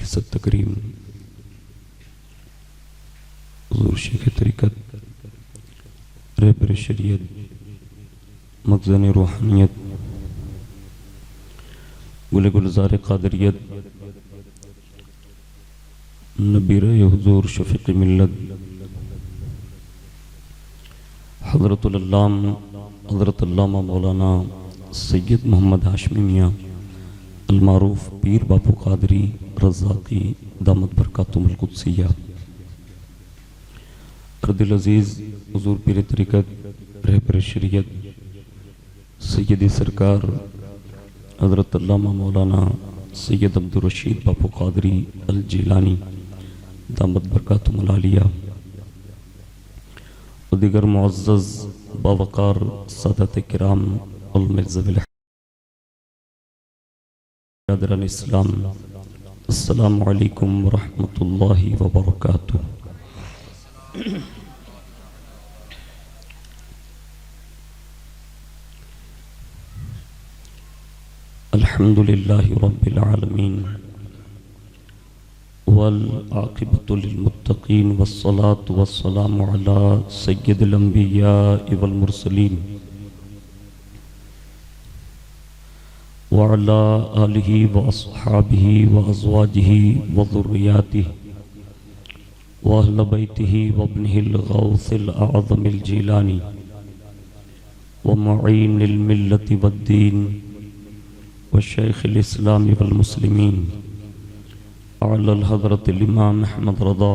इज़्ज़त तकरीम हुज़ूर शेख तरीक़त रहबर शरीयत मखज़न रूहानियत गुल गुलज़ार क़ादरियत नबीर हुज़ूर शफ़ीक़ मिल्लत हज़रतुल अल्लामा मौलाना सैयद मोहम्मद हाशमी मियाँ अलमारूफ पीर बापू क़ादरी रज़ाक़ी दामत बरकातुहुल क़ुद्सिया अर्दिल अज़ीज़ हुज़ूर पीर तरीक़त रहबर शरीयत सैयदी सरकार हज़रत अल्लामा मौलाना सैयद अब्दुल रशीद बापू क़ादरी अल जीलानी दामत बरकातुहुल आलिया और दीगर मुअज़्ज़ज़ बावक़ार सादात किराम अल मज़हबिल बिरादरान इस्लाम अस्सलामु अलैकुम व रहमतुल्लाहि व बरकातुहू। अल्हम्दुलिल्लाहि रब्बिल आलमीन वल आक़िबतु लिल मुत्तक़ीन वस्सलातु वस्सलामु अला सय्यिदिल अंबिया वल मुरसलीन व अला आलिहि व अस्हाबिहि व अज़वाजिहि व ज़ुर्रिय्यातिहि व अहले बैतिहि व इब्निहिल गौसिल आज़मिल जीलानी व मुईनिल मिल्लति वद्दीन व शैखिल इस्लाम वल मुस्लिमीन अला हज़रतिल इमाम अहमद रज़ा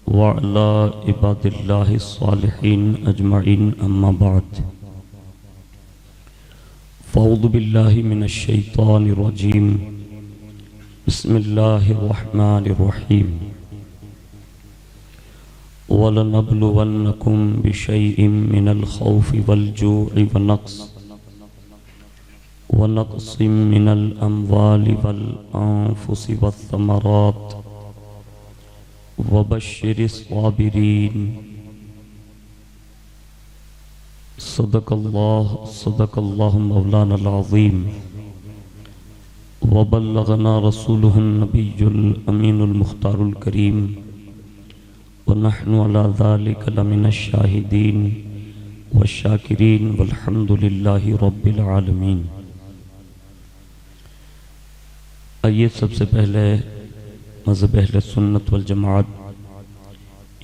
व अला इबादिल्लाहि स्सालिहीन अजमईन अम्मा बाद फ़अऊज़ु बिल्लाहि मिनश शैतानिर रजीम बिस्मिल्लाहिर रहमानिर रहीम वलनब्लुवन्नकुम बिशैइन मिनल खौफ़ि वल जू'i व नक़्सिम मिनल अम्वालि वल अन्फुसि वस्समरात व बश्शिरिस साबिरीन। सदक़ल्लाहु मौलानल अज़ीम व बल्लगना रसूलुहुन नबियुल अमीनुल मुख्तारुल करीम व नहनु अला ज़ालिका लमिनश शाहिदीन व शाकिरीन वल्हम्दुलिल्लाहि रब्बिल आलमीन। आइए सबसे पहले मज़हब अहले सुन्नत वल जमाअत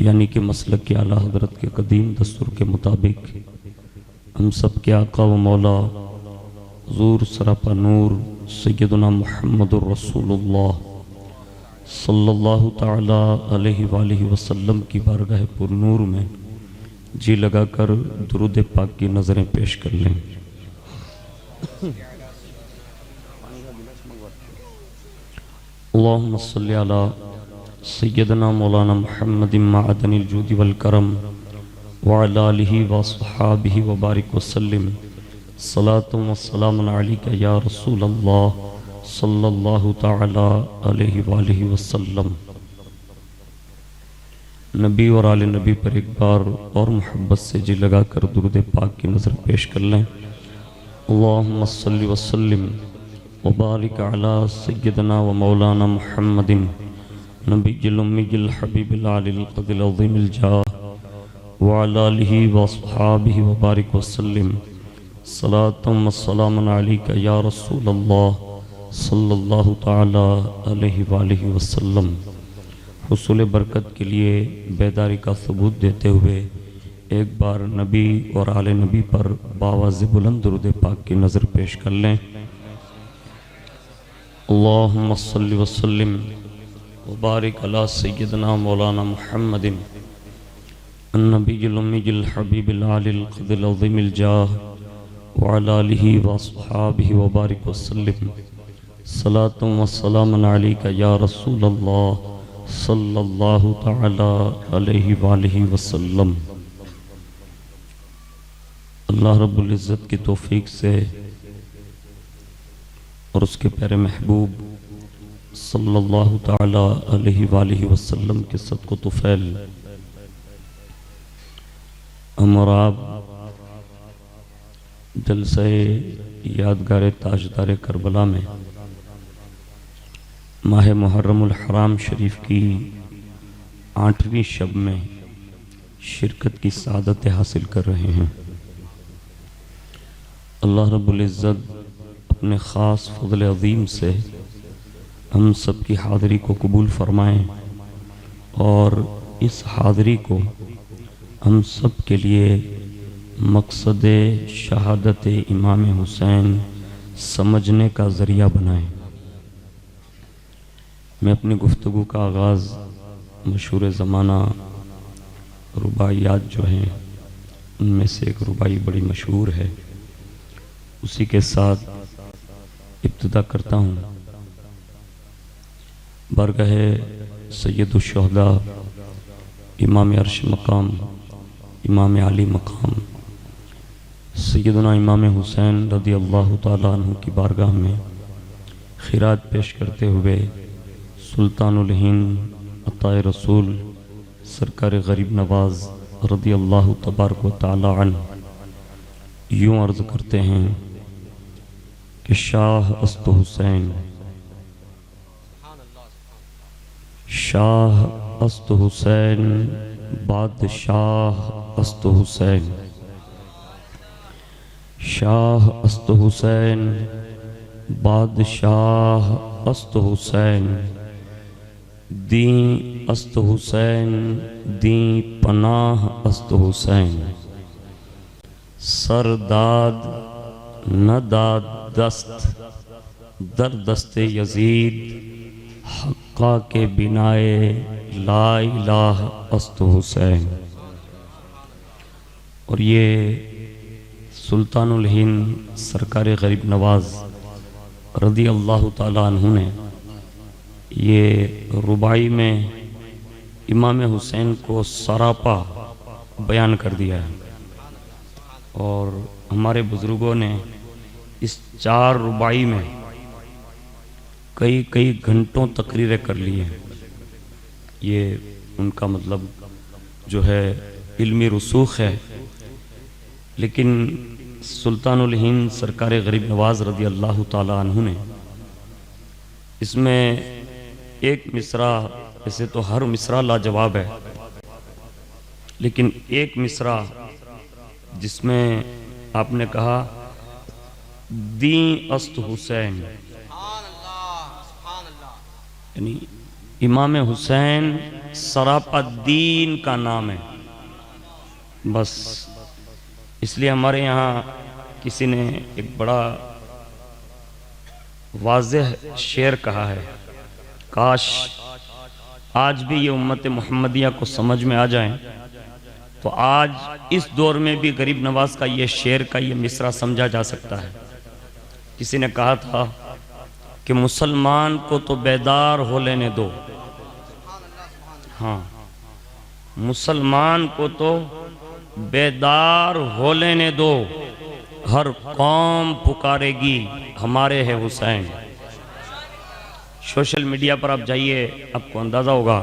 यानी कि मसलक के आला हज़रत के कदीम दस्तूर के मुताबिक हम सब के आका व मौला हुज़ूर सरापा नूर सय्यदुना मुहम्मदुर रसूलुल्लाह सल्लल्लाहु ताला अलैहि वालिहि वसल्लम की बारगाह पुर नूर में जी लगाकर दुरूद पाक की नज़रें पेश कर लें। अल्लाहुम्मा सल्लि अला सय्यदना मौलाना मुहम्मदिन मअदनिल जूदि वल करम व अला आलिहि व अस्हाबिहि व बारिक वसल्लिम सलातुन व सलामुन अलैका या रसूलल्लाह सल्लल्लाहु ताला अलैहि वालिहि वसल्लम। नबी और आले नबी पर एक बार और मोहब्बत से जी लगाकर दुरूद पाक की नज़र पेश कर लें। अल्लाहुम्मा सल्लि व सल्लिम व बारिक अला सय्यदना व मौलाना मुहम्मदिन नबिय्यिल उम्मिय्यिल हबीबिल आलिल क़द्रिल अज़ीमिल जाह व अला आलिहि व अस्हाबिहि व बारिक वसल्लिम सलातुन व सलामुन अलैका या रसूलल्लाह सल्लल्लाहु ताला अलैहि वालिहि वसल्लम। हुसूल बरकत के लिए बेदारी का सबूत देते हुए एक बार नबी और आले नबी पर बावाज़ बुलंद दुरूद पाक की नज़र पेश कर लें। अल्लाहुम्मा सल्लि व सल्लिम व बारिक अला सय्यदना मौलाना मुहम्मदिन अन्नबिय्यिल उम्मिय्यिल हबीबिल आलिल क़द्रिल अज़ीमिल जाह व अला आलिहि व अस्हाबिहि व बारिक वसल्लिम सलातुन व सलामुन अलैका या रसूलल्लाह सल्लल्लाहु ताला अलैहि वालिहि वसल्लम। अल्लाह रब्बुल इज़्ज़त की तौफीक से और उसके प्यारे महबूब सल्लल्लाहु ताला अलैहि वालिहि वसल्लम के सदक़ो तुफ़ैल हम और आप जलसे यादगार ताजदार करबला में माह मुहर्रमुल हराम शरीफ की 8वीं शब में शिरकत की सादत हासिल कर रहे हैं। अल्लाह रब्बुल इज़्ज़त अपने ख़ास फ़ज़ल अज़ीम से हम सब की हाज़री को कबूल फ़रमाएँ और इस हाज़री को हम सब के लिए मकसद शहादत इमाम हुसैन समझने का ज़रिया बनाएँ। मैं अपनी गुफ्तगू का आगाज़ मशहूर ज़माना रुबाइयात जो हैं उनमें से एक रुबाई बड़ी मशहूर है, उसी के साथ इब्तिदा करता हूँ। बरगाह सैयदुश्शुहदा इमाम अर्श मकाम इमाम आली मकाम सैयदना इमाम हुसैन रज़ी अल्लाह ताला अन्हु की बारगाह में खिरात पेश करते हुए सुल्तानुल हिंद अताए रसूल सरकार गरीब नवाज रज़ी अल्लाह तबारक व तआला अन्हु यूँ अर्ज़ करते हैं कि शाह अस्त हुसैन, शाह अस्त हुसैन, बादशाह अस्त हुसैन, शाह अस्त हुसैन, बादशाह अस्त हुसैन, दी अस्त हुसैन, दी पनाह अस्त हुसैन, सरदाद न दाद दस्त दर दस्ते यजीद हक्का के बिनाए ला इलाह अस्त हुसैन। और ये सुल्तानुल हिंद सरकार गरीब नवाज रज़ी अल्लाह ताला अन्हु ने ये रुबाई में इमाम हुसैन को सरापा बयान कर दिया है। और हमारे बुज़ुर्गों ने इस 4 रुबाई में कई कई घंटों तकरीरें कर ली हैं। ये उनका मतलब जो है इल्मी रसूख है। लेकिन सुल्तानुल हिंद सरकार गरीब नवाज रज़ी अल्लाह ताला अन्हु ने इसमें एक मिसरा, ऐसे तो हर मिसरा लाजवाब है, लेकिन एक मिसरा जिसमें आपने कहा दी अस्त हुसैन, यानी इमाम हुसैन सरापा दीन का नाम है। बस इसलिए हमारे यहाँ किसी ने एक बड़ा वाज़ेह शेर कहा है, काश आज भी ये उम्मत मुहम्मदिया को समझ में आ जाए तो आज इस दौर में भी गरीब नवाज का ये शेर का ये मिसरा समझा जा सकता है। किसी ने कहा था कि मुसलमान को तो बेदार हो लेने दो, हाँ मुसलमान को तो बेदार हो लेने दो, हर कौम पुकारेगी हमारे है हुसैन। सोशल मीडिया पर आप जाइए, आपको अंदाजा होगा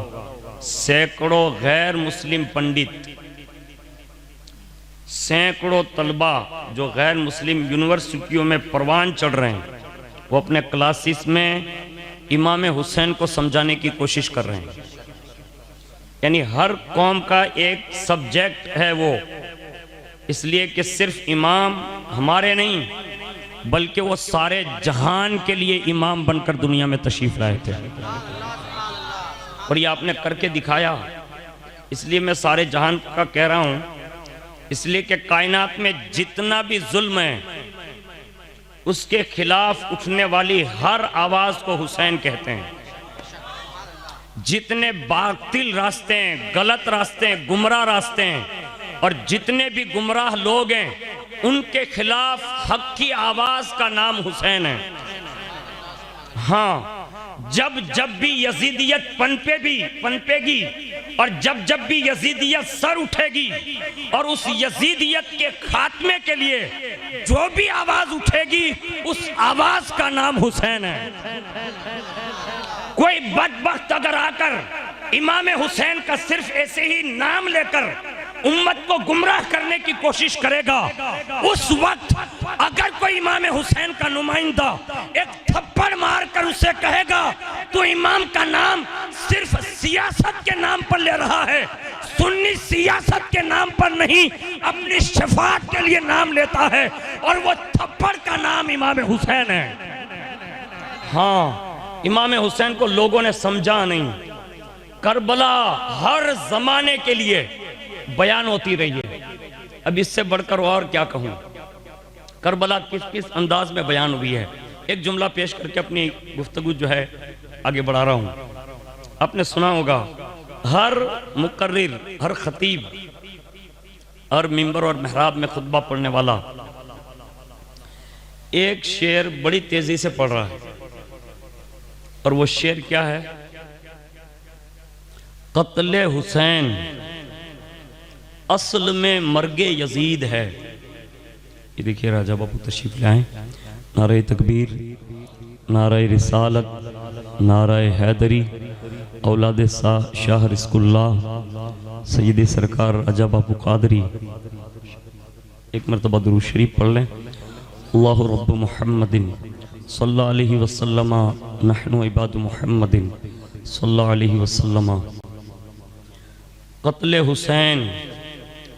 सैकड़ों गैर मुस्लिम पंडित, सैकड़ों तलबा जो गैर मुस्लिम यूनिवर्सिटियों में परवान चढ़ रहे हैं, वो अपने क्लासेस में इमाम हुसैन को समझाने की कोशिश कर रहे हैं। यानी हर कौम का एक सब्जेक्ट है वो, इसलिए कि सिर्फ इमाम हमारे नहीं बल्कि वो सारे जहान के लिए इमाम बनकर दुनिया में तशरीफ लाए थे। और ये आपने करके दिखाया। इसलिए मैं सारे जहान का कह रहा हूं, इसलिए कि कायनात में जितना भी जुल्म है उसके खिलाफ उठने वाली हर आवाज को हुसैन कहते हैं। जितने बातिल रास्ते हैं, गलत रास्ते हैं, गुमराह रास्ते हैं, और जितने भी गुमराह लोग हैं उनके खिलाफ हक की आवाज का नाम हुसैन है। हाँ, जब जब भी यजीदियत पनपेगी और जब जब भी यजीदियत सर उठेगी और उस यजीदियत के खात्मे के लिए जो भी आवाज उठेगी उस आवाज का नाम हुसैन है। कोई बदबख्त अगर आकर इमाम हुसैन का सिर्फ ऐसे ही नाम लेकर उम्मत को गुमराह करने की कोशिश करेगा, उस वक्त अगर अगर कोई इमाम हुसैन का नुमाइंदा एक थप्पड़ मारकर उसे कहेगा तो इमाम का नाम सिर्फ सियासत के नाम पर ले रहा है, सुन्नी सियासत के नाम पर नहीं, अपनी शफाअत के लिए नाम लेता है, और वो थप्पड़ का नाम इमाम हुसैन है। हाँ, इमाम हुसैन को लोगों ने समझा नहीं। करबला हर जमाने के लिए बयान होती रही है। अब इससे बढ़कर और क्या कहूं, करबला किस किस अंदाज में बयान हुई है। एक जुमला पेश करके अपनी गुफ्तगू जो है आगे बढ़ा रहा हूं। आपने सुना होगा, हर मुकर्रिर, हर खतीब, हर मिंबर और मेहराब में खुतबा पढ़ने वाला एक शेर बड़ी तेजी से पढ़ रहा है, और वो शेर क्या है? कत्ले हुसैन असल में मर्गे यजीद है। ये देखिए राजा बापू तशरीफ लाए। नारे तकबीर, नारे रिसालत, नारे हैदरी, औलाद शाह रिस्कुल्लाह सैयद सरकार राजा बापू कादरी। एक मरतबा दुरूद शरीफ पढ़ लें। अल्लाहु रब्बु मुहम्मदिन सल्लल्लाहु अलैहि वसल्लम नहनु इबादु मुहम्मदिन सल्लल्लाहु अलैहि वसल्लम। कत्ले हुसैन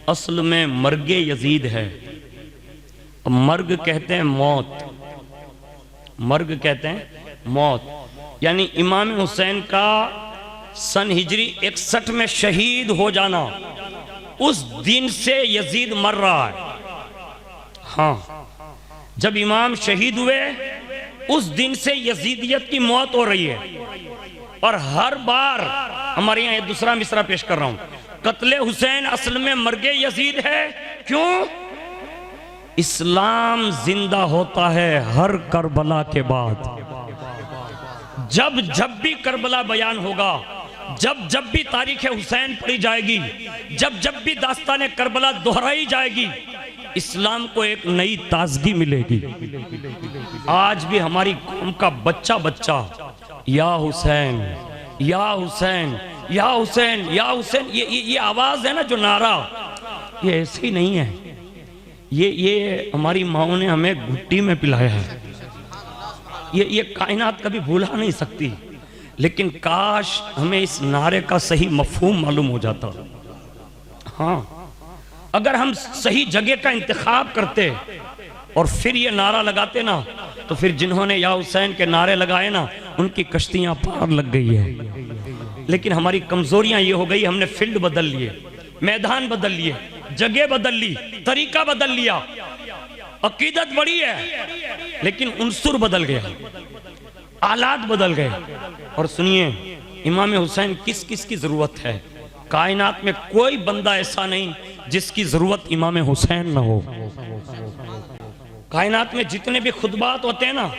असल में मर्गे यजीद है। मर्ग कहते हैं मौत, मर्ग कहते हैं मौत, यानी इमाम हुसैन का सन हिजरी 61 में शहीद हो जाना, उस दिन से यजीद मर रहा है। हाँ, जब इमाम शहीद हुए उस दिन से यजीदियत की मौत हो रही है। और हर बार हमारे यहाँ दूसरा मिसरा पेश कर रहा हूं, कत्ले हुसैन असल में मर्गे यजीद है। क्यों? इस्लाम जिंदा होता है हर करबला के बाद। जब जब भी करबला बयान होगा, जब जब भी तारीख हुसैन पढ़ी जाएगी, जब जब भी दास्तान करबला दोहराई जाएगी, इस्लाम को एक नई ताजगी मिलेगी। आज भी हमारी कौम का बच्चा बच्चा या हुसैन, या हुसैन, या हुसैन, या हुसैन, ये आवाज है ना, जो नारा, ये ऐसी नहीं है। ये हमारी माओ ने हमें घुट्टी में पिलाया है। ये कायनात कभी भूला नहीं सकती। लेकिन काश हमें इस नारे का सही मफहूम मालूम हो जाता। हाँ, अगर हम सही जगह का इंतखाब करते और फिर ये नारा लगाते ना, तो फिर जिन्होंने या हुसैन के नारे लगाए ना, उनकी कश्तियां पार लग गई है। लेकिन हमारी कमजोरियां ये हो गई, हमने फील्ड बदल लिए, मैदान बदल लिए, जगह बदल ली, तरीका बदल लिया। अकीदत बड़ी है लेकिन उनसुर बदल गया, आलात बदल गए। और सुनिए, इमाम हुसैन किस किस की जरूरत है? कायनात में कोई बंदा ऐसा नहीं जिसकी जरूरत इमाम हुसैन न हो। कायनात में जितने भी खुतबात होते हैं ना,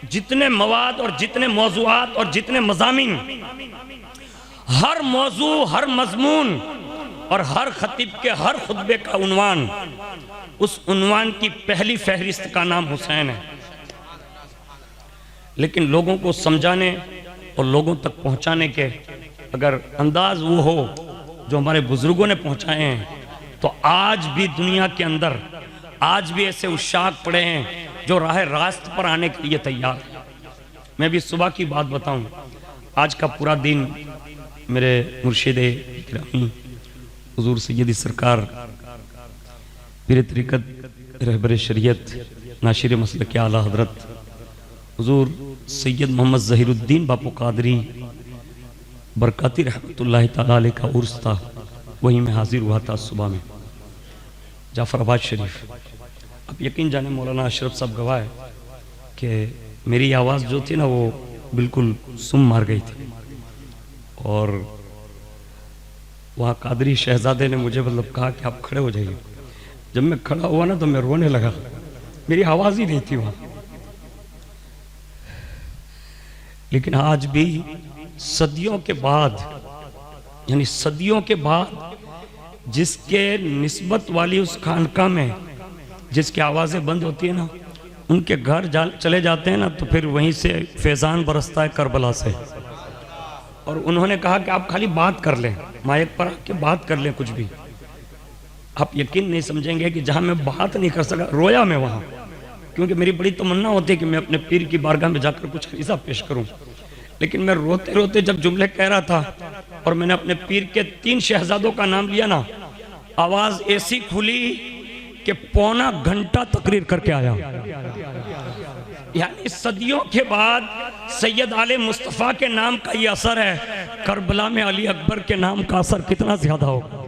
जितने मवाद और जितने मौजूआत और जितने मजामीन, हर मौजू, हर मजमून और हर खतीब के हर खुतबे का उन्वान, उस उन्वान की पहली फहरिस्त का नाम हुसैन है। लेकिन लोगों को समझाने और लोगों तक पहुंचाने के अगर अंदाज वो हो जो हमारे बुजुर्गों ने पहुंचाए हैं, तो आज भी दुनिया के अंदर आज भी ऐसे उशाक पड़े हैं जो राह रास्त पर आने के लिए तैयार हैं। मैं भी सुबह की बात बताऊं, आज का पूरा दिन मेरे मुर्शिदे गिरामी हुजूर सैयदी सरकार पीर तरीक़त रहबर शरीयत नाशिर मसलक आला हजरत हुजूर सैयद मोहम्मद ज़हीरुद्दीन बापू कादरी बरकाती रहमतुल्लाह तआला अलैह का उर्स था, वहीं में हाजिर हुआ था सुबह में जाफराबाद शरीफ। अब यकीन जाने मौलाना अशरफ साहब गवाह है कि मेरी आवाज़ जो थी ना वो बिल्कुल सुम मार गई थी। और वहाँ कादरी शहजादे ने मुझे मतलब कहा कि आप खड़े हो जाइए। जब मैं खड़ा हुआ ना तो मैं रोने लगा, मेरी आवाज़ ही नहीं थी वहाँ। लेकिन आज भी सदियों के बाद, यानी सदियों के बाद जिसके निस्बत वाली उस खानका में जिसकी आवाज़ें बंद होती है ना, उनके घर चले जाते हैं ना, तो फिर वहीं से फैज़ान बरसता है करबला से। और उन्होंने कहा कि आप खाली बात कर लें, माइक पर आके बात कर लें कुछ भी। आप यकीन नहीं समझेंगे कि जहाँ मैं बात नहीं कर सका, रोया मैं वहाँ। क्योंकि मेरी बड़ी तमन्ना होती है कि मैं अपने पीर की बारगाह में जाकर कुछ हिस्सा पेश करूं। लेकिन मैं रोते रोते जब जुमले कह रहा था और मैंने अपने पीर के 3 शहजादों का नाम लिया ना, आवाज ऐसी खुली कि पौना घंटा तकरीर करके आया। यानी सदियों के बाद सैयद आले मुस्तफ़ा के नाम का ये असर है, करबला में अली अकबर के नाम का असर कितना ज्यादा होगा।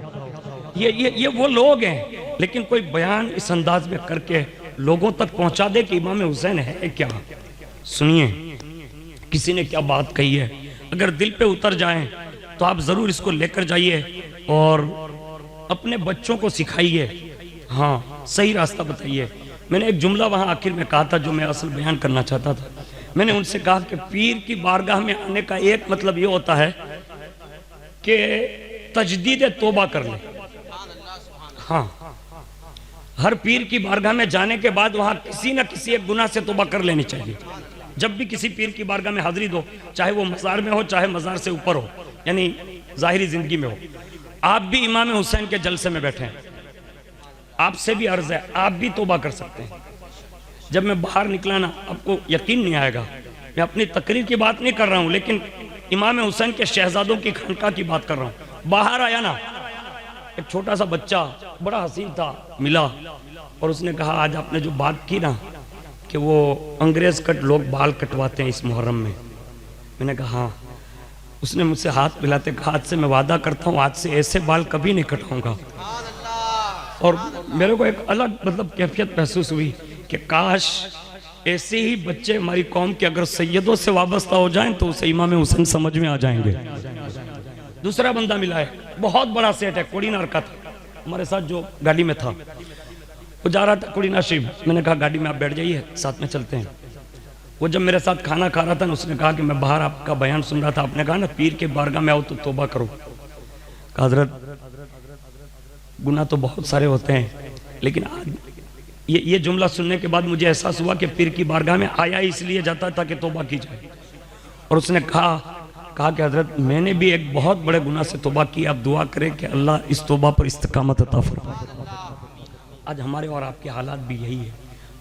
ये वो लोग हैं, लेकिन कोई बयान इस अंदाज में करके लोगों तक पहुंचा दे कि इमाम हुसैन है क्या। सुनिए, किसी ने क्या बात कही है, अगर दिल पे उतर जाए तो आप जरूर इसको लेकर जाइए और अपने बच्चों को सिखाइए। हाँ, सही रास्ता बताइए। मैंने एक जुमला वहां आखिर में कहा था जो मैं असल बयान करना चाहता था। मैंने उनसे कहा कि पीर की बारगाह में आने का एक मतलब ये होता है कि तजदीद तौबा कर ले। हाँ, हर पीर की बारगाह में जाने के बाद वहां किसी न किसी एक गुनाह से तौबा कर लेनी चाहिए। जब भी किसी पीर की बारगाह में हाजिरी दो, चाहे वो मज़ार में हो चाहे मज़ार से ऊपर हो, यानी ज़ाहिरी जिंदगी में हो। आप भी इमाम हुसैन के जलसे में बैठे हैं, आपसे भी अर्ज है, आप भी तौबा कर सकते हैं। जब मैं बाहर निकला ना, आपको यकीन नहीं आएगा, मैं अपनी तकरीर की बात नहीं कर रहा हूँ, लेकिन इमाम हुसैन के शहजादों की खानका की बात कर रहा हूँ। बाहर आया ना, एक छोटा सा बच्चा बड़ा हसीन था, मिला और उसने कहा आज आपने जो बात की ना कि वो अंग्रेज कट लोग बाल कटवाते हैं इस मुहर्रम में। मैंने कहा हाँ। उसने मुझसे हाथ मिलाते कहा आज से मैं वादा करता हूँ आज से ऐसे बाल कभी नहीं कटवाऊंगा। और मेरे को एक अलग मतलब कैफियत महसूस हुई कि काश ऐसे ही बच्चे हमारी कौम के अगर सैयदों से वाबस्ता हो जाएं तो उसे इमाम हुसैन समझ में आ जाएंगे। दूसरा बंदा मिला है, बहुत बड़ा सेठ है, कोड़ीनार का था, हमारे साथ जो गाड़ी में था। वो जा रहा था कोड़ीनार शरीफ। मैंने कहा गाड़ी में आप बैठ जाइए, साथ में चलते हैं। वो जब मेरे साथ खाना खा रहा था, उसने कहा कि मैं बाहर आपका बयान सुन रहा था, आपने कहा ना पीर के बारगाह में आओ तो तौबा करो। कहा हज़रत गुनाह तो बहुत सारे होते हैं, लेकिन आज ये जुमला सुनने के बाद मुझे एहसास हुआ कि पीर की बारगाह में आया इसलिए जाता था कि तौबा की जाए। और उसने कहा कि हज़रत मैंने भी एक बहुत बड़े गुनाह से तौबा की, आप दुआ करें कि अल्लाह इस तौबा पर इस्तिकामत अता फरमाए। आज हमारे और आपके हालात भी यही है।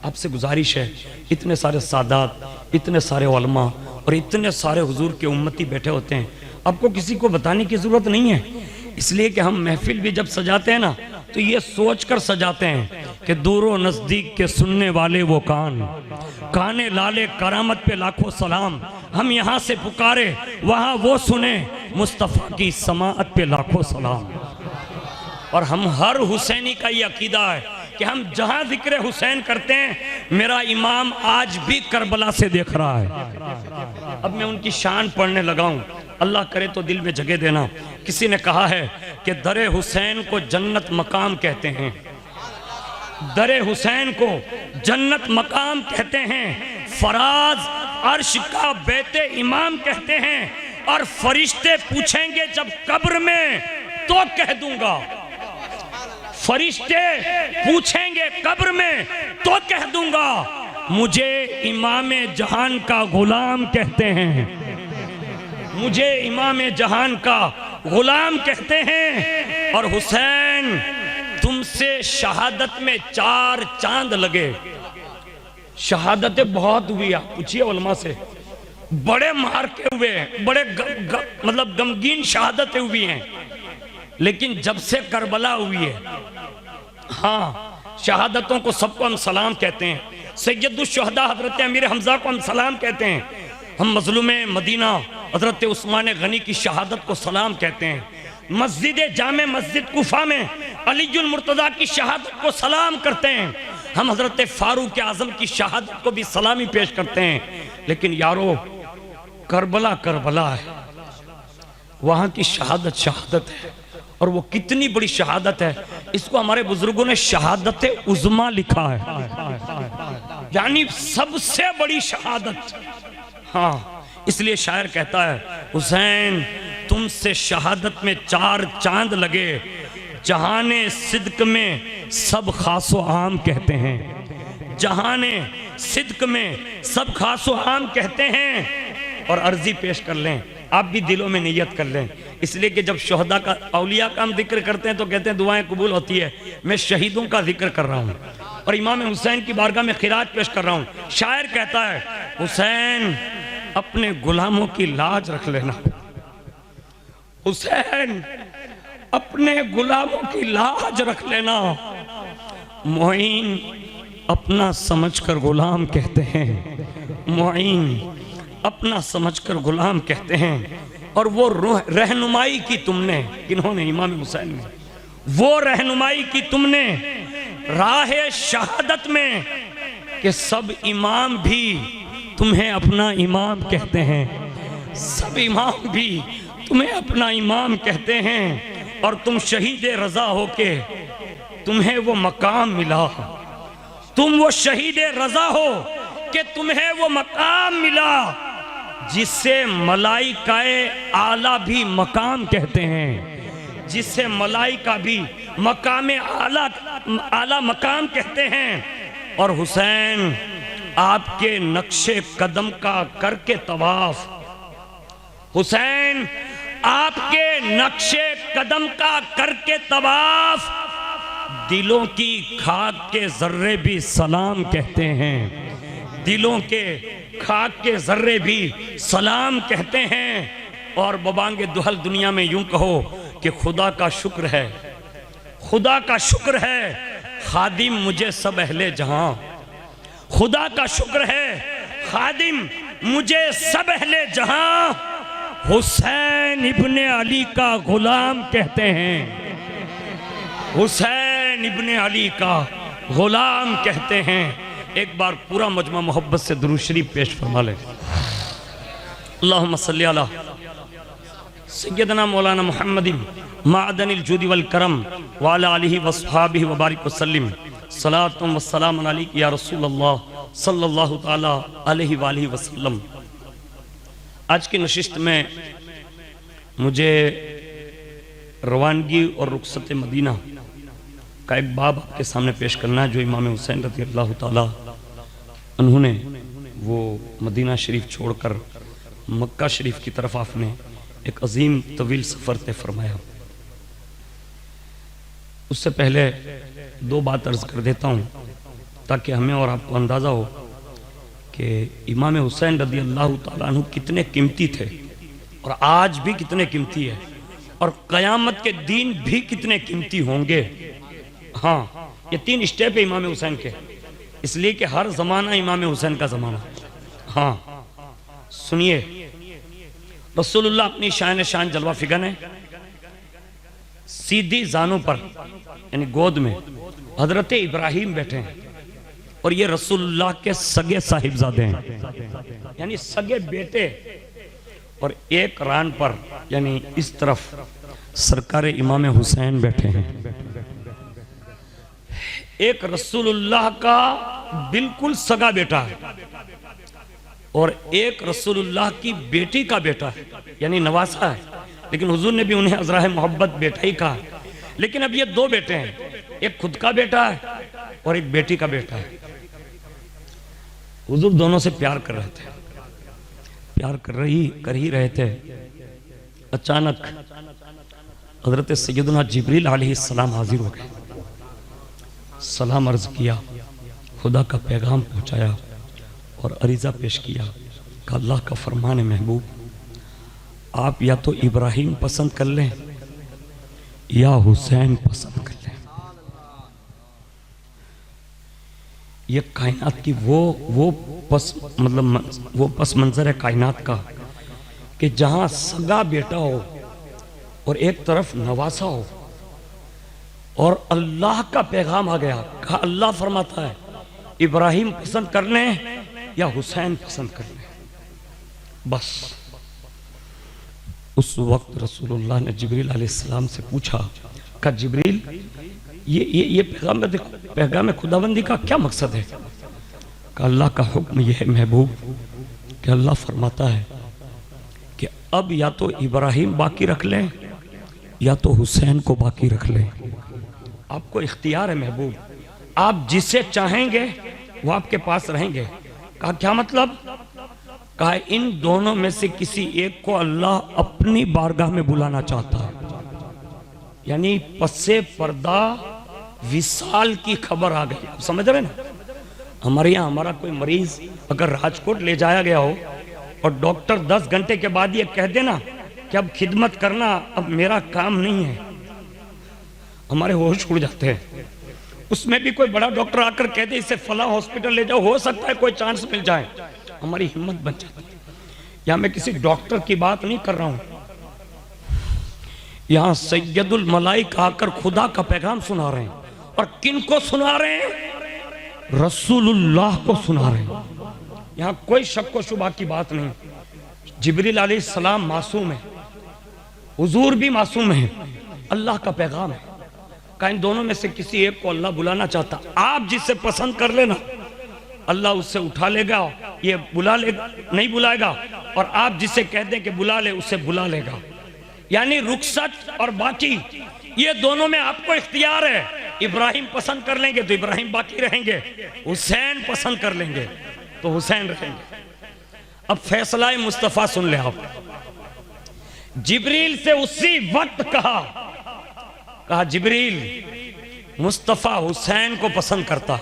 आपसे गुजारिश है, इतने सारे सादात, इतने सारे उलमा और इतने सारे हुजूर के उम्मती बैठे होते हैं, आपको किसी को बताने की ज़रूरत नहीं है। इसलिए कि हम महफिल भी जब सजाते हैं ना तो ये सोच कर सजाते हैं कि दूरों नज़दीक के सुनने वाले वो काने लाले करामत पे लाखों सलाम, हम यहाँ से पुकारे वहाँ वो सुने मुस्तफ़ा की समाअत पे लाखों सलाम। और हम हर हुसैनी का ये अकीदा है कि हम जहाँ जिक्र हुसैन करते हैं, मेरा इमाम आज भी करबला से देख रहा है। अब मैं उनकी शान पढ़ने लगा हूँ, अल्लाह करे तो दिल में जगह देना। किसी ने कहा है कि दरे हुसैन को जन्नत मकाम कहते हैं, दरे हुसैन को जन्नत मकाम कहते हैं, फराज अर्श का बेते इमाम कहते हैं, और फरिश्ते पूछेंगे जब कब्र में तो कह दूंगा, फरिश्ते पूछेंगे कब्र में तो कह दूंगा मुझे इमाम जहान का गुलाम कहते हैं, मुझे इमाम जहान का गुलाम कहते हैं। और हुसैन तुमसे शहादत में 4 चांद लगे। शहादतें बहुत हुई, आप पूछिए उलमा से, बड़े मार्के हुए हैं, बड़े मतलब गमगीन शहादतें हुई हैं, लेकिन जब से करबला हुई है, हाँ शहादतों को सबको हम सलाम कहते हैं। सैयदुश शुहदा हजरत अमीर हमजा को हम सलाम कहते हैं। हम मजलूम मदीना हजरत उस्मान गनी की शहादत को सलाम कहते हैं। मस्जिद जामे मस्जिद कुफा में अलीजुल मुर्तज़ा की शहादत को सलाम करते हैं। हम हजरत फारूक आजम की शहादत को भी सलामी पेश करते हैं। लेकिन यारो, करबला करबला है, वहाँ की शहादत शहादत है, और वो कितनी बड़ी शहादत है, इसको हमारे बुजुर्गों ने शहादत उज़्मा लिखा है, यानी सबसे बड़ी शहादत। हाँ, इसलिए शायर कहता है, हुसैन तुमसे शहादत में 4 चांद लगे, जहाने सिद्क में सब खासो आम कहते हैं, जहाने सिद्क में सब खासो आम कहते हैं। और अर्जी पेश कर लें, आप भी दिलों में नियत कर लें, इसलिए कि जब शुहदा का औलिया का हम जिक्र करते हैं तो कहते हैं दुआएं कबूल होती है। मैं शहीदों का जिक्र कर रहा हूँ, और इमाम हुसैन की बारगाह में खिराज पेश कर रहा हूँ। शायर कहता है, हुसैन अपने गुलामों की लाज रख लेना, हुसैन अपने गुलामों की लाज रख लेना। मोइन अपना समझकर गुलाम कहते हैं, मोइन अपना समझकर गुलाम कहते हैं। और वो रहनुमाई की तुमने, किन्होंने? इमाम हुसैन ने। वो रहनुमाई की तुमने राह शहादत में कि सब इमाम भी तुम्हें अपना इमाम कहते हैं, सब इमाम भी तुम्हें अपना इमाम कहते हैं। और तुम शहीद रजा होके तुम्हें वो मकाम मिला, तुम वो शहीद रजा हो कि तुम्हें वो मकाम मिला जिससे मलाइकाए आला भी मकाम कहते हैं, जिससे मलाइका भी मकाम आला मकाम कहते हैं। और हुसैन आपके नक्शे कदम का करके तवाफ, हुसैन आपके नक्शे कदम का करके तवाफ दिलों की खाक के जर्रे भी सलाम कहते हैं, दिलों के खाक के जर्रे भी सलाम कहते हैं। और बबांगे दुहल दुनिया में यूं कहो कि खुदा का शुक्र है, खुदा का शुक्र है खादिम मुझे सब अहले जहां, खुदा का शुक्र है खादिम मुझे सब अहले जहां। हुसैन इब्ने अली का गुलाम कहते हैं, हुसैन इब्ने अली का गुलाम कहते हैं। एक बार पूरा मजमा मोहब्बत से दुरूद शरीफ पेश फरमा ले। अल्लाहुम्मा सल्ली अला सय्यदना मौलाना मुहम्मदिन माअदनिल जुदी वल करम व अला आलिहि व अस्हाबिहि व बारिक व सल्लिम सलातुम व सलाम अलैका या रसूल अल्लाह सल्लल्लाहु तआला अलैहि व आलिहि वसल्लम। आज की नशिस्त में मुझे रवानगी और रुखसत मदीना का एक बाब आपके सामने पेश करना है, जो इमाम हुसैन रज़ी अल्लाह ताला उन्होंने वो मदीना शरीफ छोड़कर मक्का शरीफ की तरफ आपने एक अजीम तवील सफ़र तय फरमाया। उससे पहले दो बात अर्ज कर देता हूँ ताकि हमें और आपको अंदाज़ा हो कि इमाम हुसैन रज़ी अल्लाह ताला अन्हु कितने कीमती थे और आज भी कितने कीमती है और क़यामत के दिन भी कितने कीमती होंगे। हाँ, ये तीन स्टेप है इमाम हुसैन के, इसलिए कि हर ज़माना इमाम हुसैन का ज़माना। हाँ सुनिए, रसूलुल्लाह अपनी शान शान जलवा फिगन है, सीधी जानों पर यानी गोद में हजरत इब्राहिम बैठे हैं और ये रसूलुल्लाह के सगे साहिबजादे हैं यानी सगे बेटे। और एक रान पर यानी इस तरफ सरकार इमाम हुसैन बैठे हैं। एक रसूलुल्लाह का बिल्कुल सगा बेटा है और एक रसूलुल्लाह की बेटी का बेटा है यानी नवासा है, लेकिन हुजूर ने भी उन्हें अज़राह मोहब्बत बेटा ही कहा। लेकिन अब ये दो बेटे हैं, एक खुद का बेटा है और एक बेटी का बेटा है। हुजूर दोनों से प्यार कर रहे थे, प्यार कर ही रहे थे। अचानक हजरत सैयदना जिब्रील अलैहिस्सलाम हाजिर हो गए, सलाम अर्ज किया, खुदा का पैगाम पहुंचाया और अरीज़ा पेश किया कि अल्लाह का फरमान है महबूब, आप या तो इब्राहिम पसंद कर लें या हुसैन पसंद कर लें। ये कायनात की वो पस मंजर है कायनात का कि जहां सगा बेटा हो और एक तरफ नवासा हो और अल्लाह का पैगाम आ गया। कहा अल्लाह फरमाता है इब्राहिम पसंद कर लें या हुसैन पसंद कर लें। बस उस वक्त रसूलुल्लाह ने जिब्रील अलैहिस्सलाम से पूछा, कहा जिब्रील ये पैगाम में देखो, पैगाम खुदाबंदी का क्या मकसद है? कहा अल्लाह का हुक्म यह है महबूब कि अल्लाह फरमाता है कि अब या तो इब्राहिम बाकी रख लें या तो हुसैन को बाकी रख लें। आपको इख्तियार है महबूब, आप जिसे चाहेंगे वो आपके पास रहेंगे। कहा क्या मतलब? कहा इन दोनों में से किसी एक को अल्लाह अपनी बारगाह में बुलाना चाहता है, यानी पस्से पर्दा विशाल की खबर आ गई। आप समझ रहे ना, हमारे यहाँ हमारा कोई मरीज अगर राजकोट ले जाया गया हो और डॉक्टर 10 घंटे के बाद ये कह देना कि अब खिदमत करना, अब मेरा काम नहीं है, हमारे होश उड़ जाते हैं। उसमें भी कोई बड़ा डॉक्टर आकर कह दे इसे फला हॉस्पिटल ले जाओ, हो सकता है कोई चांस मिल जाए, हमारी हिम्मत बन जाती है। यहाँ मैं किसी डॉक्टर की बात नहीं कर रहा हूं, यहाँ सैयदुल मलाइका आकर खुदा का पैगाम सुना रहे हैं। और किन को सुना रहे हैं? रसूलुल्लाह को सुना रहे हैं। यहाँ कोई शक व शुबा की बात नहीं। जिब्रील अलैहिस्सलाम मासूम है, हुजूर भी मासूम है, अल्लाह का पैगाम है। का इन दोनों में से किसी एक को अल्लाह बुलाना चाहता, आप जिसे पसंद कर लेना, अल्लाह उससे उठा लेगा, ये बुला लेगा, नहीं बुलाएगा। और आप जिसे कह दें कि बुला ले, उसे बुला लेगा। यानी रुखसत और बाकी ये दोनों में आपको इख्तियार है। इब्राहिम पसंद कर लेंगे तो इब्राहिम बाकी रहेंगे, हुसैन पसंद कर लेंगे तो हुसैन रहेंगे। अब फैसला मुस्तफा सुन ले आप। जिब्रील से उसी वक्त कहा जिब्रील, मुस्तफा हुसैन को पसंद करता,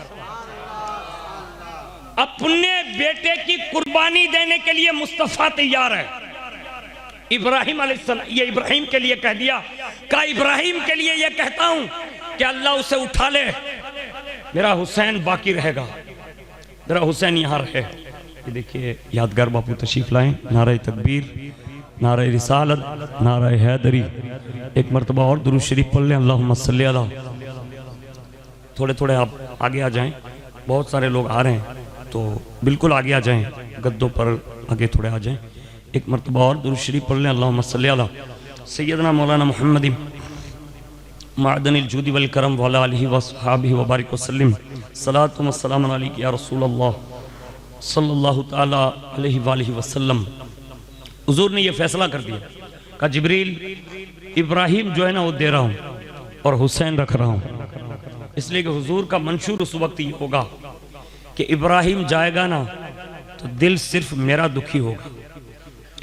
अपने बेटे की कुर्बानी देने के लिए मुस्तफा तैयार है। इब्राहिम अलैहिस्सलाम, ये इब्राहिम के लिए कह दिया, कहा इब्राहिम के लिए ये कहता हूं कि अल्लाह उसे उठा ले, मेरा हुसैन बाकी रहेगा, जरा हुसैन यहां रहे। ये देखिए यादगार बापू तशरीफ लाए, नारे तकबीर, नारे रिसालत, नारे हैदरी। एक मरतबा और दुरूद शरीफ पढ़ लें, अल्लाहुम्मा सल्ली अला। थोड़े थोड़े आप आगे आ जाएं, बहुत सारे लोग आ रहे हैं तो बिल्कुल आगे आ जाएं, गद्दों पर आगे थोड़े आ जाएं। एक मरतबा और दुरूद शरीफ पढ़ लें, अल्लाहुम्मा सल्ली अला सय्यदना मौलाना मुहम्मद मादनिल जुदी वल करम व अला आलिहि व अस्हाबिहि व बारिक वसल्लम। सलातु व सलाम अलैका या रसूल अल्लाह सल्लल्लाहु तआला अलैहि व आलिहि वसल्लम। हुजूर ने यह फैसला कर दिया, कहा जिब्रील, इब्राहिम जो है ना वो दे रहा हूं और हुसैन रख रहा हूं। इसलिए कि हुजूर का मंशूर उस वक्त ये होगा कि इब्राहिम जाएगा ना तो दिल सिर्फ मेरा दुखी होगा,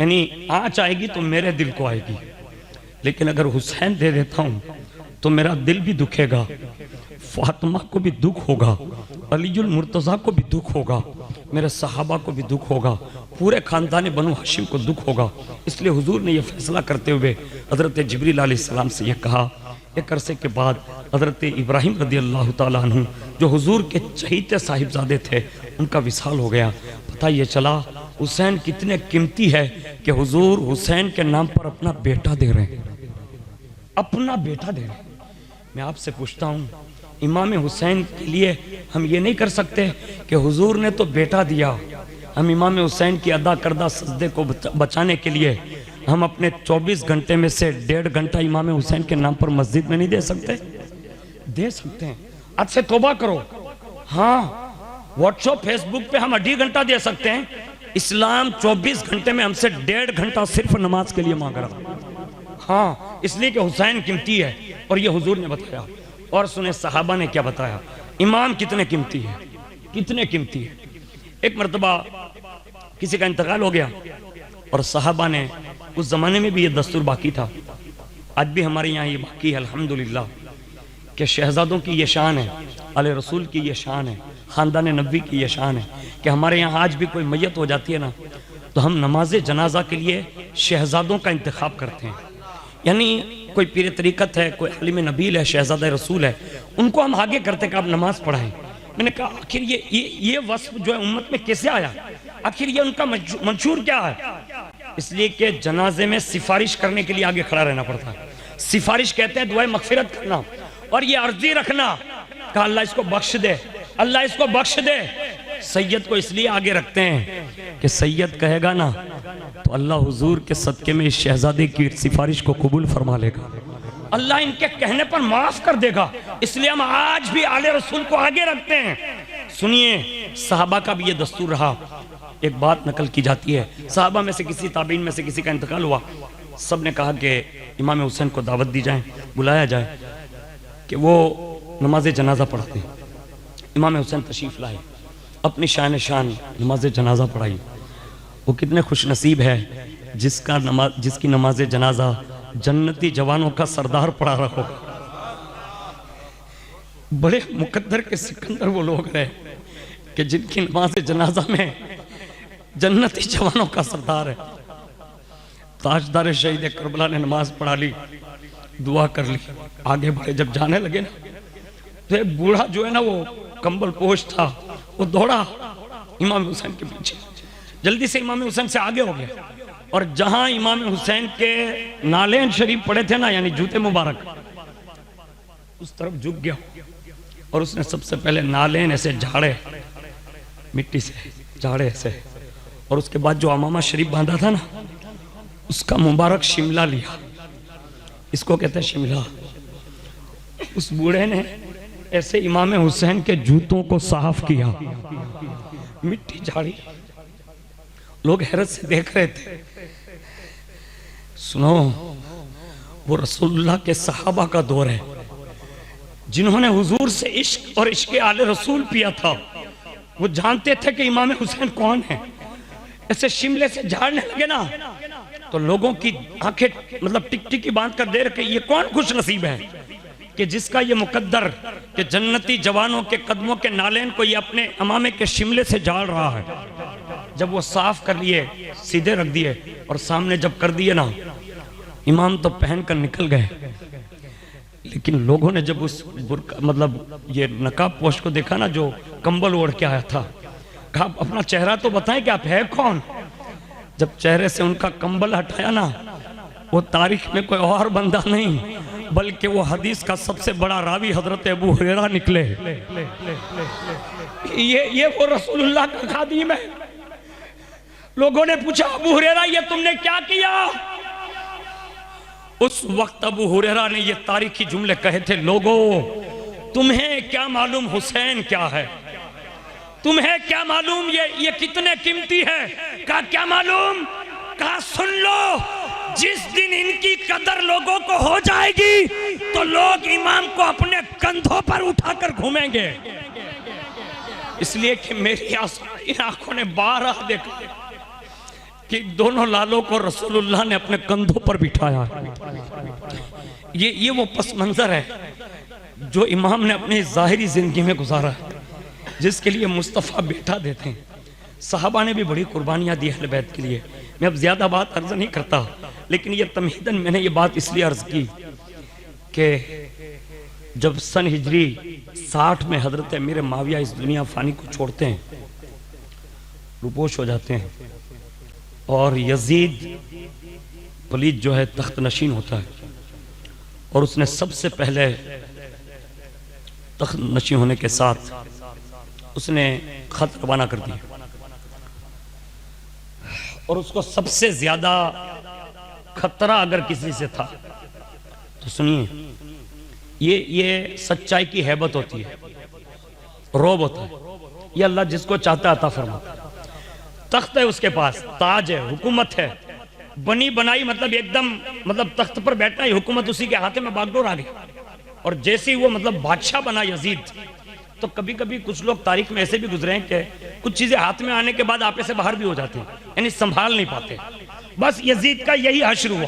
यानी आँच आएगी तो मेरे दिल को आएगी। लेकिन अगर हुसैन दे देता हूं तो मेरा दिल भी दुखेगा, फातिमा को भी दुख होगा, अलीजुल मुर्तज़ा को भी दुख होगा, मेरे सहाबा को भी दुख होगा, पूरे खानदान बनु हाशिम को दुख होगा। इसलिए हुजूर ने यह फैसला करते हुए हज़रत जिब्रील अलैहिस्सलाम से यह कहा। एक अरसे के बाद हज़रत इब्राहिम रदी अल्लाह ताला अन्हु, जो हुजूर के चहीते साहिबजादे थे, उनका विसाल हो गया। पता ये चला हुसैन कितने कीमती है कि हुजूर हुसैन के नाम पर अपना बेटा दे रहे हैं, अपना बेटा दे रहे हैं। मैं आपसे पूछता हूँ, इमाम हुसैन के लिए हम ये नहीं कर सकते कि हुजूर ने तो बेटा दिया, हम इमाम हुसैन की अदा करदा सजदे को बचाने के लिए हम अपने 24 घंटे में से 1.5 घंटा इमाम हुसैन के नाम पर मस्जिद में नहीं दे सकते? दे सकते हैं। आज से तौबा करो। हाँ, व्हाट्सएप फेसबुक पे हम 1.5 घंटा दे सकते हैं। इस्लाम 24 घंटे में हमसे 1.5 घंटा सिर्फ नमाज के लिए मांग रहा। हाँ, इसलिए कि हुसैन कीमती है और ये हुजूर ने बताया। और सुने सहाबा ने क्या बताया, इमाम कितने कीमती है, कितने कीमती है। एक मरतबा किसी का इंतकाल हो गया और सहाबा ने, उस जमाने में भी ये दस्तूर बाकी था, आज भी हमारे यहाँ ये बाकी है अल्हम्दुलिल्लाह, कि शहजादों की ये शान है, आले रसूल की ये शान है, ख़ानदान नबी की ये शान है कि हमारे यहाँ आज भी कोई मैयत हो जाती है ना तो हम नमाज जनाजा के लिए शहजादों का इंतखाब करते हैं। यानी कोई पीर तरीक़त है, कोई हलीम नबील है, शहजादा रसूल है, उनको हम आगे करते कि आप नमाज पढ़ाएं। मैंने कहा आखिर ये वस्फ जो है उम्मत में कैसे आया, आखिर ये उनका मंशूर क्या है? इसलिए कि जनाजे में सिफारिश करने के लिए आगे खड़ा रहना पड़ता है। सिफारिश कहते हैं दुआए मगफिरत करना, और ये अर्जी रखना कि अल्लाह इसको बख्श दे, अल्लाह इसको बख्श दे। सैयद को इसलिए आगे रखते हैं कि सैयद कहेगा ना तो अल्लाह हुजूर के सदके में इस शहजादे की सिफारिश को कबूल फरमा लेगा, अल्लाह इनके कहने पर माफ कर देगा। इसलिए हम आज भी आले रसूल को आगे रखते हैं। सुनिए, सहाबा का भी ये दस्तूर रहा। एक बात नकल की जाती है, सहाबा में से किसी ताबीन में से किसी का इंतकाल हुआ, सब ने कहा कि इमाम हुसैन को दावत दी जाए, बुलाया जाए कि वो नमाज जनाजा पढ़ते हैं। इमाम हुसैन तशरीफ लाए, अपनी शान नमाज जनाजा पढ़ाई। वो कितने खुश नसीब है जिसकी नमाज जनाजा जन्नती जवानों का सरदार पढ़ा रहा होगा। बड़े मुकद्दर के सिकंदर वो लोग रहे कि जिनकी नमाज जनाजा में जन्नती जवानों का सरदार है। ताजदार शहीद करबला ने नमाज पढ़ा ली, दुआ कर ली, आगे बढ़े। जब जाने लगे ना तो एक बूढ़ा जो है ना वो कंबल पोश था, वो दौड़ा इमाम हुसैन के पीछे, जल्दी से इमाम हुसैन से आगे हो गया और जहां इमाम हुसैन के नालेन शरीफ पड़े थे ना, यानी जूते मुबारक, उस तरफ झुक गया और उसने सबसे पहले नालेन ऐसे झाड़े, मिट्टी से झाड़े ऐसे, और उसके बाद जो अमामा शरीफ बांधा था ना उसका मुबारक शिमला लिया, इसको कहते हैं शिमला। उस बूढ़े ने ऐसे इमाम हुसैन के जूतों को साफ किया, मिट्टी झाड़ी, लोग हैरत से देख रहे थे। सुनो, वो रसूलुल्लाह के सहाबा का दौर है जिन्होंने हुजूर से इश्क और इश्क आले रसूल पिया था। वो जानते थे कि इमाम हुसैन कौन है। ऐसे शिमले से झाड़ने लगे ना तो लोगों की आंखें मतलब टिक टिकी बांध कर दे रखे, ये कौन खुश नसीब है कि जिसका ये मुकद्दर कि जन्नती जवानों के कदमों के नालेन को ये अपने अमामे के शिमले से झाड़ रहा है। जब वो साफ कर लिए, सीधे रख दिए और सामने जब कर दिए ना, इमाम तो पहन कर निकल गए, लेकिन लोगों ने जब उस मतलब ये नकाब पोश को देखा ना जो कंबल ओढ़ के आया था, कहा अपना चेहरा तो बताएं कि आप है कौन। जब चेहरे से उनका कंबल हटाया ना, वो तारीख में कोई और बंदा नहीं बल्कि वो हदीस का सबसे बड़ा रावी हजरत अबू हुरैरा निकले। ये वो रसूलुल्लाह का खादिम है। लोगों ने पूछा, अबू हुरैरा ये तुमने क्या किया? उस वक्त अबू हुरैरा ने ये तारीखी जुमले कहे थे, लोगों तुम्हें क्या मालूम हुसैन क्या है, तुम्हें क्या मालूम ये कितने कीमती है। कहा क्या मालूम? कहा सुन लो, जिस दिन इनकी कदर लोगों को हो जाएगी तो लोग इमाम को अपने कंधों पर उठाकर घूमेंगे। इसलिए कि मेरी इन आंखों ने बारह देखा कि दोनों लालों को रसूलुल्लाह ने अपने कंधों पर बिठाया। ये वो पस मंजर है जो इमाम ने अपनी जाहिरी जिंदगी में गुजारा, जिसके लिए मुस्तफ़ा बेटा देते हैं। सहाबा ने भी बड़ी कुर्बानियां दी अहले बैत के लिए। मैं अब ज्यादा बात अर्ज नहीं करता, लेकिन ये तमहीदन मैंने ये बात इसलिए अर्ज की कि जब सन हिजरी 60 में हजरत अमीर माविया इस दुनिया फानी को छोड़ते हैं, रुपोश हो जाते हैं, और यजीद पलीद जो है तख्त नशीन होता है, और उसने सबसे पहले तख्त नशीन होने के साथ उसने खत रवाना कर दिया, और उसको सबसे ज्यादा खतरा अगर किसी से था तो सुनिए, ये सच्चाई की हैबत होती है, रौब होता है। ये अल्लाह जिसको चाहता है अता फरमाता है। तख्त है उसके पास, ताज है, हुकूमत है, बनी बनाई, मतलब एकदम मतलब तख्त पर बैठना ही हुकूमत उसी के हाथ में बागडोर आ गई। और जैसे ही वो मतलब बादशाह बना यजीद, तो कभी कभी कुछ लोग तारीख में ऐसे भी गुजरे हैं कि कुछ चीजें हाथ में आने के बाद आपे से बाहर भी हो जाती हैं, यानी संभाल नहीं पाते। बस यजीद का यही हश्र हुआ,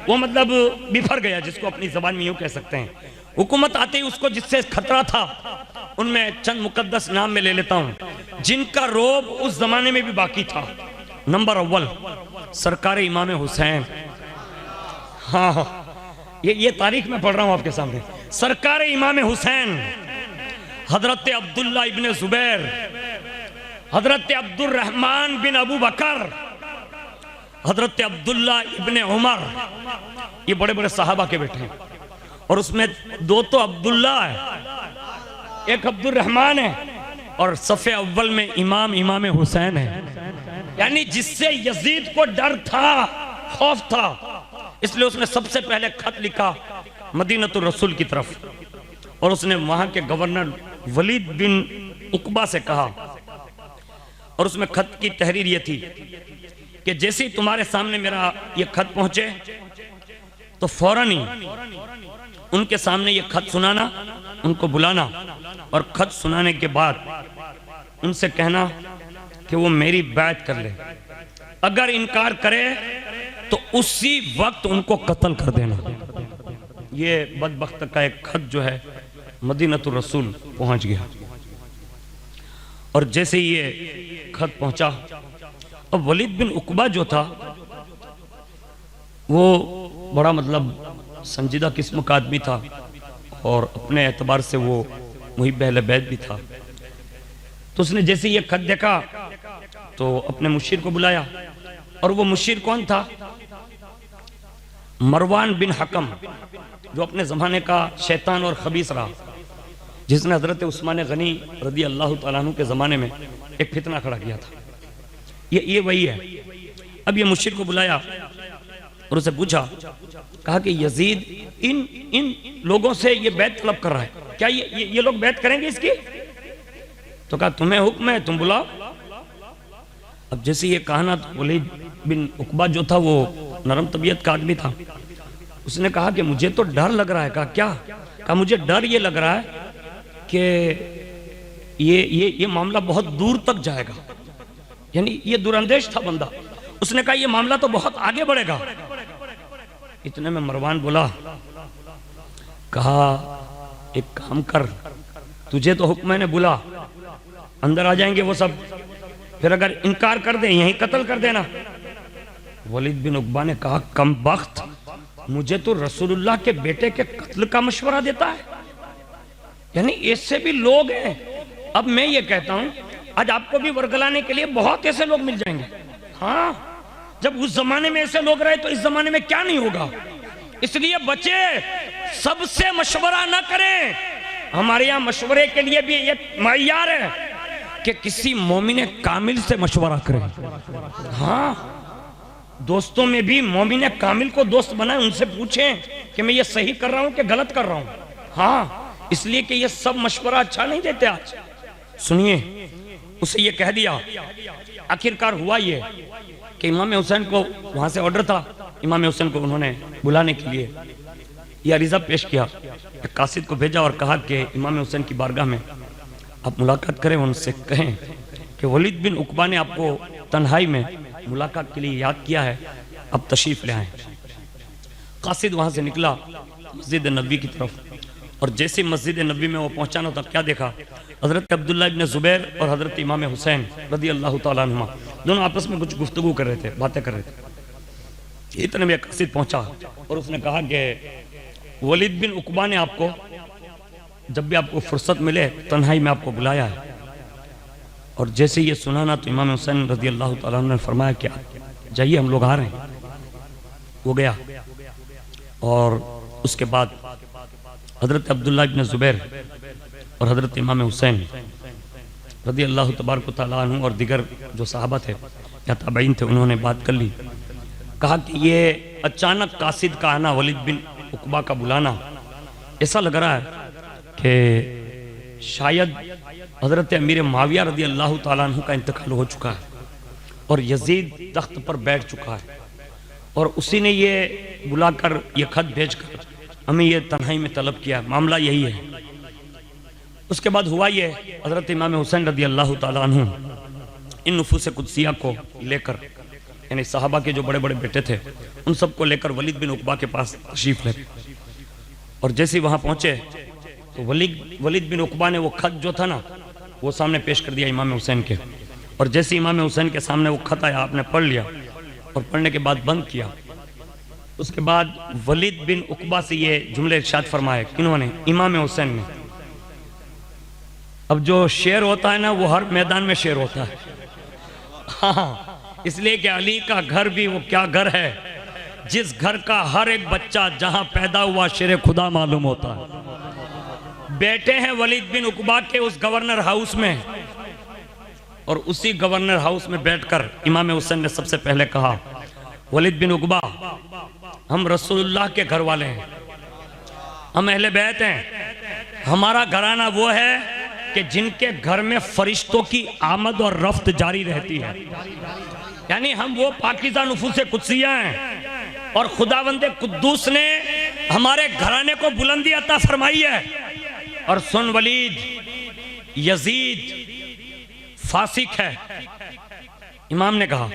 वो मतलब बिफर गया, जिसको अपनी जबान में यूं कह सकते हैं। हुकूमत आते ही उसको जिससे खतरा था, उनमें चंद मुकद्दस नाम में ले लेता हूं जिनका रोब उस जमाने में भी बाकी था। नंबर अव्वल सरकार इमाम हुसैन। हाँ, ये तारीख में पढ़ रहा हूं आपके सामने। सरकार इमाम हुसैन, हजरत अब्दुल्ला इब्ने जुबैर, हजरत अब्दुल रहमान बिन अबू बकर, हजरत अब्दुल्ला इब्ने उमर, ये बड़े बड़े सहाबा के बेटे हैं। और उसमें दो तो अब्दुल्ला है, एक अब्दुल रहमान है, और सफ़े अव्वल में इमाम हुसैन है। यानी जिससे यजीद को डर था, खौफ था, इसलिए उसने सबसे पहले खत लिखा मदीनतुर रसूल की तरफ, और उसने वहां के गवर्नर वलीद बिन उकबा से कहा, और उसमें खत की तहरीर ये थी कि जैसे ही तुम्हारे सामने मेरा ये खत पहुंचे तो फौरन ही उनके सामने ये खत सुनाना, उनको बुलाना, और खत सुनाने के बाद उनसे कहना कि वो मेरी बैत कर ले। अगर इनकार करे तो उसी वक्त उनको कत्ल कर देना। ये बदबख्त का एक खत जो है मदीनतुर रसूल पहुंच गया। और जैसे ही ये खत पहुंचा, अब वलीद बिन उकबा जो था वो बड़ा मतलब संजीदा किस्म का आदमी था और अपने एतबार से वो मुहिब अहले बैत भी था। तो उसने जैसे ये खत देखा तो अपने मुशीर को बुलाया, और वो मुशीर कौन था? मरवान बिन हकम, जो अपने ज़माने का शैतान और खबीस रहा, जिसने हज़रत उस्मान गनी रदी अल्लाह तआला अन्हु के ज़माने में एक फितना खड़ा किया था। ये वही है। अब ये मुशीर को बुलाया और उसे पूछा, कहा कि यजीद इन लोगों से ये बैत तलब कर रहा है, क्या ये लोग बैत करेंगे इसकी? तो कहा तुम्हें हुक्म है, तुम बुलाओ। अब जैसे ये कहा ना, तो वलीद बिन उकबा जो था वो नरम तबीयत का आदमी था। उसने कहा कि मुझे तो डर लग रहा है। कहा क्या? कहा मुझे डर ये लग रहा है कि ये मामला बहुत दूर तक जाएगा। यानी ये दूरअंदेश था बंदा। उसने कहा ये मामला तो बहुत आगे बढ़ेगा। इतने में मरवान बोला, कहा एक काम कर, तुझे तो हुक्म ने बुला, अंदर आ जाएंगे वो सब, फिर अगर इनकार कर दे यहीं कत्ल कर देना। वलीद बिन उकबा ने कहा, कम बख्त, मुझे तो रसूलुल्लाह के बेटे के कत्ल का मशवरा देता है। यानी इससे भी लोग हैं। अब मैं ये कहता हूं, आज आपको भी वर्गलाने के लिए बहुत ऐसे लोग मिल जाएंगे। हाँ, जब उस जमाने में ऐसे लोग रहे तो इस जमाने में क्या नहीं होगा। इसलिए बच्चे सबसे मशवरा ना करें। हमारे यहाँ मशवरे के लिए भी एक मइयार है कि किसी मोमिन कामिल से मशवरा करें। हाँ, दोस्तों में भी मोमिन कामिल को दोस्त बनाए, उनसे पूछें कि मैं ये सही कर रहा हूं कि गलत कर रहा हूं। हाँ, इसलिए कि ये सब मशवरा अच्छा नहीं देते। आज सुनिए, उसे ये कह दिया। आखिरकार हुआ ये कि इमाम हुसैन को वहां से ऑर्डर था, इमाम हुसैन को उन्होंने बुलाने के लिए यह अरीज़ा पेश किया। एक कासिद को भेजा और कहा कि इमाम हुसैन की बारगाह में आप मुलाकात करें, उनसे कहें कि वलीद बिन उकबा ने आपको तन्हाई में मुलाकात के लिए याद किया है, अब तशरीफ ले आए। कासिद वहां से निकला मस्जिद नबी की तरफ, और जैसे मस्जिद नबी में वो पहुंचा ना, तब क्या देखा? हजरत अब्दुल्लाह इब्न जुबैर और हजरत इमाम हुसैन रदी अल्लाह तआला अन्हुमा दोनों आपस में कुछ गुफ्तगू कर रहे थे, बातें कर रहे थे। इतने में कासिद पहुंचा और उसने कहा कि वलीद बिन उकबा ने आपको जब भी आपको फुर्सत मिले तन्हाई में आपको बुलाया है। और जैसे ये सुना ना, तो इमाम हुसैन रजी अल्लाह तआला अन्हु ने फरमाया कि जाइए, हम लोग आ रहे हैं। वो गया और उसके बाद हजरत अब्दुल्ला इब्न जुबैर और हजरत इमाम हुसैन रदी अल्लाह तबारक तआला अन्हु और दिगर जो सहाबा थे या ताबईन थे, उन्होंने बात कर ली। कहा कि ये अचानक कासिद का आना, वलीद बिन उकबा का बुलाना, ऐसा लग रहा है कि शायद हजरत अमीर माविया रदी अल्लाह तआला अन्हु का इंतकाल हो चुका है और यजीद तख्त पर बैठ चुका है, और उसी ने ये बुलाकर ये खत भेजकर हमें ये तन्हाई में तलब किया। मामला यही है। उसके बाद हुआ ये, हजरत इमाम हुसैन रदी अल्लाह तआला अन्हु इन नुफूस कुदसिया को लेकर, यानी सहाबा के जो बड़े बड़े बेटे थे, उन सबको लेकर वलीद बिन उकबा के पास तशरीफ ले। और जैसे वहां पहुंचे तो वलीद बिन उकबा ने वो खत जो था ना, वो सामने पेश कर दिया इमाम हुसैन के। और जैसे इमाम हुसैन के सामने वो खत आया, आपने पढ़ लिया और पढ़ने के बाद बंद किया। उसके बाद वलीद बिन उकबा से ये जुमले इरशाद फरमाए, किन्होंने? इमाम हुसैन ने। अब जो शेर होता है ना, वो हर मैदान में शेर होता है। हाँ, इसलिए कि अली का घर भी वो क्या घर है, जिस घर का हर एक बच्चा जहां पैदा हुआ शेर खुदा मालूम होता है। बैठे हैं वलीद बिन उकबा के उस गवर्नर हाउस में, और उसी गवर्नर हाउस में बैठकर इमाम हुसैन ने सबसे पहले कहा, वलीद बिन उकबा, हम रसूलुल्लाह के घर वाले हैं, हम अहले बैत हैं। हमारा घराना वो है कि जिनके घर में फरिश्तों की आमद और रफ्त जारी रहती है। यानी हम वो पाकीज़ा नुफूस कुदसिया हैं, और खुदावंदे कुद्दूस ने हमारे घराने को बुलंदी अता फरमाई है। और सुन वलीद, यजीद फासिक है। इमाम ने कहा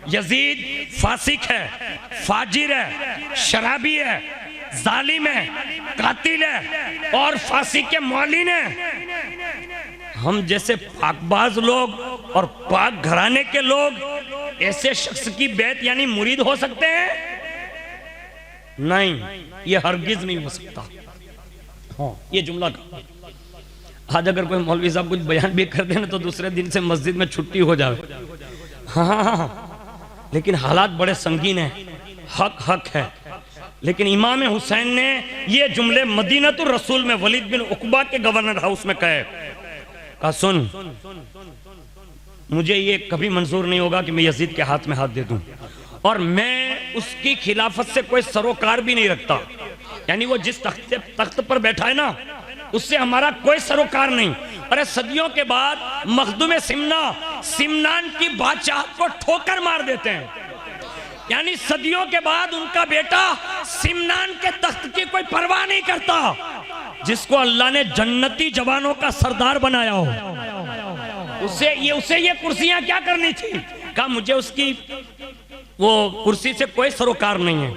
यजीद फासिक है, फाजिर है, शराबी है, जालिम है, कातिल है और फांसी के मौलिन है। हम जैसे पाकबाज लोग और पाक घराने के लोग ऐसे शख्स की बैत यानी मुरीद हो सकते हैं? नहीं, ये हरगिज नहीं हो सकता। हाँ, ये जुमला का आज अगर कोई मौलवी साहब कुछ बयान भी कर देना तो दूसरे दिन से मस्जिद में छुट्टी हो जाए। हाँ, लेकिन हालात बड़े संगीन हैं, हक हक है। लेकिन इमाम हुसैन ने ये जुमले मदीनतुर रसूल में वलीद बिन उकबा के गवर्नर हाउस में कहा, सुन, मुझे ये कभी मंजूर नहीं होगा कि मैं यजीद के हाथ में हाथ दे दूं, और मैं उसकी खिलाफत से कोई सरोकार भी नहीं रखता। यानी वो जिस तख्त पर बैठा है ना, उससे हमारा कोई सरोकार नहीं। अरे सदियों के बाद मखदूम सिमनान की बादशाहत को ठोकर मार देते हैं। यानी सदियों के बाद उनका बेटा सिमनान के तख्त की कोई परवाह नहीं करता, जिसको अल्लाह ने जन्नती जवानों का सरदार बनाया हो। उसे ये कुर्सियां क्या करनी थी? कहा मुझे उसकी वो कुर्सी से कोई सरोकार नहीं है,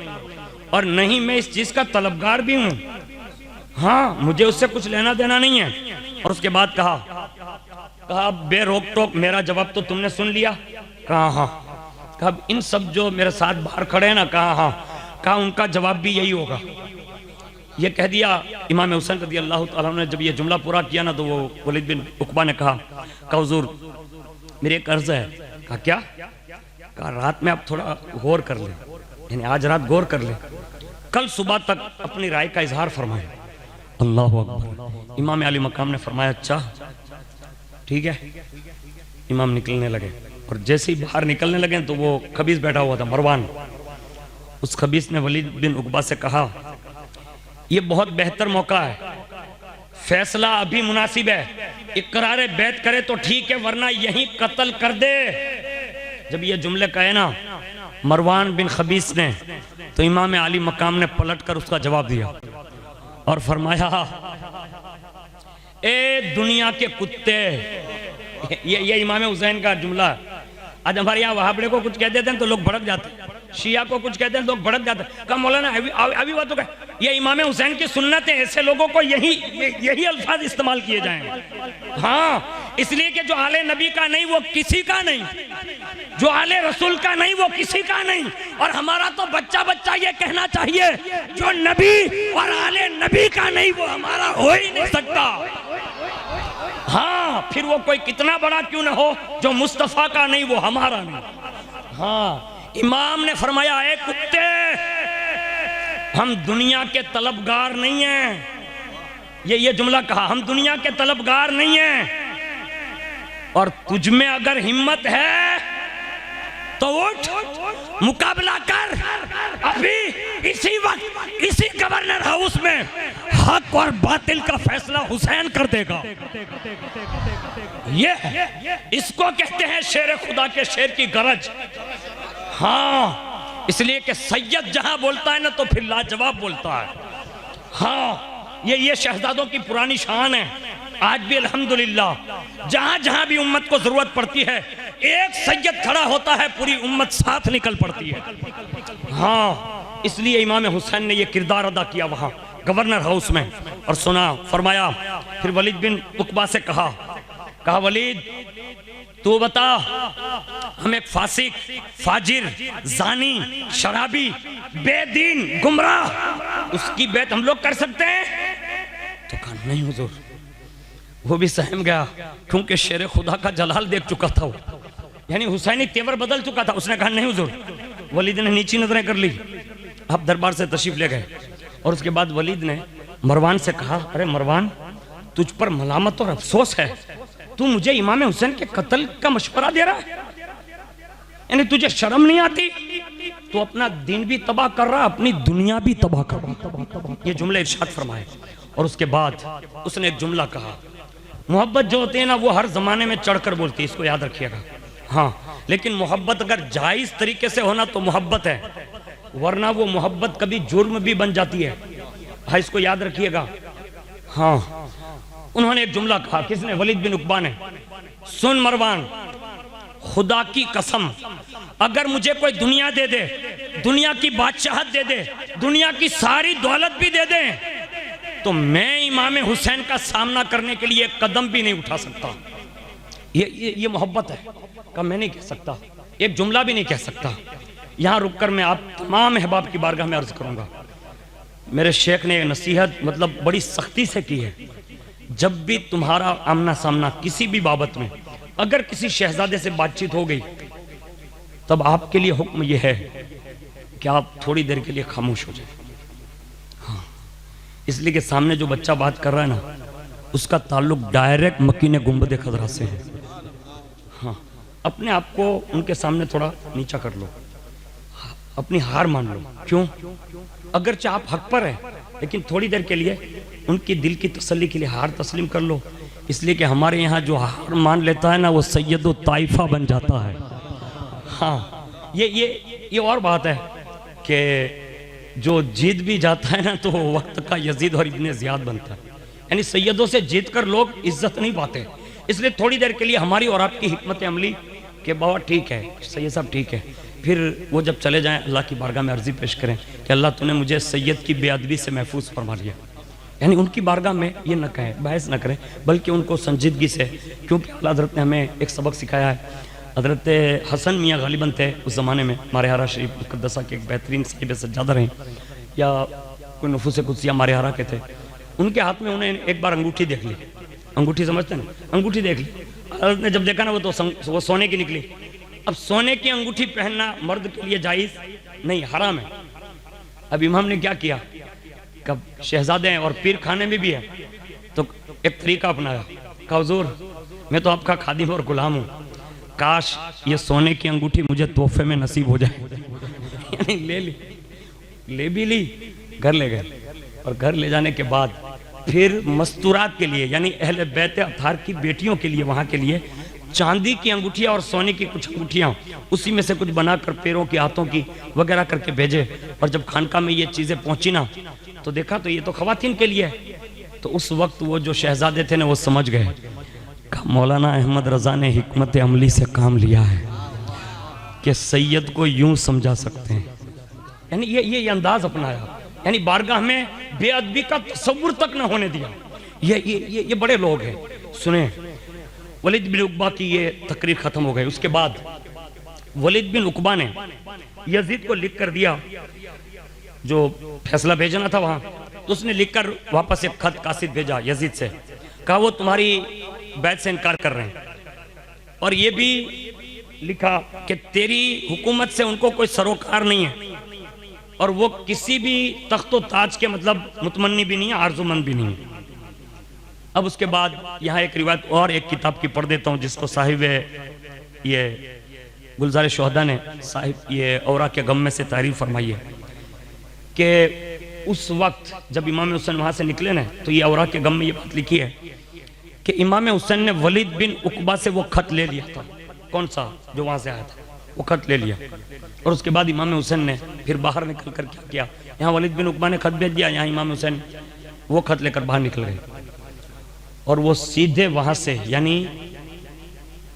और नहीं मैं इस चीज का तलबगार भी हूं। हाँ, मुझे उससे कुछ लेना देना नहीं है। और उसके बाद कहा बेरोक टोक मेरा जवाब तो तुमने सुन लिया? कहा हाँ। कहा इन सब जो मेरे साथ बाहर खड़े हैं ना, कहा हाँ। कहा उनका जवाब भी यही होगा। ये कह दिया। इमाम हुसैन रज़ी अल्लाह ताला ने जब ये जुमला पूरा किया ना, तो वो वलीद बिन उकबा ने कहा हुजूर मेरे एक अर्ज है। कहा क्या? कहा रात में आप थोड़ा गौर कर ले, यानी आज रात गौर कर ले, कल सुबह तक अपनी राय का इजहार फरमाए। अल्लाह अकबर। इमाम अली मकाम ने फरमाया अच्छा ठीक है। इमाम निकलने लगे, और जैसे ही बाहर निकलने लगे तो वो खबीस बैठा हुआ था, मरवान। उस खबीस ने वलीद बिन उकबा से कहा ये बहुत बेहतर मौका है, फैसला अभी मुनासिब है, इकरार बैत करे तो ठीक है, वरना यही कत्ल कर दे। जब ये जुमले कहे ना मरवान बिन खबीस ने, तो इमाम अली मकाम ने पलट कर उसका जवाब दिया और फरमाया ए दुनिया के कुत्ते। ये इमाम हुसैन का जुमला। आज हमारे यहाँ वहाबड़े को कुछ कह देते हैं तो लोग भड़क जाते हैं, शिया को कुछ कहते हैं लोग भड़क जाते हैं। कहा मौलाना अभी बात तो कह, ये इमाम हुसैन की सुन्नत है, ऐसे लोगों को यही अल्फाज इस्तेमाल किए जाएं। हाँ, इसलिए कि जो आले नबी का नहीं वो किसी का नहीं, जो आले रसूल का नहीं वो किसी का नहीं। और हमारा तो बच्चा बच्चा ये कहना चाहिए जो नबी और आले नबी का नहीं वो हमारा हो ही नहीं सकता। हाँ, फिर वो कोई कितना बड़ा क्यों ना हो, जो मुस्तफा का नहीं वो हमारा नहीं। हाँ, इमाम ने फरमाया है कुत्ते, हम दुनिया के तलबगार नहीं हैं। ये जुमला कहा, हम दुनिया के तलबगार नहीं हैं, और तुझ में अगर हिम्मत है तो उठ, मुकाबला कर। अभी इसी वक्त इसी गवर्नर हाउस में हक और बातिल का फैसला हुसैन कर देगा। ये इसको कहते हैं शेर खुदा के शेर की गरज। हाँ, इसलिए कि सैयद जहां बोलता है ना तो फिर लाजवाब बोलता है। हाँ, ये शहजादों की पुरानी शान है। आज भी अल्हम्दुलिल्लाह जहां जहां भी उम्मत को जरूरत पड़ती है, एक सैयद खड़ा होता है, पूरी उम्मत साथ निकल पड़ती है। हाँ, इसलिए इमाम हुसैन ने यह किरदार अदा किया वहां गवर्नर हाउस में। और सुना, फरमाया, फिर वलीद बिन उकबा से कहा वलीद तू बता, हम एक फासिक, फाजिर, जानी, शराबी, बेदीन, गुमराह, उसकी बैत हम लोग कर सकते हैं? तो कहा नहीं हुजूर। वो भी सहम गया, क्योंकि शेर खुदा का जलाल देख चुका था वो, यानी हुसैनी तेवर बदल चुका था। उसने कहा नहीं हुजूर। वलीद ने नीची नजरें कर ली, अब दरबार से तशरीफ ले गए। और उसके बाद वलीद ने मरवान से कहा अरे मरवान, तुझ पर मलामत और अफसोस है, तू मुझे इमाम हुसैन के कत्ल का मशवरा दे रहा है, यानी तुझे शर्म नहीं आती? तू अपना दिन भी तबाह कर रहा, अपनी दुनिया भी तबाह कर रहा। ये जुमले इरशाद फरमाए। और उसके बाद उसने एक जुमला कहा, मोहब्बत जो होती है ना वो हर जमाने में चढ़कर बोलती है, इसको याद रखिएगा। हाँ, लेकिन मोहब्बत अगर जायज तरीके से होना तो मोहब्बत है, वरना वो मोहब्बत कभी जुर्म भी बन जाती है। हाँ, इसको याद रखिएगा। हाँ, उन्होंने एक जुमला कहा, किसने? वलीद बिन उकबा ने। सुन मरवान, खुदा की कसम, अगर मुझे कोई दुनिया दे दे, दुनिया की बादशाहत दे दे, दुनिया की सारी दौलत भी दे दे, तो मैं इमाम हुसैन का सामना करने के लिए एक कदम भी नहीं उठा सकता। ये मोहब्बत है का मैं नहीं कह सकता, एक जुमला भी नहीं कह सकता। यहाँ रुककर मैं आप तमाम अहबाब की बारगाह में अर्ज करूंगा, मेरे शेख ने नसीहत मतलब बड़ी सख्ती से की है, जब भी तुम्हारा आमना सामना किसी भी बाबत में अगर किसी शहजादे से बातचीत हो गई, तब आपके लिए हुक्म यह है कि आप थोड़ी देर के लिए खामोश हो जाए। हाँ, इसलिए कि सामने जो बच्चा बात कर रहा है ना, उसका ताल्लुक डायरेक्ट मकीने गुंबदे खजरा से है। हाँ, अपने आप को उनके सामने थोड़ा नीचा कर लो, अपनी हार मान लो। क्यों? अगरचे आप हक पर हैं, लेकिन थोड़ी देर के लिए उनकी दिल की तसल्ली के लिए हार तस्लीम कर लो। इसलिए कि हमारे यहाँ जो हार मान लेता है ना, वो सैयदो ताइफा बन जाता है। हाँ, ये और बात है कि जो जीत भी जाता है ना, तो वो वक्त का यजीद और इब्ने ज़ियाद बनता है। यानी सैयदों से जीत कर लोग इज्जत नहीं पाते। इसलिए थोड़ी देर के लिए हमारी और आपकी हिकमत अमली कि बाबा ठीक है, सैयद साहब ठीक है, फिर वो जब चले जाएं अल्लाह की बारगाह में अर्जी पेश करें कि अल्लाह तूने मुझे सैयद की बेअदबी से महफूज फरमा लिया। यानी उनकी बारगाह में ये न कहें, बहस न करें, बल्कि उनको संजीदगी से, क्योंकि अल्लाह हज़रत ने हमें एक सबक सिखाया है। हज़रत हसन मियाँ गालिबन थे उस ज़माने में, मारेहारा शरीफ मुक़द्दसा के एक बेहतरीन साहिब सज्जादा रहे, या कोई नफूस कुदसिया मारेहारा के थे। उनके हाथ में उन्हें एक बार अंगूठी देख ली, अंगूठी समझते हैं ना, अंगूठी देख ली। हज़रत ने जब देखा ना, वो सोने की निकली। अब सोने की अंगूठी पहनना मर्द के लिए जायज़ नहीं, हराम है। अब इमाम ने क्या किया, कब शहजादे हैं और पीर खाने में भी है, तो एक तरीका अपनाया, कहा हुजूर मैं तो आपका खादिम और गुलाम हूँ, काश ये सोने की अंगूठी मुझे तोहफे में नसीब हो जाए। यानी ले भी ली, घर ले गए, और घर ले जाने के बाद फिर मस्तूरात के लिए, यानी अहले बैत अताहर की बेटियों के लिए, वहाँ के लिए चांदी की अंगूठियाँ और सोने की कुछ अंगूठियाँ उसी में से कुछ बनाकर पैरों की, हाथों की वगैरह करके भेजे। और जब खानका में ये चीज़ें पहुँची ना, तो देखा तो ये तो खवातीन के लिए है। तो उस वक्त वो जो शहजादे थे ना, वो समझ गए, मौलाना अहमद रज़ा ने हिकमत अमली से काम लिया है कि सैयद को यूं समझा सकते हैं। यानी ये अंदाज अपनाया, यानी बारगाह में बेअदबी का तसव्वुर तक न होने दिया। ये बड़े लोग हैं। सुने, वलीद बिन उकबा की ये तकरीर खत्म हो गई। उसके बाद वलीद बिन उकबा ने यजीद को लिख कर दिया, जो फैसला भेजना था वहां, तो उसने लिखकर वापस एक खत कासिद भेजा यजीद से, कहा वो तुम्हारी बैत से इनकार कर रहे हैं, और ये भी लिखा कि तेरी हुकूमत से उनको कोई सरोकार नहीं है, और वो किसी भी तख्तो ताज के मतलब मुतमन्नी भी नहीं है, आरजुमंद भी नहीं है। अब उसके बाद यहाँ एक रिवायत और एक किताब की पढ़ देता हूँ, जिसको साहिब ये गुलजार शोहदा ने साहिब ये औरा के गम में से तारीफ फरमाई है कि उस वक्त जब इमाम हुसैन वहाँ से निकले ना, तो ये औरा के गम में ये बात लिखी है कि इमाम हुसैन ने वलीद बिन उकबा से वो खत ले लिया था। कौन सा? जो वहाँ से आया था, वो खत ले लिया। और उसके बाद इमाम हुसैन ने फिर बाहर निकल कर क्या किया, यहाँ वलीद बिन उकबा ने खत भेज दिया, यहाँ इमाम हुसैन वो खत लेकर बाहर निकल गए, और वो सीधे वहाँ से यानी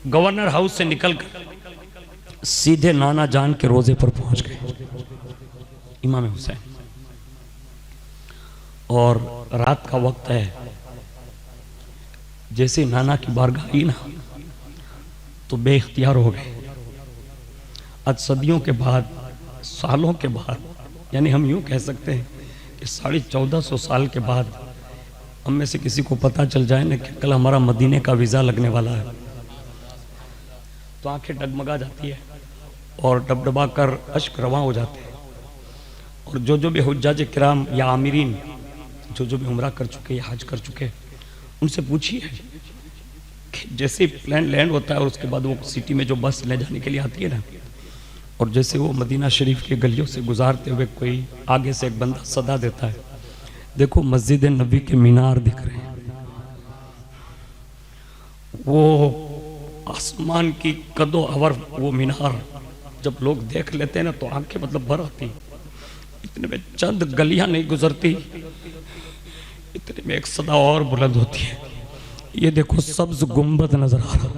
गवर्नर हाउस से निकल कर सीधे नाना जान के रोजे पर पहुँच गए इमाम हुसैन। और रात का वक्त है, जैसे नाना की बारगाह आई ना, तो बेइख्तियार हो गए। आज सदियों के बाद, सालों के बाद, यानी हम यूं कह सकते हैं कि 1450 साल के बाद हम में से किसी को पता चल जाए ना कि कल हमारा मदीने का वीज़ा लगने वाला है, तो आंखें डगमगा जाती है और डबडबा कर अश्क रवा हो जाते हैं। और जो भी हुज्जाज किराम या आमिरीन, जो भी उम्रा कर चुके या हज कर चुके, उनसे पूछिए कि जैसे प्लेन लैंड होता है और उसके बाद वो सिटी में जो बस ले जाने के लिए आती है ना, और जैसे वो मदीना शरीफ की गलियों से गुजारते हुए कोई आगे से एक बंदा सदा देता है, देखो मस्जिद नबी के मीनार दिख रहे हैं, वो आसमान की कदो अवर वो मीनार जब लोग देख लेते हैं ना, तो आंखें मतलब भर आती, इतने में चंद गलियां नहीं गुजरती, इतने में एक सदा और बुलंद होती है। ये देखो सब्ज गुंबद नजर आ रहा,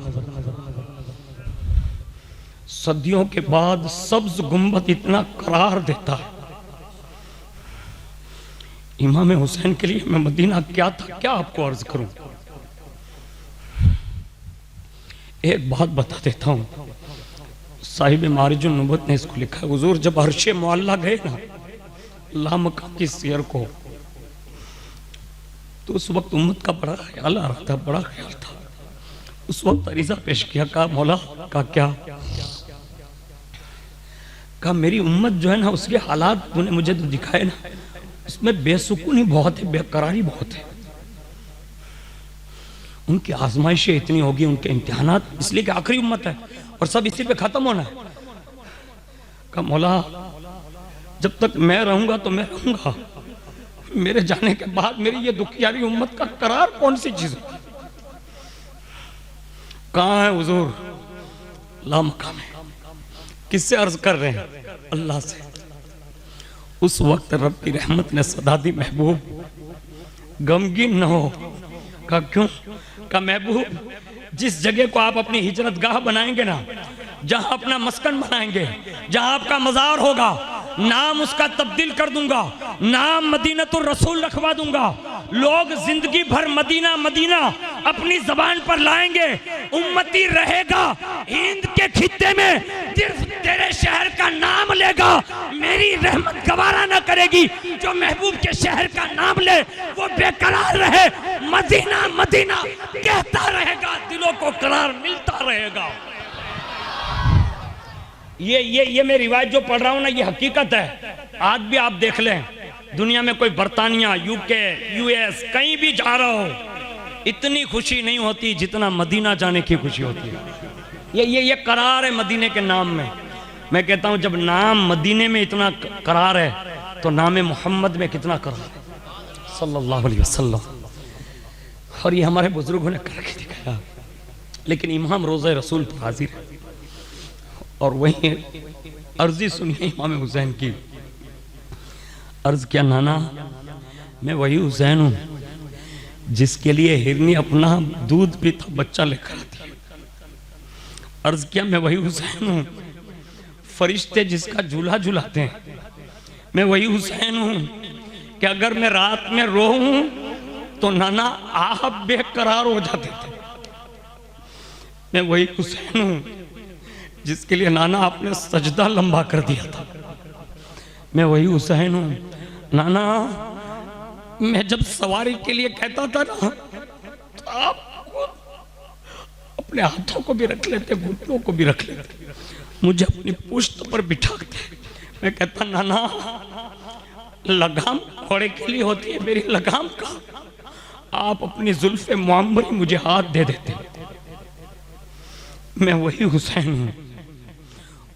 सदियों के बाद सब्ज गुंबद इतना करार देता है। इमाम हुसैन के लिए मैं मदीना क्या था, क्या आपको अर्ज करूं। एक बात बता देता हूं, साहिब मारिजुन नबुव्वत ने इसको लिखा है। हुजूर जब अर्शे मुअल्ला गए ना लामका की सियर को, तो उस वक्त उम्मत का बड़ा ख्याल आ रहा था, बड़ा ख्याल था। उस वक्त अरीजा पेश किया, कहा मौला, का क्या, कहा मेरी उम्मत जो है ना उसके हालात तूने मुझे तो दिखाए ना, उसमें बेसुकूनी बहुत है, बेकरारी बहुत है। उनकी आजमाइशें इतनी होगी, उनके इम्तिहानात, इसलिए कि आखिरी उम्मत है और सब इसी पे खत्म होना है। कहा मौला जब तक मैं रहूंगा तो मैं रहूंगा, मेरे जाने के बाद मेरी ये दुखियारी उम्मत का करार कौन सी चीज होगी। कहाँ है हुजूर, लामकाम है। किससे अर्ज कर रहे हैं, अल्लाह से। उस वक्त रब की रहमत ने सदा दी, महबूब गमगीन न हो। कहा क्यों, कहा महबूब जिस जगह को आप अपनी हिजरत गाह बनाएंगे ना, जहां अपना मस्कन बनाएंगे, जहां आपका मजार होगा, नाम उसका तब्दील कर दूंगा, नाम मदीनतुर रसूल रखवा दूंगा। लोग जिंदगी भर मदीना मदीना अपनी जबान पर लाएंगे, उम्मती रहेगा हिंद के खित्ते में, सिर्फ तेरे शहर का नाम लेगा। मेरी रहमत गवारा ना करेगी, जो महबूब के शहर का नाम ले वो बेकरार रहे, मदीना मदीना कहता रहेगा, दिलों को करार मिलता रहेगा। ये मैं रिवायत जो पढ़ रहा हूं ना, ये हकीकत है। आज भी आप देख लें, दुनिया में कोई बर्तानिया, यूके, यूएस कहीं भी जा रहा हो, इतनी खुशी नहीं होती जितना मदीना जाने की खुशी होती है। ये करार है मदीने के नाम में। मैं कहता हूं जब नाम मदीने में इतना करार है तो नाम मोहम्मद में कितना करार है, सल्लल्लाहु अलैहि वसल्लम। और ये हमारे बुजुर्गों ने करके दिखाया। लेकिन इमाम रोज़े रसूल पर हाजिर है और वही अर्जी सुनिए इमाम हुसैन की। अर्ज क्या, नाना मैं वही हुसैन हूं जिसके लिए हिरनी अपना दूध पीता बच्चा लेकर आती है। अर्ज क्या, मैं वही हुसैन हूं फरिश्ते जिसका झूला झुलाते हैं। मैं वही हुसैन हूं कि अगर मैं रात में रोऊं तो नाना आप बेकरार हो जाते थे। मैं वही हुसैन हूं जिसके लिए नाना आपने सजदा लंबा कर दिया था। मैं वही हुसैन हूं नाना, मैं जब सवारी के लिए कहता था ना तो आप अपने हाथों को भी रख लेते, घुटनों को भी रख लेते, मुझे अपनी पुश्त पर बिठाते। मैं कहता नाना लगाम घोड़े के लिए होती है, मेरी लगाम का आप अपनी जुल्फे मुअम्मरी मुझे हाथ दे देते। मैं वही हुसैन हूं।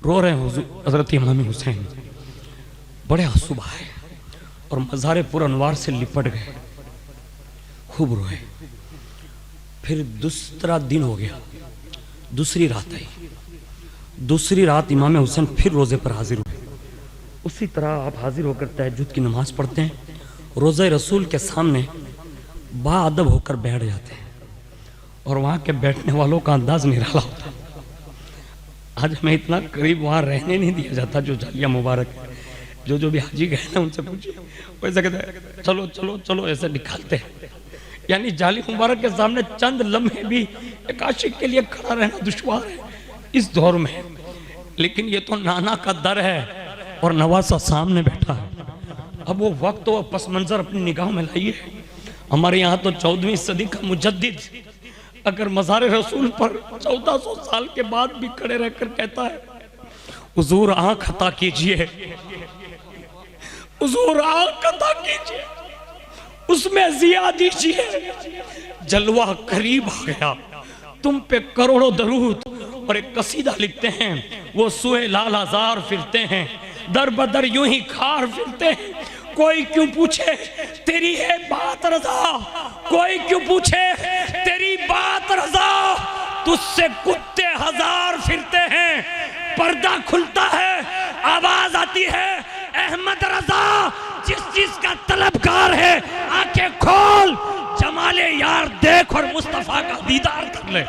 रो रहे हैं हजरत इमाम हुसैन, बड़े आंसू बहाए और मज़ारे पुरअनवार से लिपट गए, खूब रोए। फिर दूसरा दिन हो गया, दूसरी रात आई। दूसरी रात इमाम हुसैन फिर रोज़े पर हाजिर हुए। उसी तरह आप हाजिर होकर तहज्जुद की नमाज पढ़ते हैं, रोज़े रसूल के सामने बाअदब होकर बैठ जाते हैं और वहाँ के बैठने वालों का अंदाज निराला होता है। आज हमें इतना करीब वहाँ रहने नहीं दिया जाता। जो जालिया मुबारक है, जो भी हाजी गए ना उनसे पूछिए, वैसे कहते हैं चलो चलो चलो, ऐसे निकालते हैं। यानी जाली मुबारक के सामने चंद लम्हे भी एक आशिक के लिए खड़ा रहना दुश्वार है इस दौर में। लेकिन ये तो नाना का दर है और नवासा सामने बैठा है। अब वो वक्त तो पस मंजर अपनी निगाह में लाइए। हमारे यहाँ तो 14वीं सदी का मुजद्दिद अगर मज़ारे रसूल पर 1400 साल के बाद भी खड़े रहकर कहता है हुजूर आंख अता कीजिए, हुजूर आंख अता कीजिए, उसमें जिया दीजिए, जलवा करीब आ गया, तुम पे करोड़ों दरूद। और एक कसीदा लिखते हैं, वो सुए लाल हजार फिरते हैं, दर बदर यूं ही खार फिरते हैं। कोई क्यों पूछे तेरी है बात रजा, कोई क्यों पूछे तेरी बात रजा, तुझसे कुत्ते हजार फिरते हैं। पर्दा खुलता है, आवाज आती है, अहमद रजा जिस चीज का तलबगार है, आंखें खोल, जमाले यार देख और मुस्तफा का दीदार कर ले।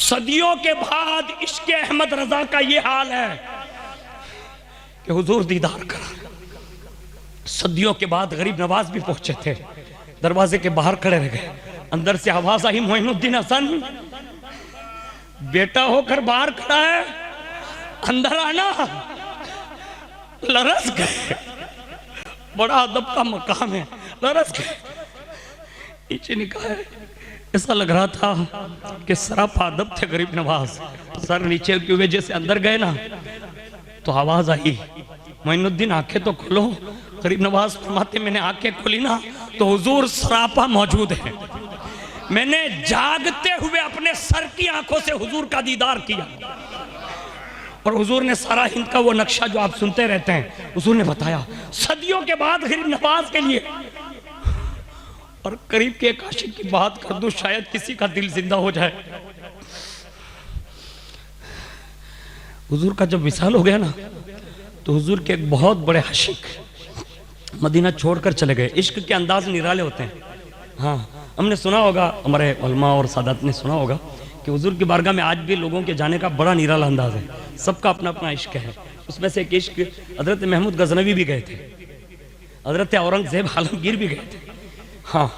सदियों के बाद इश्क अहमद रजा का ये हाल है कि हुजूर दीदार करा। सदियों के बाद गरीब नवाज भी पहुंचे थे, दरवाजे के बाहर खड़े रह गए। अंदर से आवाज आई, मोइनुद्दीन हसन बेटा होकर बाहर खड़ा है, अंदर आना। लरस गए, बड़ा अदब का मकाम है, लरस गए, नीचे निकाले। ऐसा लग रहा था कि सरापा अदब थे गरीब नवाज। सर नीचे की वजह से अंदर गए ना तो आवाज आई, मोइनुद्दीन आंखें तो खोलो। गरीब नवाज फरमाते मैंने आंखें खोली ना तो हुजूर सरापा मौजूद है। मैंने जागते हुए अपने सर की आंखों से हुजूर का दीदार किया और हुजूर ने सारा हिंद का वो नक्शा जो आप सुनते रहते हैं हुजूर ने बताया। सदियों के बाद गरीब नवाज के लिए, और करीब के एक आशिक की बात कर दूं शायद किसी का दिल जिंदा हो जाए। हुजूर का जब विसाल हो गया ना तो हुजूर के एक बहुत बड़े आशिक मदीना छोड़कर चले गए। इश्क के अंदाज निराले होते हैं। हाँ, हमने सुना होगा, हमारे उलमा और सादात ने सुना होगा कि हुजूर की बारगाह में आज भी लोगों के जाने का बड़ा निराला अंदाज है। सबका अपना अपना इश्क है। उसमें से एक इश्क हजरत महमूद गजनवी भी गए थे, हजरत औरंगजेब आलमगीर भी गए थे। हाँ,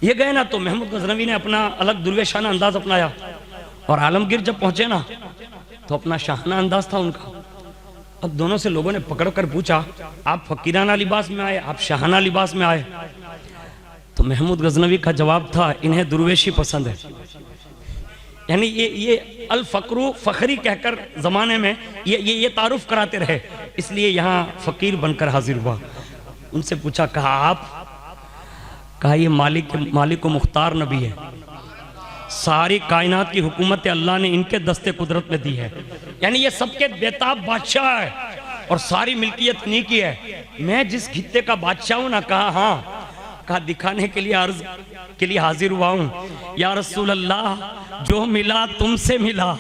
ये गए ना तो महमूद गजनवी ने अपना अलग दुर्वेशाना अंदाज अपनाया और आलमगीर जब पहुंचे ना तो अपना शाहाना अंदाज था उनका। अब दोनों से लोगों ने पकड़ कर पूछा, आप फकीराना लिबास में आए, आप शाहाना लिबास में आए? तो महमूद गजनवी का जवाब था, इन्हें दुर्वेशी पसंद है। यानी ये अल फकरू फखरी कहकर जमाने में ये तारुफ कराते रहे, इसलिए यहाँ फकीर बनकर हाजिर हुआ। उनसे पूछा, कहा आप? कहा ये मालिक मुख्तार नबी है, सारी कायनात की हुकूमत अल्लाह ने इनके दस्ते कुदरत में दी है। यानी ये सबके बेताब बादशाह है और सारी मिल्कियत इन्हीं की है। मैं जिस खित्ते का बादशाह हूं ना, कहा हाँ, कहा दिखाने के लिए अर्ज के लिए हाजिर हुआ हूं। या रसूल अल्लाह, जो मिला तुमसे मिला,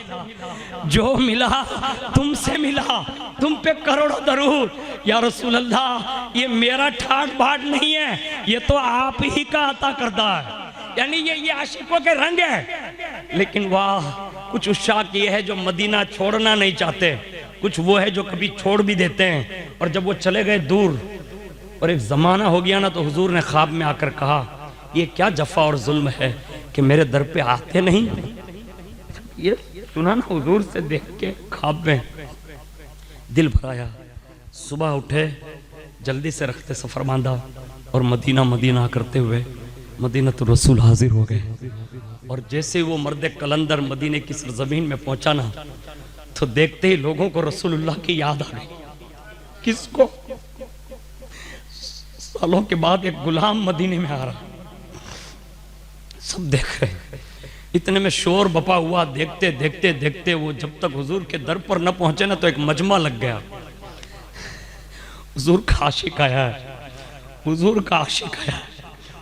जो मिला तुमसे मिला, तुम पे करोड़ों दरूद। या रसूल अल्लाह, ये मेरा ठाट बाट नहीं है, ये तो आप ही का अता करता है। यानी ये आशिकों के रंग है। लेकिन वाह, कुछ उशाक ये है जो मदीना छोड़ना नहीं चाहते, कुछ वो है जो कभी छोड़ भी देते हैं। और जब वो चले गए दूर और एक जमाना हो गया ना तो हुजूर ने ख्वाब में आकर कहा, ये क्या जफा और जुल्म है कि मेरे दर पे आते नहीं। ये सुना ना हुजूर से देख के ख्वाब में दिल भराया। सुबह उठे, जल्दी से रखते सफर बांधा और मदीना करते हुए मदीना तो रसूल हाजिर हो गए। और जैसे वो मर्द कलंदर मदीने की सरजमीन में पहुंचा ना तो देखते ही लोगों को रसूलुल्लाह की याद आ गई। किसको? सालों के बाद एक गुलाम मदीने में आ रहा, सब देख रहे। इतने में शोर बपा हुआ। देखते देखते देखते वो जब तक हुजूर के दर पर न पहुंचे ना तो एक मजमा लग गया। हुजूर का आशिक आया है, हुजूर का आशिक आया है,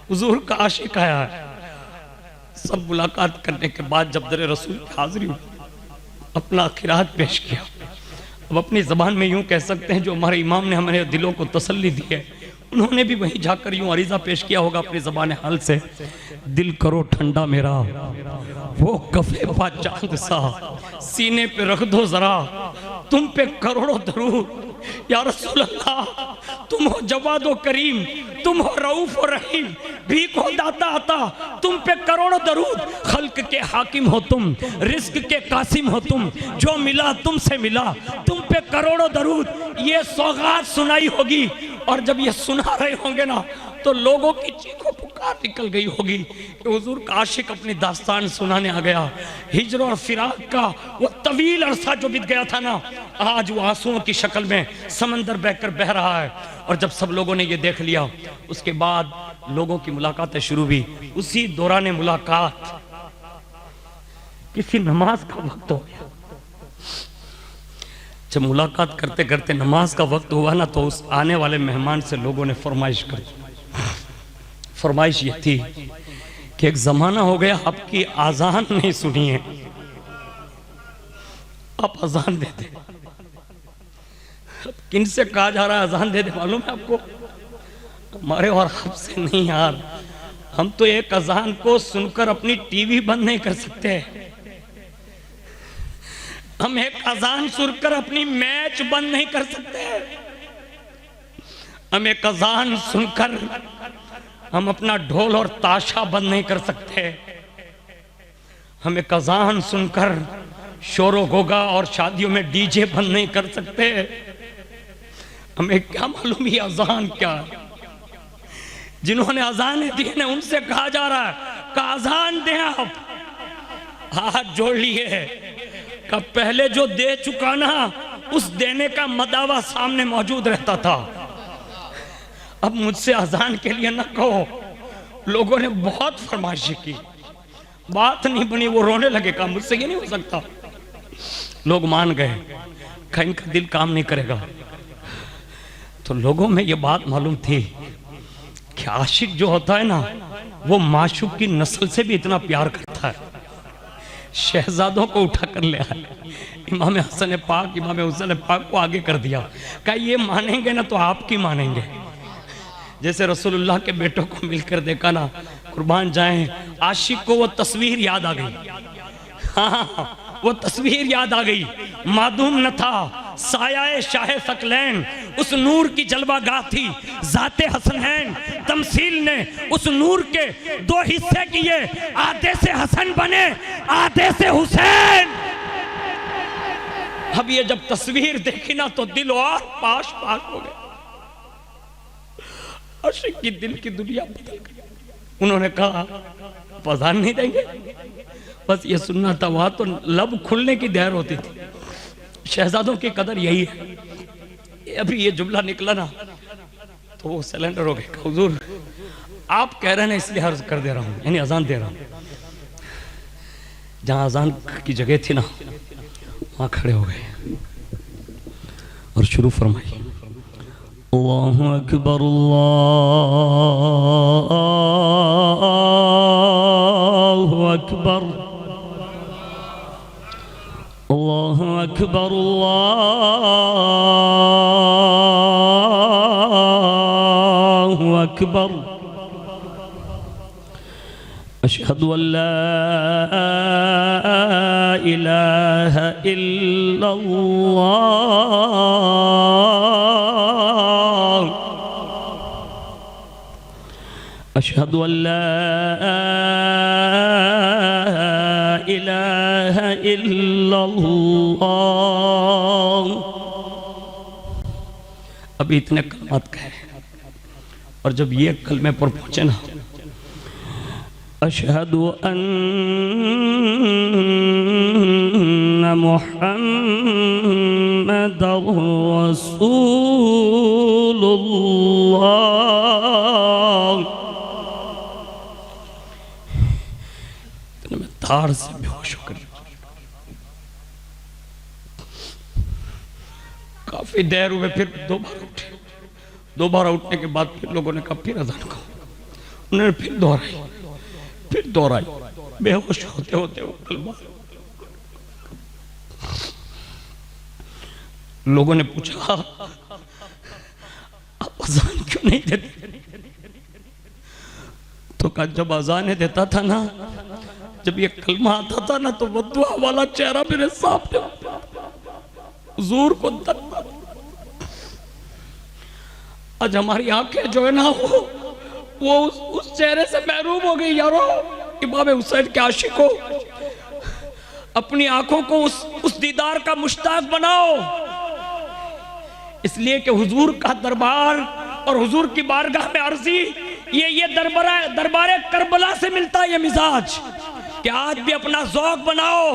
हुजूर का आशिक आया है। सब मुलाकात करने के बाद जब दर रसूल की हाजिरी हुई, अपना खिरात पेश किया। अब अपनी ज़बान में यूं कह सकते हैं जो हमारे इमाम ने हमारे दिलों को तसल्ली दी है, उन्होंने भी वहीं जाकर यूं अरीज़ा पेश किया होगा अपनी ज़बान हाल से, दिल करो ठंडा मेरा, वो कफे पा चांद सा, सीने पे रख दो जरा, तुम पे करोड़ों दरूद। या रसूल अल्लाह, तुम हो जवादो करीम, तुम हो रऊफ और रहीम, भीख हो दाता आता, तुम पे करोड़ों दरूद। खल्क के हाकिम हो तुम, रिस्क के कासिम हो तुम, जो मिला तुमसे मिला, तुम पे करोड़ों दरूद। ये सौगात सुनाई होगी और जब ये सुना रहे होंगे ना तो लोगों की चीखों पुकार निकल गई होगी कि हुजूर का आशिक अपनी दास्तान सुनाने आ गया। हिजर और फिराक का वो तवील अरसा जो बीत गया था ना, आज वो आंसुओं की शक्ल में समंदर बहकर बह रहा है। और जब सब लोगों ने ये देख लिया, उसके बाद लोगों की मुलाकातें शुरू हुई। उसी दौरान मुलाकात किसी नमाज का वक्त हो गया। जब मुलाकात करते करते नमाज का वक्त हुआ ना तो उस आने वाले मेहमान से लोगों ने फरमाइश करी। फरमाइश ये थी कि एक जमाना हो गया आपकी आजान नहीं सुनी है, आप अजान दे दे। किन से कहा जा रहा है अजान दे दे मालूम है आपको? हमारे और आपसे नहीं यार, हम तो एक अजान को सुनकर अपनी टीवी बंद नहीं कर सकते। हम एक अजान सुनकर अपनी मैच बंद नहीं कर सकते। हम एक अजान सुनकर हम अपना ढोल और ताशा बंद नहीं कर सकते। हम एक अजान सुनकर शोरो गोगा और शादियों में डीजे बंद नहीं कर सकते। हमें क्या मालूम ये अजान क्या है? जिन्होंने अजान दी है उनसे कहा जा रहा है कि अजान दें आप। हाथ जोड़ लिए का पहले जो दे चुका ना उस देने का मदावा सामने मौजूद रहता था। अब मुझसे अजान के लिए न कहो। लोगों ने बहुत फरमाइशी की, बात नहीं बनी, वो रोने लगे, कहा मुझसे ये नहीं हो सकता। लोग मान गए, कहीं इनका दिल काम नहीं करेगा। तो लोगों में ये बात मालूम थी कि आशिक जो होता है ना वो माशूक की नस्ल से भी इतना प्यार करता है। शहजादों को उठा कर ले आए, इमाम हसन पाक इमाम हुसैन पाक को आगे कर दिया, कहा ये मानेंगे ना तो आपकी मानेंगे। जैसे रसूलुल्लाह के बेटों को मिलकर देखा ना, कुर्बान जाएं, आशिक को वो तस्वीर याद आ गई। हाँ, वो तस्वीर याद आ गई। मादूम न था साया शाह सकलैन, उस नूर की जलवागाह थी जाते हसनैन। तमसील ने उस नूर के दो हिस्से किए, आधे से हसन बने, आधे से हुसैन। अब ये जब तस्वीर देखी ना तो दिल और पाश पाश हो गया। आशिक की दिल की दुनिया बदल गई। उन्होंने कहा पहचान नहीं देंगे, बस ये सुनना था। वहां तो लब खुलने की देर होती थी। शहजादों की कदर यही है। अभी ये जुमला निकला ना तो वो सिलेंडर हो गए। हुजूर आप कह रहे हैं इसलिए अर्ज कर दे रहा हूं, यानी अजान दे रहा हूं। जहां अजान की जगह थी ना वहां खड़े हो गए और शुरू फरमाई, अल्लाहु अकबर अल्लाहु अकबर अल्लाहु अकबर अल्लाहु अकबर अशहदु अल्ला इलाहा इल्लल्लाह अशहदु अल्ला इलाहा इल्लल्लाह। अभी इतने कलमात कहे और जब ये कलमे पर पहुंचे ना, अशहदु अन्ना मुहम्मदर रसूलुल्लाह। मैं तार से बेहोश होकर काफी देर हुए, फिर दोबारा उठे। दोबारा उठने के बाद फिर लोगों ने कहा फिर अजान कहो। उन्होंने फिर दोहराई, बेहोश होते होते लोगों ने पूछा आप अजान क्यों नहीं देते? तो कहा जब अजान देता था ना, जब ये कलमा आता था ना तो बद्दुआ वाला चेहरा मेरे सामने हुजूर को तकता। आज हमारी आंखें जो है ना वो उस चेहरे से महरूम हो गई। यारो इमाम हुसैन के आशिक हो, अपनी आंखों को उस दीदार का मुश्ताक बनाओ। इसलिए कि हुजूर का दरबार और हुजूर की बारगाह में अर्जी ये दरबार करबला से मिलता है ये मिजाज कि आज भी अपना ज़ौक़ बनाओ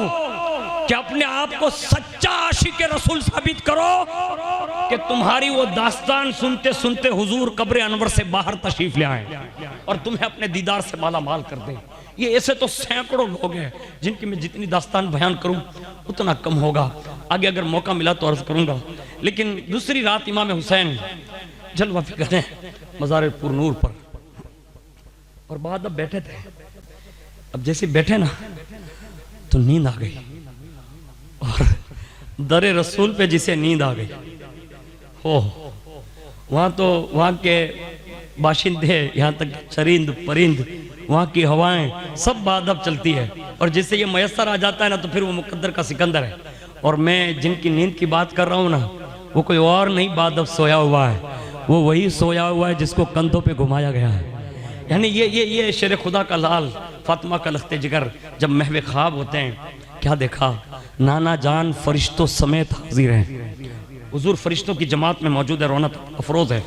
कि अपने आप को सच्चा आशिक रसूल साबित करो कि तुम्हारी वो दास्तान सुनते सुनते हुजूर कब्र अनवर से बाहर तशरीफ ले आए और तुम्हें अपने दीदार से माला माल कर दे। ये ऐसे तो सैकड़ों लोग हैं जिनकी मैं जितनी दास्तान बयान करूं उतना कम होगा। आगे अगर मौका मिला तो अर्ज करूंगा। लेकिन दूसरी रात इमाम हुसैन जलवा फिकर हैं मज़ार पुरनूर पर और बाद अब बैठे थे। अब जैसे बैठे ना तो नींद आ गई और दरे रसूल पे जिसे नींद आ गई हो, वहाँ तो वहाँ के बाशिंदे, यहाँ तक चरिंद परिंद, वहाँ की हवाएं सब बादब चलती है और जिससे ये मयसर आ जाता है ना तो फिर वो मुकद्दर का सिकंदर है। और मैं जिनकी नींद की बात कर रहा हूँ ना, वो कोई और नहीं बादब सोया हुआ है, वो वही सोया हुआ है जिसको कंधों पे घुमाया गया है। यानी ये शेर खुदा का लाल फातिमा का लख्ते जिगर जब महवे ख्वाब होते हैं, क्या देखा, नाना जान फरिश्तों समेत हाजिर हैं, हुजूर फरिश्तों की जमात में मौजूद है, रौनक अफरोज है।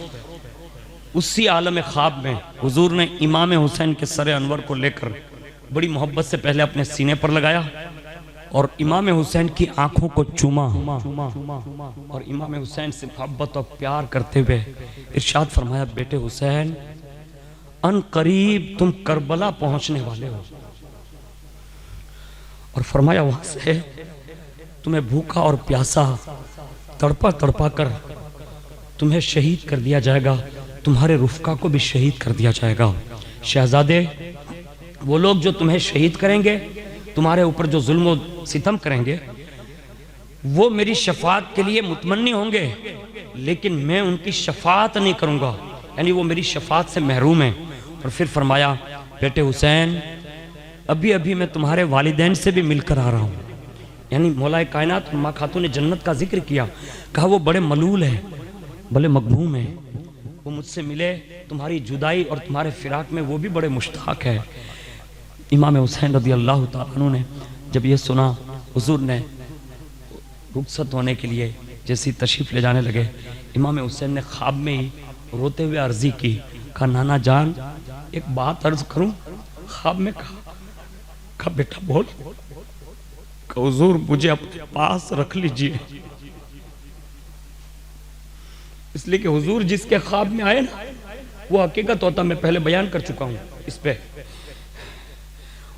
उसी आलम ख्वाब में हुजूर ने इमाम हुसैन के सर अनवर को लेकर बड़ी मोहब्बत से पहले अपने सीने पर लगाया और इमाम हुसैन की आंखों को चूमा और इमाम हुसैन से मोहब्बत और प्यार करते हुए इरशाद फरमाया, बेटे हुसैन, अन करीब तुम करबला पहुंचने वाले हो। और फरमाया, वहां से तुम्हें भूखा और प्यासा तड़पा तड़पा कर तुम्हें शहीद कर दिया जाएगा, तुम्हारे रुफका को भी शहीद कर दिया जाएगा। शहजादे, वो लोग जो तुम्हें शहीद करेंगे, तुम्हारे ऊपर जो जुल्म और सितम करेंगे, वो मेरी शफात के लिए मुतमन्नी होंगे, लेकिन मैं उनकी शफात नहीं करूंगा, यानी वो मेरी शफात से महरूम है। और फिर फरमाया, बेटे हुसैन, अभी अभी मैं तुम्हारे वालिदैन से भी मिलकर आ रहा हूँ। यानी मौलाए कायनात माँ खातून ने जन्नत का जिक्र किया, कहा वो बड़े मलूल है, बड़े मकबूम है, वो मुझसे मिले, तुम्हारी जुदाई और तुम्हारे फिराक में वो भी बड़े मुश्ताक है। इमाम हुसैन रज़ी अल्लाह तआला अन्हु ने जब ये सुना, हुजूर ने रुखसत होने के लिए जैसी तशरीफ़ ले जाने लगे, इमाम हुसैन ने ख्वाब में ही रोते हुए अर्जी की, कहा, नाना जान, एक बात अर्ज करूं? ख्वाब में कहा, बेटा बोल। कहा, हुजूर मुझे अपने पास रख लीजिए, इसलिए कि हुजूर जिसके ख्वाब में आए ना, वो हकीकत होता, मैं पहले बयान कर चुका हूं इस पे।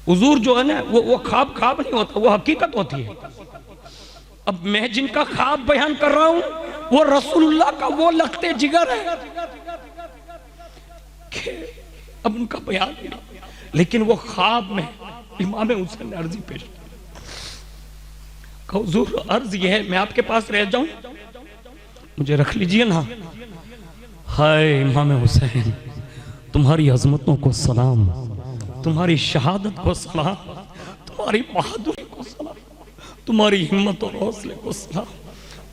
हुजूर जो है ना, वो ख्वाब नहीं होता, वो हकीकत होती है। अब मैं जिनका ख्वाब बयान कर रहा हूं, वो रसूलुल्लाह का वो लख्ते जिगर है कि अब उनका बयान नहीं, लेकिन वो ख्वाब में इमाम हुसैन ने अर्जी पेश की। हुजूर अर्ज ये है, मैं आपके पास रह जाऊं, मुझे रख लीजिए ना। हाय इमाम हुसैन, तुम्हारी अजमतों को सलाम, तुम्हारी शहादत को सलाम, तुम्हारी बहादुरी को सलाम, तुम्हारी हिम्मत और हौसले को सलाम।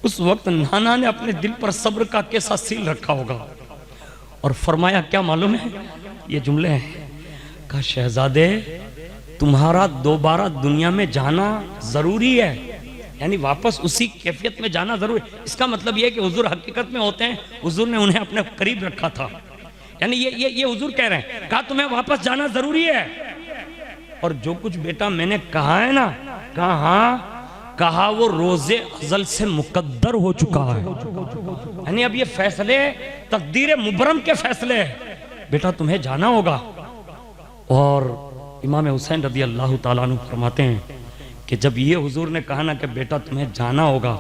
उस वक्त नाना ने अपने दिल पर सब्र का कैसा सील रखा होगा। और फरमाया, क्या मालूम है, ये जुमले हैं, कहा, शहजादे, तुम्हारा दोबारा दुनिया में जाना जरूरी है, यानी वापस उसी कैफियत में जाना जरूरी है। इसका मतलब यह है कि हुजूर हकीकत में होते हैं, हुजूर ने उन्हें अपने करीब रखा था, यानी ये हुजूर कह रहे हैं, कहा तुम्हें वापस जाना जरूरी है। और जो कुछ बेटा मैंने कहा है ना, कहा हाँ, कहा वो रोजे अजल से मुकद्दर हो चुका है, यानी अब ये फैसले तकदीर मुबरम के फैसले है, बेटा तुम्हें जाना होगा। और इमाम हुसैन रज़ी अल्लाह तआला अन्हु फरमाते हैं कि जब ये हुजूर ने कहा ना कि बेटा तुम्हें जाना होगा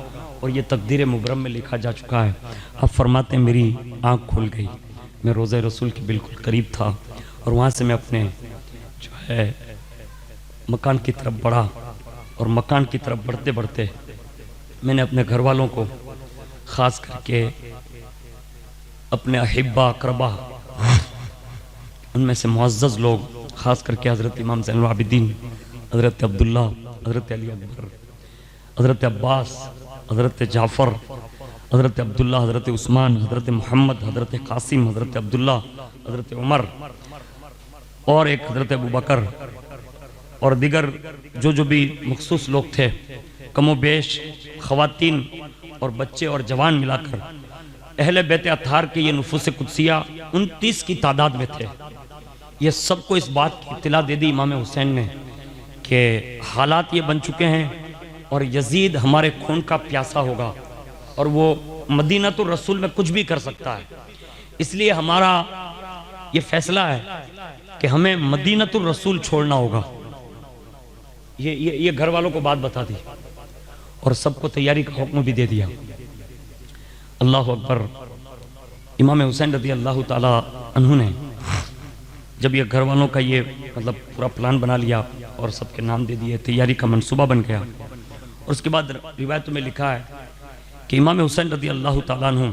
और ये तकदीर मुबरम में लिखा जा चुका है, अब फरमाते हैं मेरी आँख खुल गई, मैं रोज़े रसूल के बिल्कुल करीब था और वहाँ से मैं अपने जो है मकान की तरफ बढ़ा और मकान की तरफ बढ़ते बढ़ते मैंने अपने घर वालों को, ख़ास करके अपने अहिब्बा अकरबा, उनमें से मुअज़्ज़ज़ लोग, ख़ास करके हज़रत इमाम ज़ैनुल आबिदीन, हज़रत अब्दुल्ला, हज़रत अली अकबर, हज़रत अब्बास, हज़रत जाफ़र, हज़रत अब्दुल्ला, हज़रत उस्मान, हज़रत मोहम्मद, हज़रत कासिम, हज़रत अब्दुल्ला, हज़रत उमर और एक हज़रत अबू बकर और दिगर जो भी मखसूस लोग थे, कमो बेश ख़वातीन और बच्चे और जवान मिलाकर अहले बैत अत्हार के ये नुफूस कुदसिया 29 की तादाद में थे। ये सबको इस बात की इत्तला दे दी इमाम हुसैन ने कि हालात ये बन चुके हैं और यजीद हमारे खून का प्यासा होगा और वो मदीनतुर रसूल में कुछ भी कर सकता है, इसलिए हमारा ये फैसला है कि हमें मदीनतुर रसूल छोड़ना होगा। ये घर वालों को बात बता दी और सबको तैयारी का हुक्म भी दे दिया। अल्लाह अकबर। इमाम हुसैन रज़ी अल्लाह ताला अन्हु ने जब ये घर वालों का ये मतलब पूरा प्लान बना लिया और सबके नाम दे दिए, तैयारी का मंसूबा बन गया, और उसके बाद रिवायतों में लिखा है कि इमाम हुसैन रज़ी अल्लाह ताला अन्हु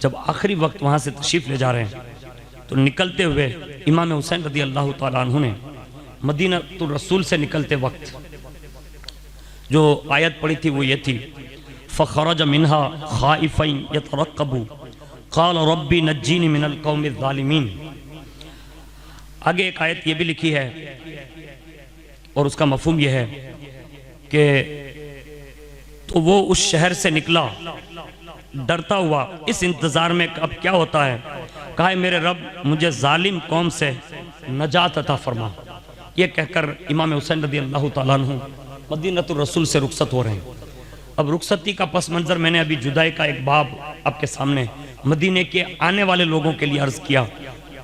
जब आखिरी वक्त वहाँ से तशरीफ़ ले जा रहे हैं तो निकलते हुए इमाम हुसैन रज़ी अल्लाह ताला अन्हु ने मदीनतुर रसूल से निकलते वक्त जो आयत पढ़ी थी वो ये थी, फ़ख़रज मिन्हा ख़ाइफ़न यतरक़्क़बु क़ाल रब्बी नज्जीनी मिनल क़ौमिज़ ज़ालिमीन। आगे एक आयत ये भी लिखी है और उसका मफ़हूम ये है कि तो वो उस शहर से निकला डरता हुआ, इस इंतज़ार में अब क्या होता है। कहा मेरे रब मुझे जालिम कौम से नजात अता फरमा। ये कहकर इमाम हुसैन रज़ी अल्लाह ताला अन्हु मदीनतुर रसूल से रुखसत हो रहे हैं। अब रुखसती का पस मंज़र मैंने अभी जुदाई का एक बाब आपके सामने मदीने के आने वाले लोगों के लिए अर्ज़ किया।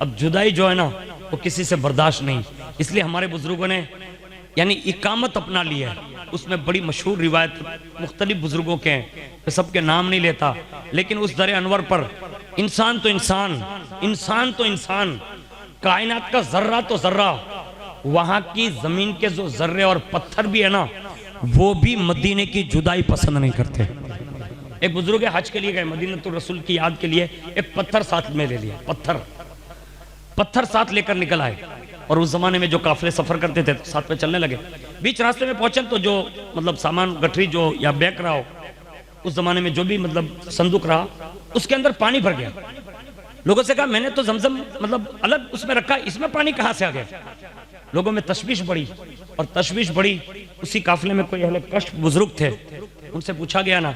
अब जुदाई जो है ना वो किसी से बर्दाश्त नहीं, इसलिए हमारे बुजुर्गों ने यानी इकामत अपना ली है। उसमें बड़ी मशहूर रिवायत मुख्तलिफ बुजुर्गों के हैं, मैं सबके नाम नहीं लेता, लेकिन उस दर अनवर पर इंसान तो इंसान, इंसान तो इंसान, कायनात का जर्रा तो जर्रा, वहां की जमीन के जो जर्रे और पत्थर भी है ना वो भी मदीने की जुदाई पसंद नहीं करते। एक बुजुर्ग हज के लिए गए, मदीनतुर रसूल की याद के लिए एक पत्थर साथ में ले लिया, पत्थर साथ लेकर निकल आए। और उस जमाने में जो काफिले सफर करते थे तो साथ में चलने लगे। बीच रास्ते में पहुंचे तो जो मतलब सामान गठरी जो या बैग रहा हो, उस जमाने में जो भी मतलब संदूक रहा उसके अंदर पानी भर गया। लोगों से कहा मैंने तो जमजम मतलब अलग उसमें रखा, इसमें पानी कहां से आ गया। लोगों में तशवीश बढ़ी और तशवीश बढ़ी। उसी काफिले में कोई अहले कष्ट बुजुर्ग थे, उनसे पूछा गया ना,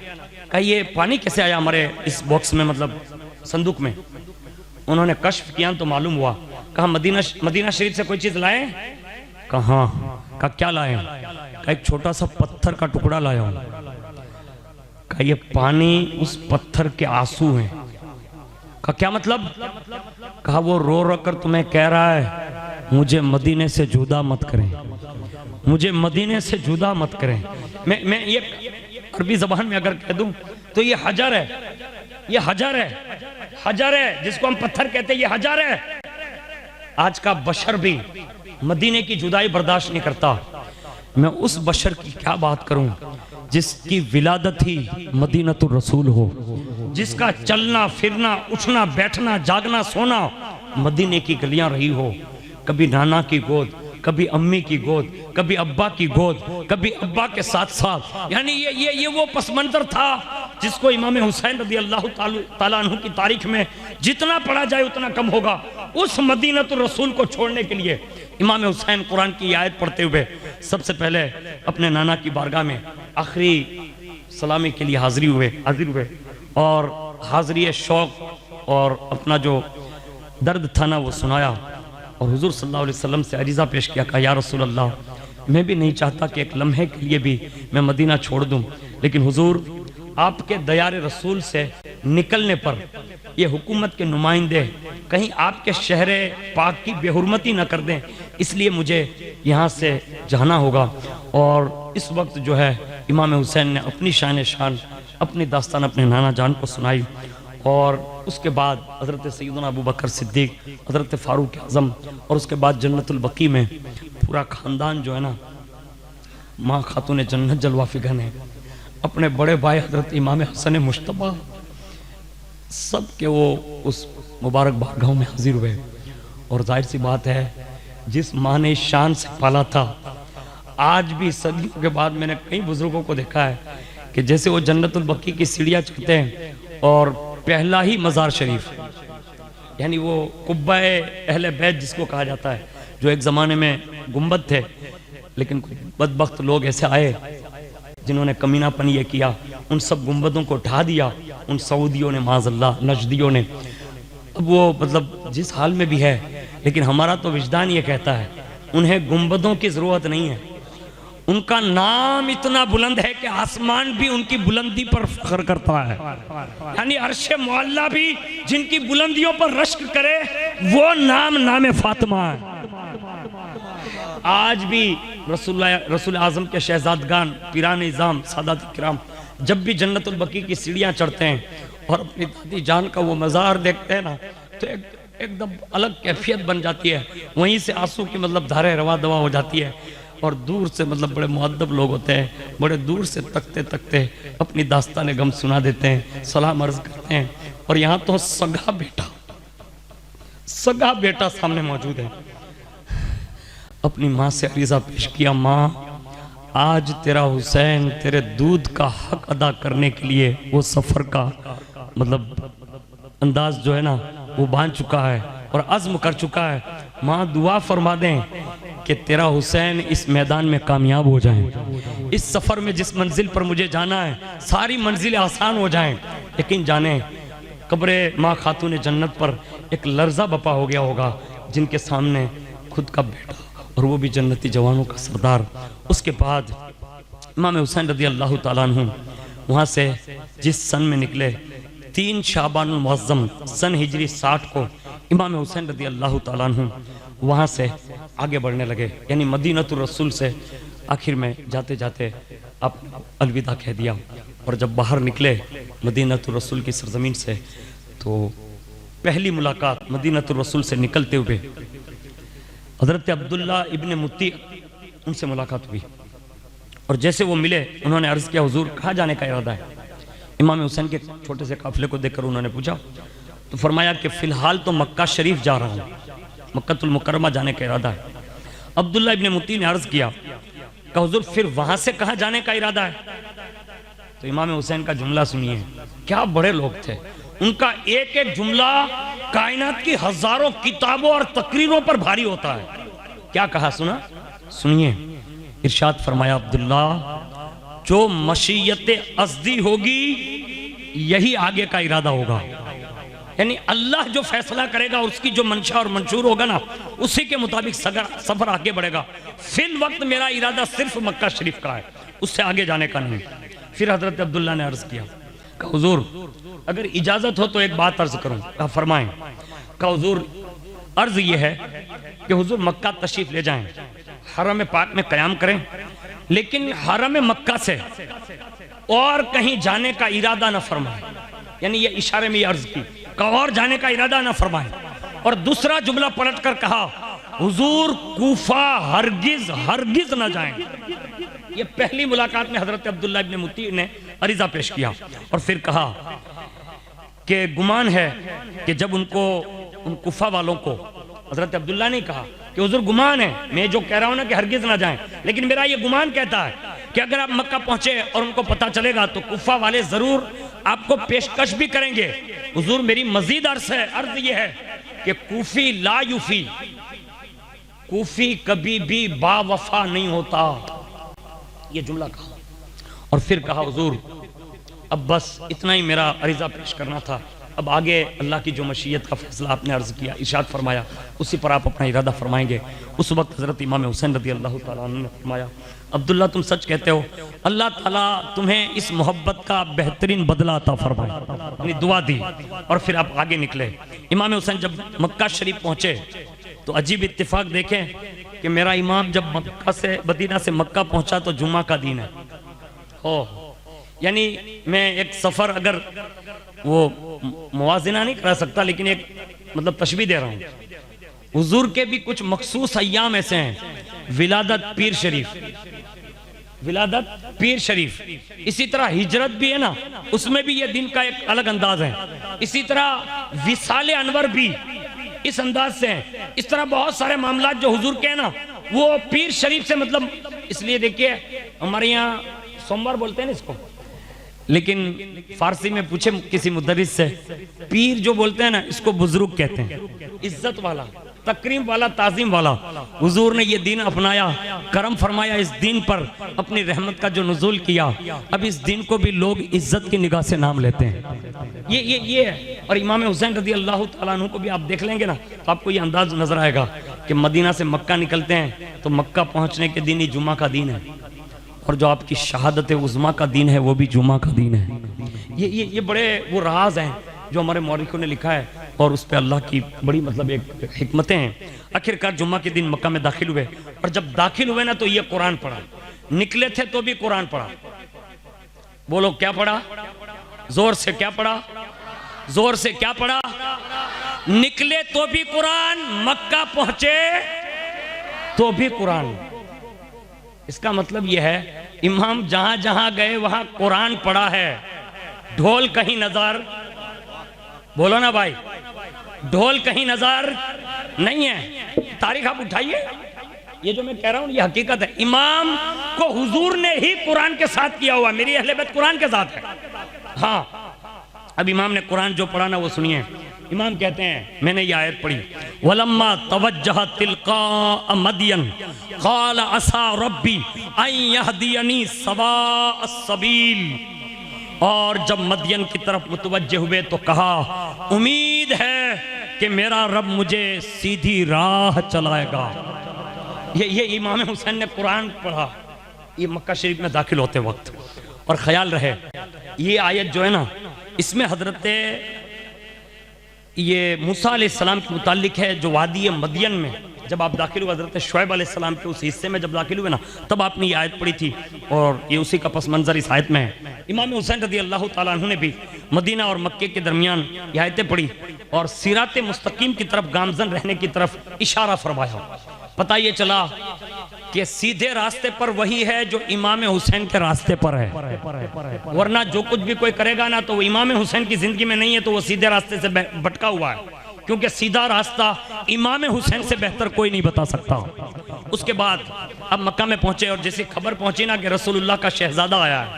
कहा ये पानी कैसे आया हमारे इस बॉक्स में मतलब संदूक में। उन्होंने कश्फ किया तो मालूम हुआ। कहा मदीना शरीफ से कोई चीज लाए। कहा क्या लाए। कहा एक छोटा सा पत्थर का टुकड़ा लाया हूं। कहा ये पानी उस पत्थर के आंसू हैं। कहा क्या मतलब। कहा वो रो रो कर तुम्हें कह रहा है मुझे मदीने से जुदा मत करें, मुझे मदीने से जुदा मत करें। मैं ये अरबी जबान में अगर कह दूं तो ये हजर है, ये हजर है, हजर है जिसको हम पत्थर कहते हैं, ये हजर है। आज का बशर भी मदीने की जुदाई बर्दाश्त नहीं करता। मैं उस बशर की क्या बात करूं जिसकी विलादत ही मदीनतुर रसूल हो, जिसका चलना फिरना उठना बैठना जागना सोना मदीने की गलियां रही हो। कभी नाना की गोद, कभी अम्मी की गोद, कभी अब्बा की गोद, कभी अब्बा के साथ साथ, यानी ये वो पस मंजर था जिसको इमाम हुसैन रज़ी अल्लाह ताला अन्हु की तारीख में जितना पढ़ा जाए उतना कम होगा। उस मदीनतुर रसूल को छोड़ने के लिए इमाम हुसैन कुरान की आयत पढ़ते हुए सबसे पहले अपने नाना की बारगाह में आखिरी सलामी के लिए हाजिर हुए और हाजिरी शौक और अपना जो दर्द था ना वो सुनाया और हुजूर सल्लल्लाहु अलैहि वसल्लम से अरीज़ा पेश किया। कहा या रसूल अल्लाह, मैं भी नहीं चाहता कि एक लम्हे के लिए भी मैं मदीना छोड़ दूं, लेकिन हुजूर आपके दयारे रसूल से निकलने पर ये हुकूमत के नुमाइंदे कहीं आपके शहर पाक की बेहुरमती न कर दें, इसलिए मुझे यहाँ से जाना होगा। और इस वक्त जो है इमाम हुसैन ने अपनी शान अपनी दास्तान अपने नाना जान को सुनाई। और उसके बाद हज़रत सैयदना अबू बकर सिद्दीक, हज़रत फारूक आज़म और उसके बाद जन्नतुल बकी में पूरा ख़ानदान जो है ना, माँ खातून जन्नत जलवा फिगन है, अपने बड़े भाई हज़रत इमाम हसन मुश्तबा सब के वो उस मुबारक बारगाहों में हाजिर हुए। और जाहिर सी बात है जिस माँ ने शान से पाला था, आज भी सदियों के बाद मैंने कई बुजुर्गों को देखा है कि जैसे वो जन्नतुल बकी की सीढ़ियाँ चढ़ते हैं और पहला ही मज़ार शरीफ यानी वो कुब्बा अहले बैत जिसको कहा जाता है, जो एक ज़माने में गुंबद थे, लेकिन बदबख्त लोग ऐसे आए जिन्होंने कमीनापन ये किया, उन सब गुंबदों को ढा दिया उन सऊदियों ने, माज़अल्लाह नजदियों ने। अब वो मतलब जिस हाल में भी है, लेकिन हमारा तो विजदान ये कहता है उन्हें गुंबदों की ज़रूरत नहीं है। उनका नाम इतना बुलंद है कि आसमान भी उनकी बुलंदी पर फख्र करता है, यानी अर्शे मुअल्ला भी जिनकी बुलंदियों पर रश्क करे वो नाम फातिमा है। आज भी रसूल आज़म के शहजादगान पीरान इज़ाम सादात किराम जब भी जन्नतुल बकी की सीढ़ियाँ चढ़ते हैं और अपनी दादी जान का वो मज़ार देखते हैं ना, तो एकदम अलग कैफियत बन जाती है। वहीं से आंसू की मतलब धारे रवा दवा हो जाती है। और दूर से मतलब बड़े मुअद्दब लोग होते हैं, बड़े दूर से तकते तकते अपनी दास्तान गम सुना देते हैं, सलाम अर्ज करते हैं। और यहाँ तो सगा बेटा सामने मौजूद है। अपनी माँ से अरीज़ा पेश किया, माँ आज तेरा हुसैन तेरे दूध का हक अदा करने के लिए वो सफ़र का मतलब अंदाज जो है ना वो बांध चुका है और अज़्म कर चुका है। माँ दुआ फरमा दें कि तेरा हुसैन इस मैदान में कामयाब हो जाए। इस सफ़र में जिस मंजिल पर मुझे जाना है सारी मंजिलें आसान हो जाएं। लेकिन जाने कब्रे माँ खातून जन्नत पर एक लर्जा बपा हो गया होगा जिनके सामने खुद का बेटा और वो भी जन्नती जवानों का सरदार। उसके बाद इमाम हुसैन रज़ी अल्लाह ताला अन्हु वहाँ से जिस सन में निकले 3 शाबानुल मुअज़्ज़म सन हिजरी 60 को इमाम हुसैन रज़ी अल्लाह ताला अन्हु वहाँ से आगे बढ़ने लगे, यानी मदीनतुर रसूल से आखिर में जाते जाते अब अलविदा कह दिया। और जब बाहर निकले मदीनतुर रसूल की सरजमीन से तो पहली मुलाकात मदीनतुर रसूल से निकलते हुए हज़रत अब्दुल्ला इब्न मुत्ती उनसे मुलाकात हुई और जैसे वो मिले उन्होंने अर्ज़ किया हुजूर कहाँ जाने का इरादा है। इमाम हुसैन के छोटे से काफिले को देखकर उन्होंने पूछा तो फरमाया कि फ़िलहाल तो मक्का शरीफ जा रहा हूँ, मक्कातुल मुकर्रमा जाने का इरादा है। अब्दुल्ला इब्न मुत्ती ने अर्ज़ किया कि हुजूर फिर वहाँ से कहाँ जाने का इरादा है। तो इमाम हुसैन का जुमला सुनिए, क्या बड़े लोग थे। उनका एक एक जुमला कायनात की हजारों किताबों और तकरीरों पर भारी होता है। क्या कहा सुना सुनिए, इरशाद फरमाया अब्दुल्ला जो मशीयत अज़दी होगी यही आगे का इरादा होगा, यानी अल्लाह जो फैसला करेगा उसकी जो मंशा और मंशूर होगा ना उसी के मुताबिक सफर आगे बढ़ेगा। फिल वक्त मेरा इरादा सिर्फ मक्का शरीफ का है, उससे आगे जाने का नहीं। फिर हजरत अब्दुल्ला ने अर्ज किया कहा हुजूर अगर इजाजत हो तो एक बात अर्ज करूं। कहा फरमाएं। कहा हुजूर अर्ज ये है कि हुजूर मक्का तशरीफ ले जाएं, हरम पाक में कयाम करें, लेकिन हरम मक्का से और कहीं जाने का इरादा न फरमाएं। यानी ये इशारे में ये अर्ज की और जाने का इरादा न फरमाएं। और दूसरा जुमला पलट कर कहा हुजूर कूफा हरगिज हरगिज न जाएं। ये पहली मुलाकात में हजरत अब्दुल्ला इब्न मुत्ती ने अरीजा पेश किया और फिर कहा कि गुमान है कि जब उनको उन कुफा वालों को हजरत अब्दुल्ला ने कहा कि हुजूर गुमान है, मैं जो कह रहा हूं ना कि हरगिज ना जाएं, लेकिन मेरा ये गुमान कहता है कि अगर आप मक्का पहुंचे और उनको पता चलेगा तो कुफा वाले जरूर आपको पेशकश भी करेंगे। हुजूर मेरी मजीद अर्ज ये है कि कूफी ला यूफी, कूफी कभी भी बावफा नहीं होता। ये जुमला कहा और फिर कहा हुजूर अब बस इतना ही मेरा अरीजा पेश करना था, अब आगे अल्लाह की जो मशीयत का फैसला आपने अर्ज किया इरशाद फरमाया उसी पर आप अपना इरादा फरमाएंगे। उस वक्त हजरत इमाम हुसैन रज़ी अल्लाह ताला अन्हु ने फरमाया अब्दुल्ला तुम सच कहते हो, अल्लाह ताला तुम्हें इस मोहब्बत का बेहतरीन बदला अता फरमाए। यानी दुआ दी और फिर आप आगे निकले। इमाम हुसैन जब मक्का शरीफ पहुंचे तो अजीब इत्तेफाक देखें कि मेरा इमाम जब मक्का से मदीना से मक्का पहुंचा तो जुम्मा का दिन है। यानी मैं एक सफर अगर वो मुवाजिना नहीं करा सकता, लेकिन एक मतलब तशबीह दे रहा हूँ। हुजूर के भी कुछ मखसूस अय्याम ऐसे हैं, विलादत पीर शरीफ, विलादत पीर शरीफ, इसी तरह हिजरत भी है ना, उसमें भी ये दिन का एक अलग अंदाज है। इसी तरह विसाले अनवर भी इस अंदाज से है। इस तरह बहुत सारे मामला जो हुजूर के हैं ना वो पीर शरीफ से मतलब, इसलिए देखिए हमारे यहाँ सोमवार बोलते हैं ना इसको, लेकिन फारसी में पूछे किसी मुदर्रिस से, पीर जो बोलते हैं ना इसको बुजुर्ग कहते हैं, इज्जत वाला, तकरीम वाला, ताजीम वाला। हुजूर ने ये दिन अपनाया, करम फरमाया, इस दिन पर अपनी रहमत का जो नुज़ूल किया, अब इस दिन को भी लोग इज्जत की निगाह से नाम लेते हैं। ये है। और इमाम हुसैन रज़ी अल्लाह ताला अन्हु को भी आप देख लेंगे ना तो आपको ये अंदाज नजर आएगा कि मदीना से मक्का निकलते हैं तो मक्का पहुंचने के दिन ही जुम्मा का दिन है, और जो आपकी शहादत उज़्मा का दिन है वो भी जुम्मा का दिन है। ये बड़े वो राज हैं जो हमारे मौलिकों ने लिखा है और उस पर अल्लाह की बड़ी मतलब एक हिकमतें हैं। आखिरकार जुम्मा के दिन मक्का में दाखिल हुए और जब दाखिल हुए ना तो ये कुरान पढ़ा, निकले थे तो भी कुरान पढ़ा। बोलो क्या पढ़ा? जोर से क्या पढ़ा? जोर से क्या पढ़ा? निकले तो भी कुरान, मक्का पहुंचे तो भी कुरान। इसका मतलब यह है इमाम जहां जहां गए वहां कुरान पढ़ा है। ढोल कहीं नजर, बोलो ना भाई, ढोल कहीं नजर नहीं है। तारीख आप उठाइए, ये जो मैं कह रहा हूँ ये हकीकत है। इमाम को हुजूर ने ही कुरान के साथ किया हुआ, मेरी अहले बैत कुरान के साथ है। हाँ, अब इमाम ने कुरान जो पढ़ा ना वो सुनिए। इमाम कहते हैं, मैंने ये आयत पढ़ी, वलम्मा तवज्जह तिलका मदियन क़ाल असा रब्बी अन यहदियनी सवा अस्सबील। और जब मदियन की तरफ मुतवज्जे हुए तो कहा, उम्मीद है कि मेरा रब मुझे सीधी राह चलाएगा। ये इमाम हुसैन ने कुरान पढ़ा ये मक्का शरीफ में दाखिल होते वक्त। और ख्याल रहे ये आयत जो है ना, इसमें हजरत ये मूसा अलैहिस्सलाम के मुतालिक है, जो वादी मदियन में जब आप दाखिल हुए, हजरत शुएब अलैहिस्सलाम के उस हिस्से में जब दाखिल हुए ना, तब आपने ये आयत पढ़ी थी। और ये उसी का पस मंजर इस आयत में है। इमाम हुसैन रज़ी अल्लाह ताला अन्हु ने भी मदीना और मक्के के दरमियान ये आयतें पढ़ी और सिरात मुस्तकीम की तरफ, गामजन रहने की तरफ इशारा फरमाया। पता ये चला कि सीधे रास्ते पर वही है जो इमाम हुसैन के रास्ते पर है, वरना जो कुछ भी कोई करेगा ना तो वो इमाम हुसैन की जिंदगी में नहीं है, तो वो सीधे रास्ते से भटका हुआ है। क्योंकि सीधा रास्ता इमाम हुसैन से बेहतर कोई नहीं बता सकता। उसके बाद अब मक्का में पहुंचे और जैसी खबर पहुंची ना कि रसूलुल्लाह का शहजादा आया है,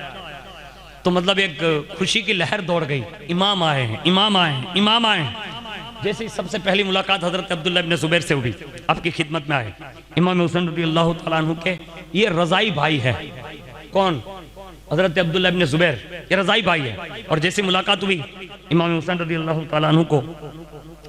तो मतलब एक खुशी की लहर दौड़ गई। इमाम आए हैं, इमाम आए हैं, इमाम आए हैं। जैसे ही सबसे पहली मुलाकात हजरत अब्दुल्लाह इब्न जुबैर से हुई, आपकी खिदमत में आए इमाम हुसैन रज़ियल्लाहु ताला अन्हु के ये रज़ाई भाई है। कौन? हजरत अब्दुल्लाह इब्न जुबैर, ये रज़ाई भाई है। और जैसी मुलाकात हुई इमाम हुसैन रज़ियल्लाहु ताला अन्हु को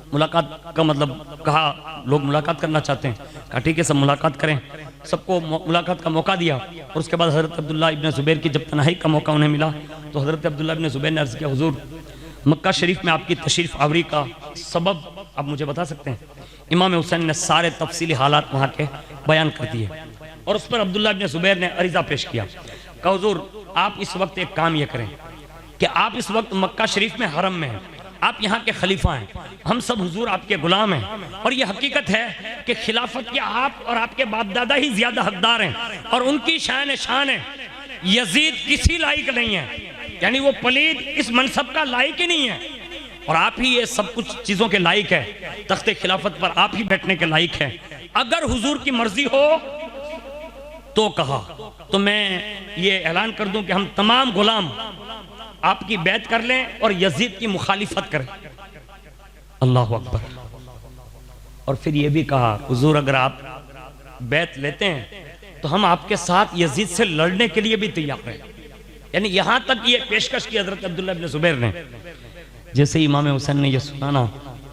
मुलाकात का मतलब कहा, लोग मुलाकात करना चाहते हैं, कहा ठीक है सब मुलाकात करें। सबको मुलाकात का मौका दिया। और उसके बाद हजरत अब्दुल्लाह इब्न जुबैर की जब तन्हाई का मौका उन्हें मिला तो हजरत अब्दुल्लाह इब्न जुबैर ने अर्ज़ किया, हुजूर मक्का शरीफ में आपकी तशरीफ़ आवरी का सबब आप मुझे बता सकते हैं? इमाम हुसैन ने सारे तफसीली हालात वहाँ के बयान कर दिए। और उस पर अब्दुल्लाह इब्न जुबैर ने अरीज़ा पेश किया, कहा हुजूर आप इस वक्त एक काम ये करें कि आप इस वक्त मक्का शरीफ में हरम में हैं, आप यहाँ के खलीफा हैं, हम सब हुजूर आपके गुलाम हैं। और ये हकीकत है कि खिलाफत के आप और आपके बाप दादा ही ज्यादा हकदार हैं और उनकी शान है। यजीद किसी लायक नहीं है, यानी वो पलीद इस मनसब का लायक ही नहीं है, और आप ही ये सब कुछ चीजों के लायक है। तख्ते खिलाफत पर आप ही बैठने के लायक है। अगर हुजूर की मर्जी हो तो कहा तो मैं ये ऐलान कर दूं कि हम तमाम गुलाम आपकी बैत कर लें और यजीद की मुखालिफत करें। अल्लाह अकबर। और फिर ये भी कहा, हुजूर अगर आप बैत लेते हैं तो हम आपके साथ यजीद से लड़ने के लिए भी तैयार हैं। यानी यहां तक ये पेशकश की हजरत अब्दुल्लाह इब्न जुबैर ने। जैसे इमाम हुसैन ने ये सुना ना,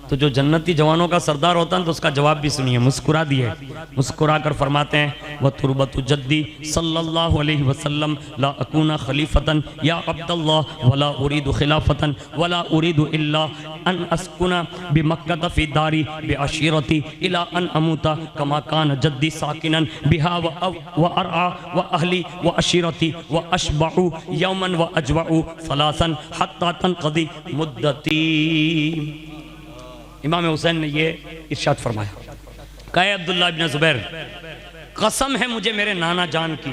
तो जो जन्नती जवानों का सरदार होता है तो उसका जवाब भी सुनिए। मुस्कुरा दिए, मुस्कुरा कर फरमाते हैं, व तुरबतु जद्दी सल्लल्लाहु अलैहि वसल्लम ला अकूना खलीफतन या अब्दुल्लाह वला उरीदु खिलाफतन वला उरीदु इल्ला अन अस्कुना बिमक्का फी दारी बिअशीरती इला अन अमूता कमा कान जद्दी साकिनन बिहा व अरआ व अहली व अशीरती व अशबउ यौमन व अजवउ सलासन हत्ता तनक़दी मुद्दती। इमाम हुसैन ने ये इरशाद फरमाया, कहे अब्दुल्लाह इब्न जुबैर कसम है मुझे मेरे नाना जान की,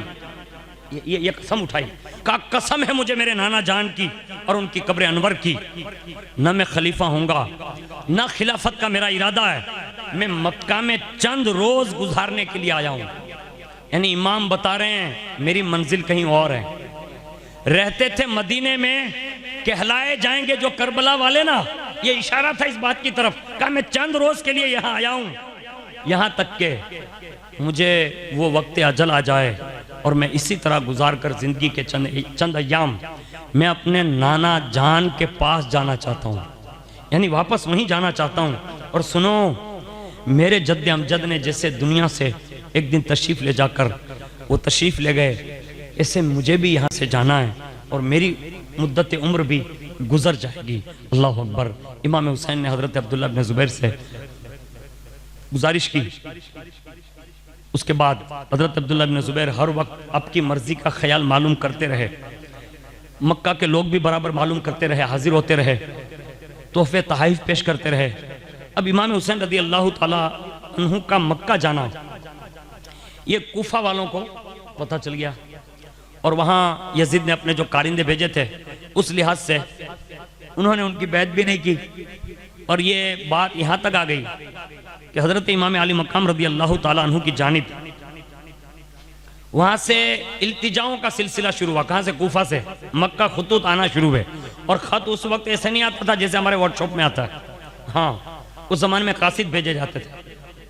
ये कसम उठाई, का कसम है मुझे मेरे नाना जान की और उनकी कब्र अनवर की, न मैं खलीफा होऊंगा न खिलाफत का मेरा इरादा है, मैं मक्का में चंद रोज गुजारने के लिए आया हूं। यानी इमाम बता रहे हैं मेरी मंजिल कहीं और है। रहते थे मदीने में, कहलाए जाएंगे जो करबला वाले ना, ये इशारा था इस बात की तरफ। कहा मैं चंद रोज के लिए यहाँ आया हूँ, यहाँ तक के मुझे वो वक्त अजल आ जाए और मैं इसी तरह गुजार कर जिंदगी के चंद अय्याम मैं अपने नाना जान के पास जाना चाहता हूँ, यानी वापस वहीं जाना चाहता हूँ। और सुनो, मेरे जद्द अमजद ने जैसे दुनिया से एक दिन तशरीफ ले जाकर वो तशरीफ ले गए, ऐसे मुझे भी यहाँ से जाना है और मेरी मुद्दत उम्र भी गुजर जाएगी। अल्लाह अकबर। इमाम हुसैन ने हजरत अब्दुल्लाह इब्न जुबैर से गुजारिश की। उसके बाद हजरत अब्दुल्लाह इब्न जुबैर हर वक्त आपकी मर्जी का ख्याल मालूम करते रहे, मक्का के लोग भी बराबर मालूम करते रहे, हाजिर होते रहे, तोहफे तहाइफ पेश करते रहे। अब इमाम हुसैन रज़ी अल्लाह ताला अन्हु का मक्का जाना ये कूफा वालों को पता चल गया और वहाँ यजीद ने अपने जो कारिंदे भेजे थे उस लिहाज से उन्होंने उनकी बैत भी नहीं की। और ये बात यहाँ तक आ गई कि हज़रत इमाम अली मकाम रज़ी अल्लाह ताला अन्हु की जानिब वहां से इल्तिजाओं का सिलसिला शुरू हुआ। कहां से? कूफा से मक्का खतूत आना शुरू हुए। और ख़त उस वक्त ऐसे नहीं आता था जैसे हमारे व्हाट्सएप में आता है। हाँ, उस ज़माने में कासिद भेजे जाते थे।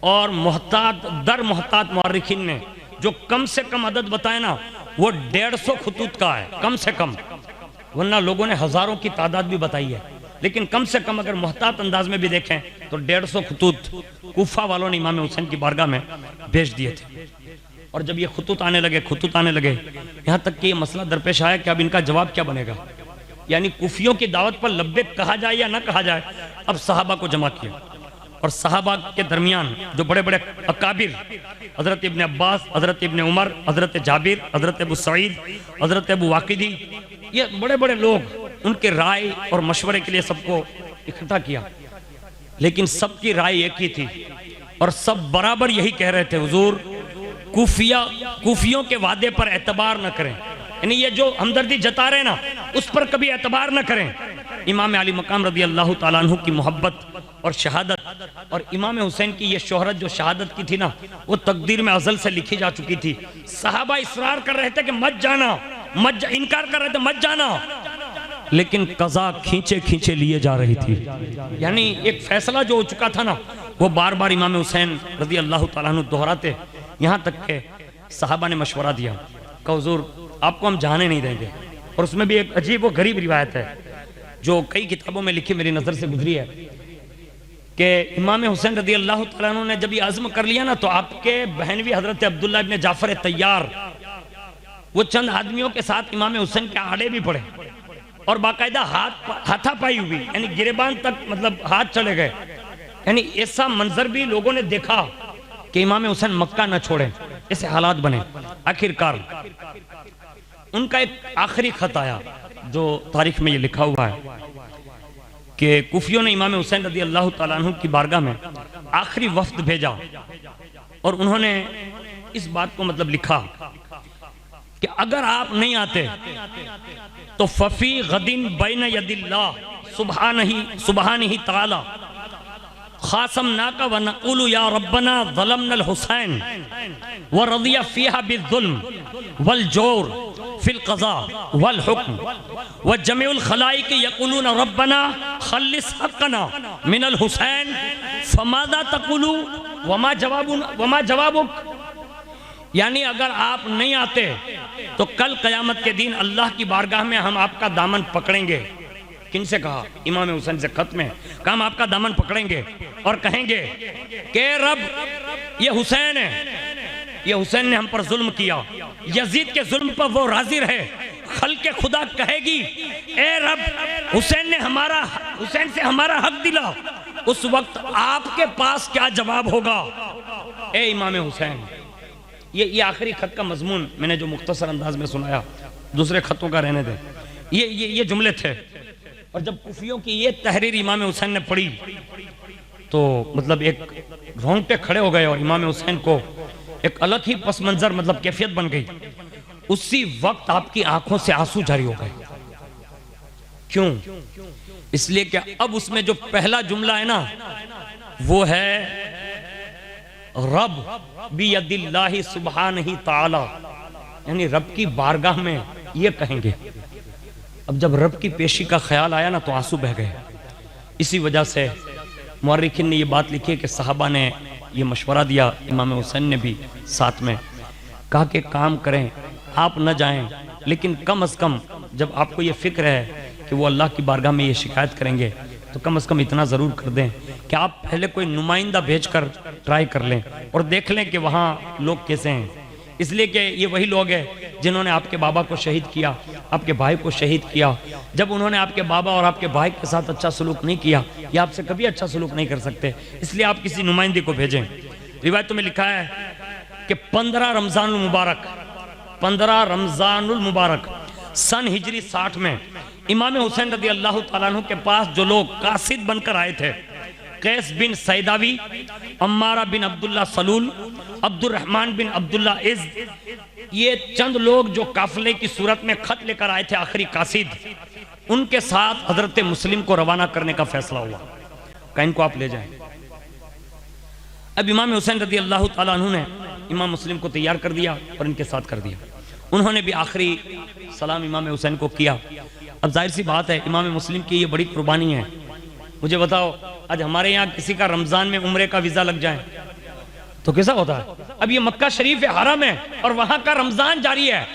और मोहतात दर मोहतात मुअर्रिखीन ने जो कम से कम अदद बताए ना, वो 150 खतूत का है, कम से कम। वरना लोगों ने हज़ारों की तादाद भी बताई है, लेकिन कम से कम अगर मोहतात अंदाज में भी देखें तो 150 खतूत कूफा वालों ने इमाम हुसैन की बारगाह में भेज दिए थे। और जब ये खतूत आने लगे, यहाँ तक कि ये मसला दरपेश आया कि अब इनका जवाब क्या बनेगा। यानी कुफियों की दावत पर लब्बैक कहा जाए या ना कहा जाए। अब सहाबा को जमा किया, और सहाबा के दरमियान जो बड़े बड़े अकाबिर, हज़रत इब्न अब्बास, हज़रत इब्न उमर, हज़रत जाबिर, हज़रत अबू सईद, हज़रत अबू वाक़िदी, ये बड़े बड़े लोग, उनके राय और मशवरे के लिए सबको इकट्ठा किया। लेकिन सबकी राय एक ही थी और सब बराबर यही कह रहे थे, हुजूर कुफियों के वादे पर एतबार न करें। यानी ये जो हमदर्दी जता रहे ना, उस पर कभी एतबार न करें। इमाम अली मकाम रज़ी अल्लाह ताला अन्हु की मोहब्बत और शहादत, और इमाम हुसैन की ये शोहरत जो शहादत की थी ना, वो तकदीर में अज़ल से लिखी जा चुकी थी। सहाबा इसरार कर रहे थे कि मत जाना, इनकार कर रहे थे मत जाना, लेकिन कज़ा खींचे खींचे लिए जा रही थी। यानी एक फैसला जो हो चुका था ना, वो बार बार इमाम हुसैन रज़ी अल्लाह ताला अन्हु दोहराते। यहाँ तक के सहाबा ने मशवरा दिया कि हुजूर आपको हम जाने नहीं देंगे। और उसमें भी एक अजीब व गरीब रिवायत है जो कई किताबों में लिखी, मेरी नज़र से गुजरी है, कि इमाम हुसैन रज़ी अल्लाह ताला अन्हु ने जब ये आज़म कर लिया ना, तो आपके बहनवी हज़रत अब्दुल्ला इब्न जाफ़र तैयार, वो चंद आदमियों के साथ इमाम हुसैन के आड़े भी पड़े और बाकायदा हाथापाई हुई, यानी गिरेबान तक मतलब हाथ चले गए। यानी ऐसा मंजर भी लोगों ने देखा कि इमाम हुसैन मक्का न छोड़े, ऐसे हालात बने। आखिरकार उनका एक आखिरी खत आया जो तारीख में ये लिखा हुआ है कि कुफियों ने इमाम हुसैन रज़ी अल्लाह ताला अन्हु की बारगाह में आखिरी वफ्द भेजा, और उन्होंने इस बात को मतलब लिखा कि अगर आप नहीं आते तो फफी गदिन बैन यदिल्लाह सुब्हानही ताला खासमनाका व नक़ूलु या रब्बना ज़लमनल हुसैन व रज़िया फ़ीहा बिज़्ज़ुल्म वल जौर फिल क़ज़ा वल हुक्म व जमीउल ख़लाइक़ यक़ूलून रब्बना ख़ल्लिस हक़्क़ना मिनल हुसैन फ़माज़ा तक़ूलू वमा जवाबुक। यानी अगर आप नहीं आते तो कल क़यामत के दिन अल्लाह की बारगाह में हम आपका दामन पकड़ेंगे। किनसे कहा? इमाम हुसैन से खत में कहा हम आपका दामन पकड़ेंगे और कहेंगे कि रब ये हुसैन है, ये हुसैन ने हम पर जुल्म किया, यजीद के जुल्म पर वो राजी रहे। खल के खुदा कहेगी ए रब हुसैन से हमारा हक दिला। उस वक्त आपके पास क्या जवाब होगा ए इमाम हुसैन। ये आखिरी खत का मजमून मैंने जो मुख्तसर अंदाज में सुनाया, दूसरे खतों का रहने दे, ये जुमले थे। और जब कुफियों की ये तहरीर इमाम हुसैन ने पढ़ी तो मतलब एक रोंगटे खड़े हो गए और इमाम हुसैन को एक अलग ही पस मंजर मतलब कैफियत बन गई। उसी वक्त आपकी आंखों से आंसू जारी हो गए। क्यों? इसलिए कि अब उसमें जो पहला जुमला है ना, वो है रब बियदिल्लाहि सुब्हानही ताला, यानी रब की बारगाह में ये कहेंगे। अब जब रब की पेशी का ख्याल आया ना तो आंसू बह गए। इसी वजह से मुअर्रिखीन ने ये बात लिखी कि सहाबा ने ये मशवरा दिया, इमाम हुसैन ने भी साथ में कहा कि काम करें, आप न जाएं, लेकिन कम से कम जब आपको ये फिक्र है कि वो अल्लाह की बारगाह में ये शिकायत करेंगे तो कम से कम इतना ज़रूर कर दें कि आप पहले कोई नुमाइंदा भेजकर ट्राई कर लें और देख लें कि वहाँ लोग कैसे हैं। इसलिए कि ये वही लोग हैं जिन्होंने आपके बाबा को शहीद किया, आपके भाई को शहीद किया। जब उन्होंने आपके बाबा और आपके भाई के साथ अच्छा सलूक नहीं किया, या आपसे कभी अच्छा सलूक नहीं कर सकते, इसलिए आप किसी नुमाइंदे को भेजें। रिवायतों में लिखा है कि 15 रमज़ानुल मुबारक सन हिजरी 60 में इमाम हुसैन रज़ी अल्लाह ताला अन्हु के पास जो लोग कासिद बनकर आए थे, Qais bin Saidawi, Ammara bin Abdullah Salul, Abdurrahman bin Abdullah इज़, ये चंद लोग जो काफिले की सूरत में खत लेकर आए थे आखिरी कासिद, उनके साथ हजरत मुस्लिम को रवाना करने का फैसला हुआ कि इनको आप ले जाएं। अब इमाम हुसैन रज़ी अल्लाह ताला अन्हु ने इमाम मुस्लिम को तैयार कर दिया और इनके साथ कर दिया। उन्होंने भी आखिरी सलाम इमाम हुसैन को किया। अब जाहिर सी बात है इमाम मुस्लिम की ये बड़ी कुर्बानी है। मुझे बताओ, आज हमारे यहाँ किसी का रमज़ान में उम्रे का वीज़ा लग जाए तो कैसा होता है? अब ये मक्का शरीफ है, हरम है, और वहाँ का रमज़ान जारी है,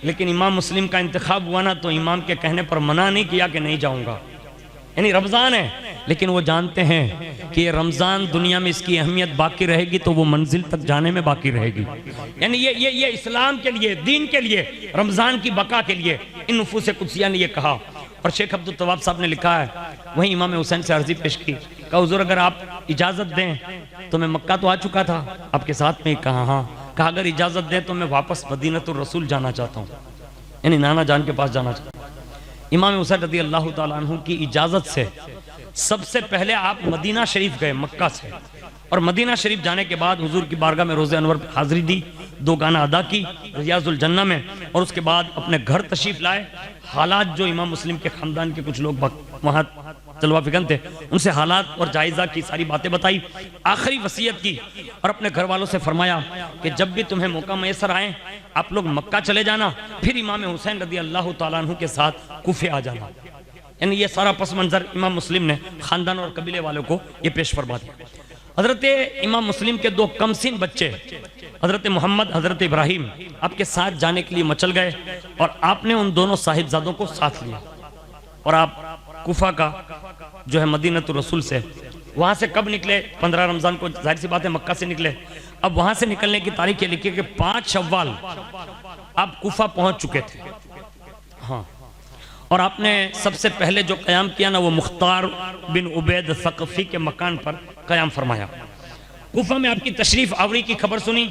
लेकिन इमाम मुस्लिम का इंतखाब हुआ ना तो इमाम के कहने पर मना नहीं किया कि नहीं जाऊँगा। यानी रमज़ान है, लेकिन वो जानते हैं कि ये रमज़ान दुनिया में इसकी अहमियत बाकी रहेगी तो वो मंजिल तक जाने में बाकी रहेगी। यानी ये इस्लाम के लिए, दीन के लिए, रमज़ान की बका के लिए इन नफूस कुदसिया ने ये कहा। और शेख अब्दुल तवाब साहब ने लिखा है, वहीं इमाम हुसैन से अर्जी पेश की, कहा हुजूर अगर आप इजाज़त दें तो मैं मक्का तो आ चुका था आपके साथ में। कहा हाँ। कहा अगर इजाज़त दें तो मैं वापस मदीनतुर रसूल जाना चाहता हूँ, यानी नाना जान के पास जाना चाहता हूँ। इमाम हुसैन रज़ी अल्लाह ताला अन्हु की इजाज़त से सबसे पहले आप मदीना शरीफ गए मक्का से, और मदीना शरीफ जाने के बाद हुजूर की बारगाह में रोज़े अनवर पर हाज़िरी दी, 2 गाना अदा की रियाजुल जन्ना में, और उसके बाद अपने घर तशरीफ़ लाए। हालात जो इमाम मुस्लिम के ख़ानदान के कुछ लोग वहाँ जलवा फिकन थे, उनसे हालात और जायज़ा की सारी बातें बताई, आखिरी वसीयत की, और अपने घर वालों से फरमाया कि जब भी तुम्हें मौका मैसर आए आप लोग मक्का चले जाना, फिर इमाम हुसैन रज़ी अल्लाह ताला अन्हु के साथ कूफे आ जाना। यानी ये सारा पस मंज़र इमाम मुस्लिम ने ख़ानदान और कबीले वालों को ये पेश फरमा दिया। हज़रत इमाम मुस्लिम के 2 कमसिन बच्चे हज़रत मोहम्मद, हज़रत इब्राहिम आपके साथ जाने के लिए मचल गए, और आपने उन दोनों साहिबजादों को साथ लिया, और आप कूफा का जो है मदीनतुर रसूल से वहाँ से कब निकले? 15 रमज़ान को, जाहिर सी बात है मक्का से निकले। अब वहाँ से निकलने की तारीख ये लिखी कि 5 शव्वाल आप कूफा पहुँच चुके थे। हाँ, और आपने सबसे पहले जो क़याम किया ना वो मुख्तार बिन उबैद सक़फ़ी के मकान पर क़याम फरमाया। कूफा में आपकी तशरीफ़ आवरी की खबर सुनी,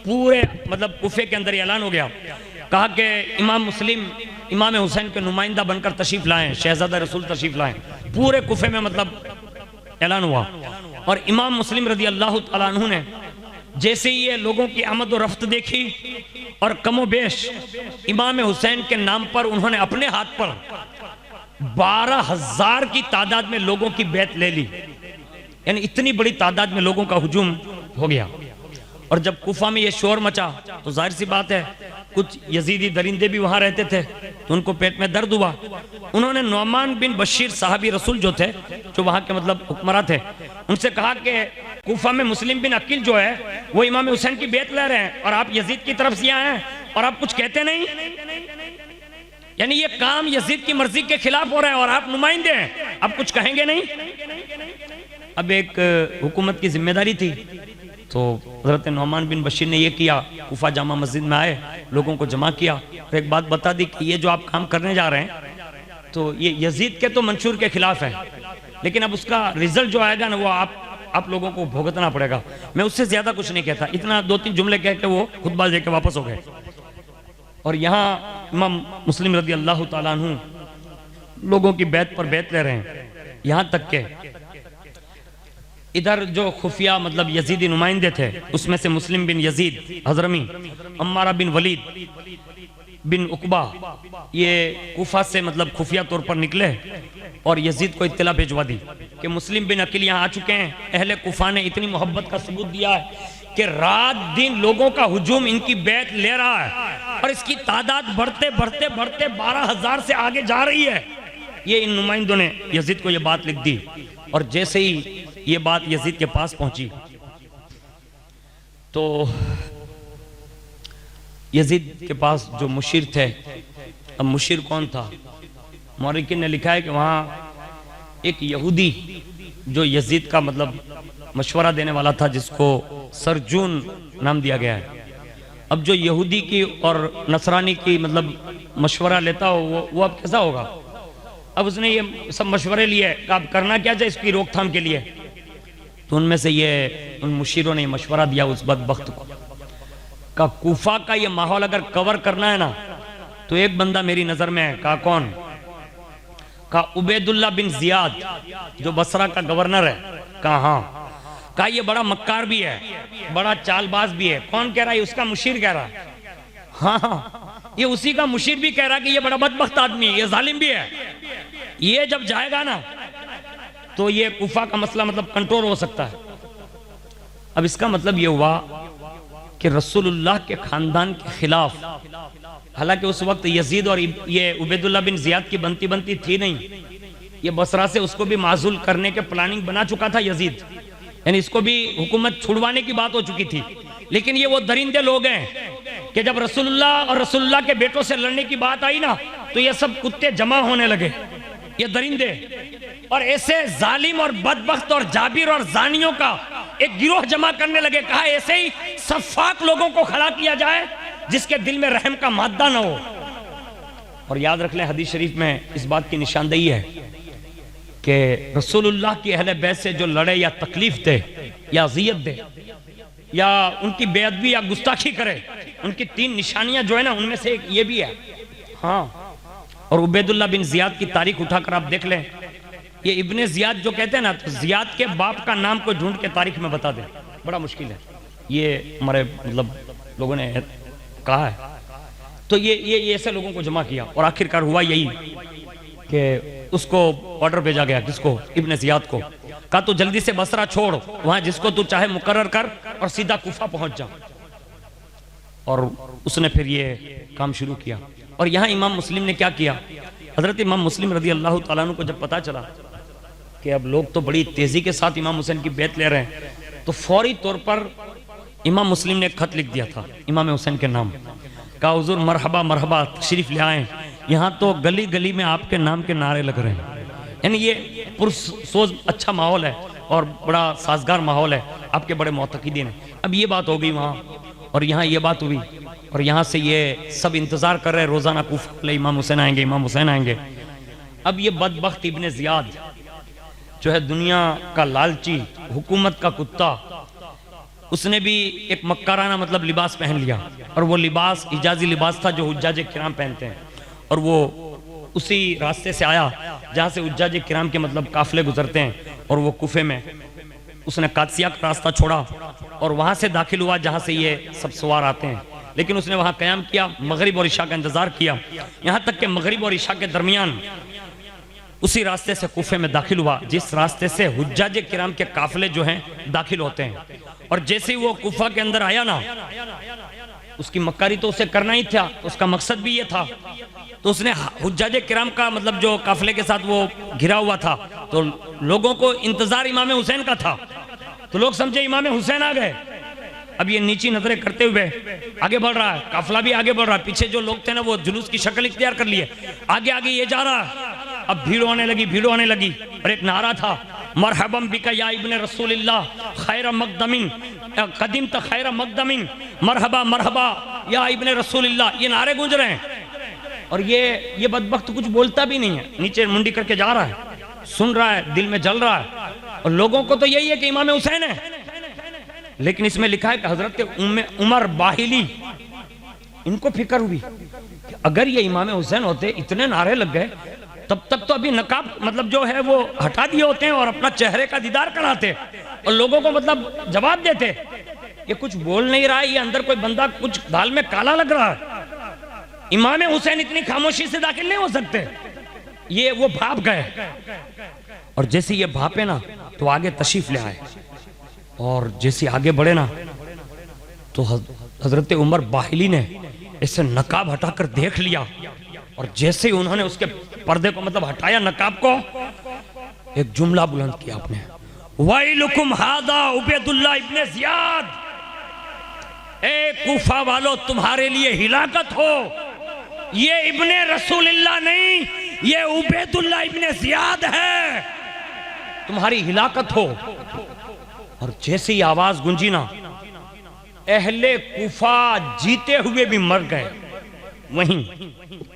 पूरे मतलब कूफे के अंदर ऐलान हो गया, कहा कि इमाम मुस्लिम इमाम हुसैन के नुमाइंदा बनकर तशरीफ़ लाएँ, शहज़ादा रसूल तशरीफ़ लाएँ। पूरे कूफे में मतलब ऐलान हुआ, और इमाम मुस्लिम रज़ी अल्लाह ताला अन्हु ने जैसे ही ये लोगों की आमद और रफ्त देखी, और कमो बेश इमाम हुसैन के नाम पर उन्होंने अपने हाथ पर 12,000 की तादाद में लोगों की बैत ले ली। यानी इतनी बड़ी तादाद में लोगों का हुजूम हो गया। और जब कूफा में ये शोर मचा तो जाहिर सी बात है कुछ यजीदी दरिंदे भी वहाँ रहते थे, तो उनको पेट में दर्द हुआ। उन्होंने नौमान बिन बशीर साहबी रसूल जो थे, जो वहाँ के मतलब हुक्मरान थे, उनसे कहा कि कूफा में मुस्लिम बिन अकील जो है वो इमाम हुसैन की बेत ले रहे हैं, और आप यजीद की तरफ से आए हैं और आप कुछ कहते नहीं। यानी ये काम यजीद की मर्जी के खिलाफ हो रहा है और आप नुमाइंदे हैं, आप कुछ कहेंगे नहीं। अब एक हुकूमत की जिम्मेदारी थी, तो हज़रत नौमान बिन बशीर ने ये किया, कूफा जामा मस्जिद में आए, लोगों को जमा किया और एक बात बता दी कि ये जो आप काम करने जा रहे हैं तो ये यजीद के तो मंशूर के खिलाफ है, लेकिन अब उसका रिजल्ट जो आएगा ना वो आप लोगों को भुगतना पड़ेगा। मैं उससे ज़्यादा कुछ नहीं कहता, इतना 2-3 जुमले कह के वो खुतबा दे के वापस हो गए। और यहाँ इमाम मुस्लिम रज़ी अल्लाह ताला अन्हु लोगों की बैत पर बैत ले रहे हैं, यहाँ तक के इधर जो खुफिया मतलब यजीदी नुमाइंदे थे उसमें से मुस्लिम बिन यजीद हजरमी, अम्मारा बिन वलीद बिन उकबा, ये कूफा से मतलब खुफिया तौर पर निकले और यजीद को इत्तला भिजवा दी कि मुस्लिम बिन अकील यहाँ आ चुके हैं। अहले कूफा ने इतनी मोहब्बत का सबूत दिया है कि रात दिन लोगों का हुजूम इनकी बैत ले रहा है और इसकी तादाद बढ़ते बढ़ते बढ़ते 12,000 से आगे जा रही है। ये इन नुमाइंदों ने यजीद को ये बात लिख दी, और जैसे ही ये बात यजीद के पास पहुंची तो यजीद के पास जो मुशीर थे, अब मुशीर कौन था? मौरिकिन ने लिखा है कि वहाँ एक यहूदी जो यजीद का मतलब मशवरा देने वाला था, जिसको सरजून नाम दिया गया है। अब जो यहूदी की और नसरानी की मतलब मशवरा लेता हो वो अब कैसा होगा? अब उसने ये सब मशवरे लिए कि अब करना क्या चाहिए इसकी रोकथाम के लिए। तो उनमें से ये उन मुशीरों ने मशवरा दिया उस बदबख्त को, का कूफा का ये माहौल अगर कवर करना है ना तो एक बंदा मेरी नजर में है। का कौन? का उबैदुल्लाह बिन जियाद जो बसरा का गवर्नर है। का हाँ। का ये बड़ा मक्कार भी है, बड़ा चालबाज भी है। कौन कह रहा है? उसका मुशीर कह रहा है। हाँ हाँ, ये उसी का मुशीर भी कह रहा है कि ये बड़ा बदबख्त आदमी है, ये जालिम भी है। ये जब जाएगा ना तो ये कूफा का मसला मतलब कंट्रोल हो सकता है। अब इसका मतलब ये हुआ कि रसूलुल्लाह के खानदान के खिलाफ, हालांकि उस वक्त यजीद और ये उबैदुल्लाह बिन जियाद की बनती बनती थी नहीं, ये बसरा से उसको भी माजूल करने के प्लानिंग बना चुका था यजीद, यानी इसको भी हुकूमत छुड़वाने की बात हो चुकी थी। लेकिन ये वो दरिंदे लोग हैं कि जब रसूलुल्लाह और रसूलुल्लाह के बेटों से लड़ने की बात आई ना, तो ये सब कुत्ते जमा होने लगे, ये दरिंदे, और ऐसे जालिम और बदबख्त और जाबिर और जानियों का एक गिरोह जमा करने लगे। कहा ऐसे ही सफाक लोगों को खड़ा किया जाए जिसके दिल में रहम का मादा ना हो। और याद रख लें, हदीस शरीफ में इस बात की निशानदेही है कि रसूलुल्लाह की अहले बैत से जो लड़े या तकलीफ दे या अजियत दे या उनकी बेअदबी या गुस्ताखी करे, उनकी 3 निशानियां जो है ना, उनमें से एक ये भी है। हाँ, और उबैदुल्लाह बिन जियाद की तारीख उठाकर आप देख लें, ये इब्ने जियाद जो कहते हैं ना, तो जियाद के बाप का नाम को ढूंढ के तारीख में बता दें, बड़ा मुश्किल है। ये हमारे मतलब लोगों ने कहा है। तो ये ऐसे लोगों को जमा किया और आखिरकार हुआ यही कि उसको ऑर्डर भेजा गया, किसको? इब्ने जियाद को। कहा तू जल्दी से बसरा छोड़, वहां जिसको तू चाहे मुकर्रर कर और सीधा कुफा पहुंच जा। और उसने फिर ये काम शुरू किया। और यहाँ इमाम मुस्लिम ने क्या किया, हजरत इमाम मुस्लिम रजी अल्लाह तआला अन्हु को जब पता चला कि अब लोग तो बड़ी तेजी के साथ इमाम हुसैन की बैत ले रहे हैं, तो फौरी तौर पर इमाम मुस्लिम ने एक खत लिख दिया था इमाम हुसैन के नाम। कहा हुजूर मरहबा मरहबा, तशरीफ ले आए, यहाँ तो गली गली में आपके नाम के नारे लग रहे हैं। यानी ये पुरसोज अच्छा माहौल है और बड़ा साजगार माहौल है, आपके बड़े मोतकीदीन हैं। अब ये बात हो गई वहाँ, और यहाँ ये बात हुई, और यहाँ से ये सब इंतजार कर रहे हैं रोजाना कूफा ले इमाम हुसैन आएंगे, इमाम हुसैन आएंगे। अब ये बदबख्त इब्ने जियाद जो है दुनिया का लालची, हुकूमत का कुत्ता, उसने भी एक मक्काराना मतलब लिबास पहन लिया, और वो लिबास इजाजी लिबास था जो हुज्जाज किराम पहनते हैं। और वो उसी रास्ते से आया जहाँ से हुज्जाज किराम के मतलब काफिले गुजरते हैं, और वो कुफे में उसने कादसिया का रास्ता छोड़ा और वहाँ से दाखिल हुआ जहाँ से ये सब सवार आते हैं। लेकिन उसने वहाँ क़याम किया, मगरिब और इशा का इंतजार किया, यहाँ तक कि मगरिब और इशा के दरमियान उसी रास्ते से कुफे में दाखिल हुआ जिस रास्ते से हुज्जाज किराम के काफिले जो हैं दाखिल होते हैं। और जैसे ही वो कुफा के अंदर आया ना, उसकी मक्कारी तो उसे करना ही था, उसका मकसद भी ये था। तो उसने हुज्जाज किराम का मतलब जो काफिले के साथ वो घिरा हुआ था, तो लोगों को इंतजार इमाम हुसैन का था, तो लोग समझे इमाम हुसैन आ गए। अब ये नीची नजरें करते हुए आगे बढ़ रहा है, काफिला भी आगे बढ़ रहा है, पीछे जो लोग थे ना वो जुलूस की शक्ल इख्तियार कर लिए, आगे आगे ये जा रहा है। अब भीड़ होने लगी, भीड़ होने लगी, और एक नारा था, मरहबम बिका या इब्ने रसूलिल्लाह खैर मकदमिन कदीम त खैर मकदमिन, मरहबा मरहबा या इब्ने रसूलिल्लाह, ये नारे गूंज रहे हैं। और ये बदबख्त कुछ बोलता भी नहीं है, नीचे मुंडी करके जा रहा है, सुन रहा है, दिल में जल रहा है, और लोगों को तो यही है कि इमाम हुसैन है। लेकिन इसमें लिखा है कि हजरत उमर बाहिली, इनको फिक्र हुई कि अगर ये इमाम हुसैन होते, इतने नारे लग गए, तब तक तो अभी नकाब मतलब जो है वो हटा दिए होते हैं और अपना चेहरे का दीदार कराते और लोगों को मतलब जवाब देते। ये कुछ बोल नहीं रहा है, ये अंदर कोई बंदा कुछ दाल में काला लग रहा है। इमाम हुसैन इतनी खामोशी से दाखिल नहीं हो सकते, ये वो भाप गए। और जैसे ये भापे ना, तो आगे तशरीफ ले आए, और जैसे आगे बढ़े ना, तो हजरत उमर बाहिली ने इसे नकाब हटाकर देख लिया, और जैसे ही उन्होंने उसके पर्दे को मतलब हटाया, नकाब को, एक जुमला बुलंद किया आपने, वैलुकुम हादा उबैदुल्लाह इब्ने जियाद, ए कूफा वालों तुम्हारे लिए हिलाकत हो, ये इब्ने रसूलिल्लाह नहीं, ये उबैदुल्लाह इब्ने जियाद है, तुम्हारी हिलाकत हो। और जैसे ही आवाज गूंजी ना, अहले कूफा जीते हुए भी मर गए, वहीं